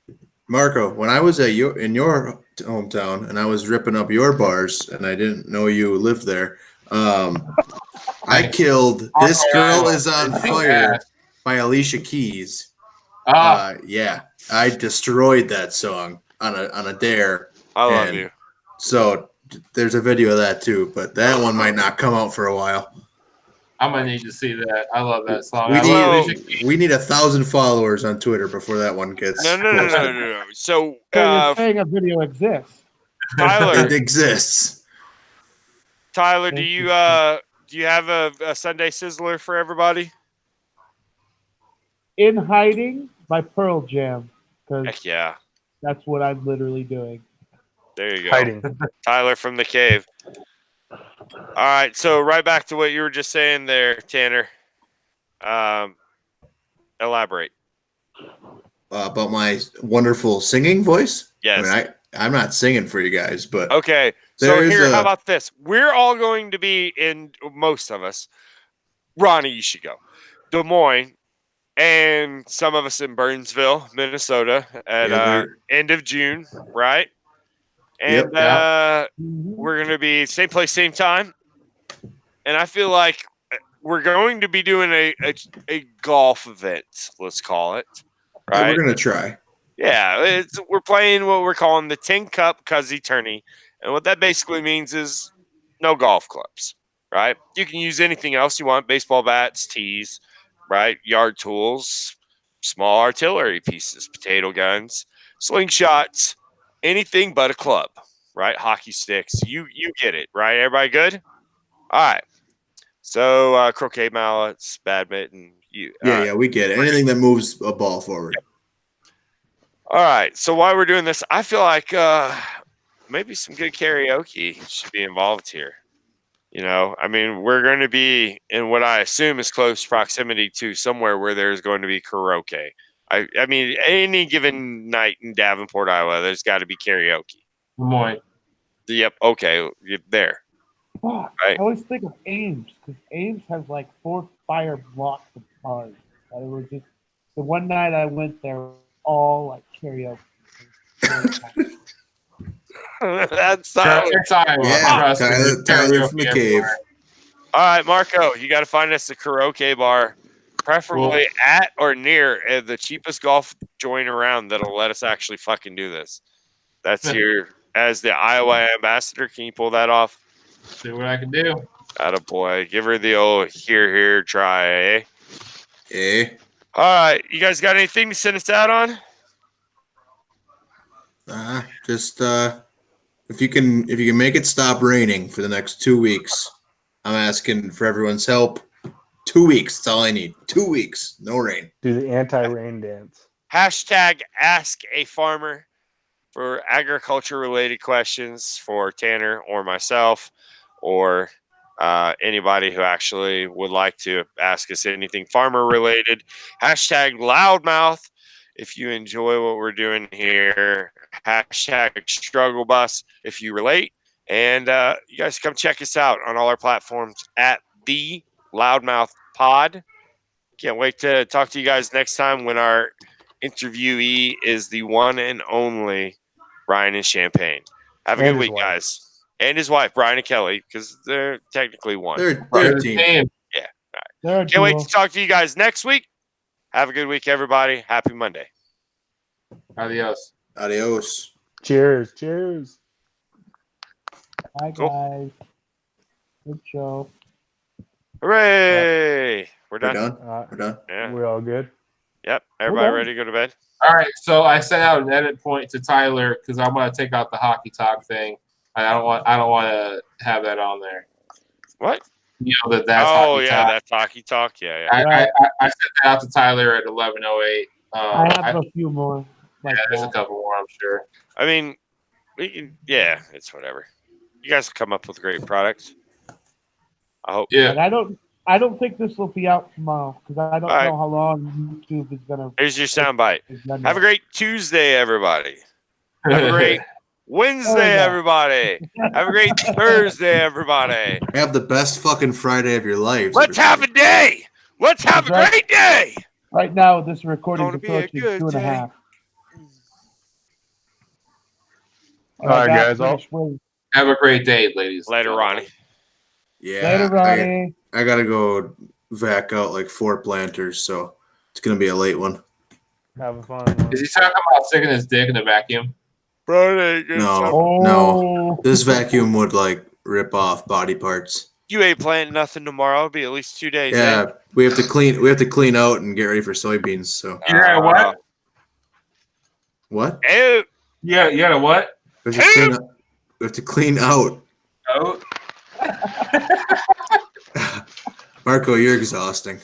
Marco, when I was in your hometown and I was ripping up your bars and I didn't know you lived there, I killed "This Girl Is on Fire" by Alicia Keys. Yeah, I destroyed that song on a dare. I love you. So there's a video of that too, but that one might not come out for a while. I'm gonna need to see that. I love that song. We need 1,000 followers on Twitter before that one gets. No. So you're saying a video exists? Tyler, it exists. Tyler, do you have a Sunday Sizzler for everybody? In Hiding by Pearl Jam, because Heck yeah. that's what I'm literally doing. There you go. Hiding. Tyler from the cave. All right, so right back to what you were just saying there, Tanner. Elaborate. About my wonderful singing voice? Yes. I mean, I'm not singing for you guys, but Okay. So here, how about this? We're all going to be in, most of us. Ronnie, you should go. Des Moines, and some of us in Burnsville, Minnesota, at end of June, right? And we're going to be same place, same time. And I feel like we're going to be doing a golf event, let's call it. Right? Yeah, we're going to try. Yeah, we're playing what we're calling the Tin Cup Cuzzy Tourney. And what that basically means is no golf clubs, right? You can use anything else you want, baseball bats, tees, right? Yard tools, small artillery pieces, potato guns, slingshots, anything but a club, right? Hockey sticks. You get it, right? Everybody good? All right. So croquet mallets, badminton. Yeah, we get it. Anything that moves a ball forward. All right. So while we're doing this, I feel like maybe some good karaoke should be involved here. You know, I mean, we're going to be in what I assume is close proximity to somewhere where there's going to be karaoke. I mean, any given night in Davenport, Iowa, there's got to be karaoke. Des Moines. Yep. Okay. You're there. Fuck. Right. I always think of Ames because Ames has like 4 fire blocks of bars. It was just the one night I went there, all like karaoke. That's Tyler. It's Iowa. Yeah, Tyler from the cave. All right, Marco, you got to find us a karaoke bar, preferably at or near the cheapest golf joint around that'll let us actually fucking do this. That's here as the Iowa ambassador. Can you pull that off? See what I can do. Attaboy. Give her the old here, try, eh? Eh? All right, you guys got anything to send us out on? Just if you can make it stop raining for the next 2 weeks, I'm asking for everyone's help. 2 weeks, that's all I need. 2 weeks, no rain. Do the anti-rain dance. Hashtag Ask a Farmer for agriculture-related questions for Tanner or myself or anybody who actually would like to ask us anything farmer-related. Hashtag Loudmouth if you enjoy what we're doing here. Hashtag Struggle Bus if you relate. And you guys come check us out on all our platforms at the Loudmouth Pod. Can't wait to talk to you guys next time when our interviewee is the one and only Ryan and Champagne. Have a good week, guys. And his wife, Brian and Kelly, because they're technically one. They're a team. Yeah. All right. Can't wait to talk to you guys next week. Have a good week, everybody. Happy Monday. Adios. Adios. Cheers. Cheers. Bye, guys. Good show. Hooray! We're done. We're done. Yeah. We're all good. Yep. Everybody ready to go to bed? All right. So I sent out an edit point to Tyler because I want to take out the hockey talk thing. I don't want to have that on there. What? You know that's hockey talk. That's hockey talk. Yeah. I sent that out to Tyler at 11:08. I have a few more. There's a couple more, I'm sure. I mean, we can. Yeah, it's whatever. You guys will come up with great products. I hope. Yeah. And I don't think this will be out tomorrow because I don't know how long YouTube is gonna. Here's your soundbite. Have a great Tuesday, everybody. Have a great Wednesday, Oh, yeah. everybody. Have a great Thursday, everybody. Have the best fucking Friday of your lives. Let's have a everybody. day. Let's have a That's right. great day. Right now, this recording's Gonna be a approaching good 2.5. All right, guys, I'll- Have a great day, ladies. and Later, gentlemen. Ronnie. Yeah. Later, Ronnie. I gotta go vac out like 4 planters, so it's gonna be a late one. Have a fun one. Is he talking about sticking his dick in the vacuum? Friday. No. Oh, This vacuum would like rip off body parts. You ain't planting nothing tomorrow. It'll be at least 2 days. Yeah, eh? we have to clean out and get ready for soybeans. So Yeah, what? what? Ew. Yeah, you gotta what? We have to clean out. Oh, Marco, you're exhausting.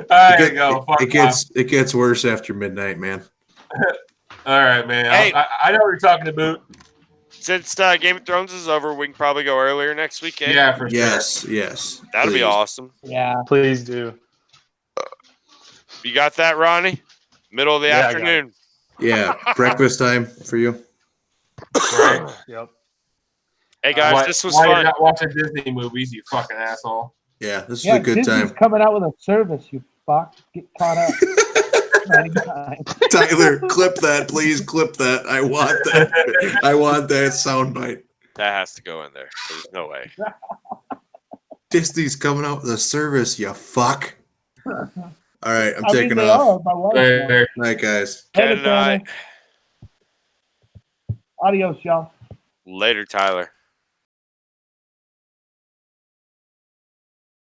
there you go. Fuck It gets worse after midnight, man. off. All right, man. Hey. I know what you're talking about. Since Game of Thrones is over, we can probably go earlier next week. Eh? Yeah, for sure. Yes. That'll be please. awesome. yeah. Please do. You got that, Ronnie? Middle of the Yeah, I got afternoon. Yeah, breakfast time for you. Yep. Hey guys, Why- this was why you're fun. not watching Disney movies, you fucking asshole. Yeah, this is Yeah, a good Disney's time. coming out with a service, you fuck. Get caught up. 99. Tyler, clip that, please. Clip that. I want that. I want that soundbite. That has to go in there. There's no way. Disney's coming out with a service, you fuck. All right, I'm I mean, taking they off. are, my wife. Later. Night, guys. Later, Good night. Tyler. Adios, y'all. Later, Tyler.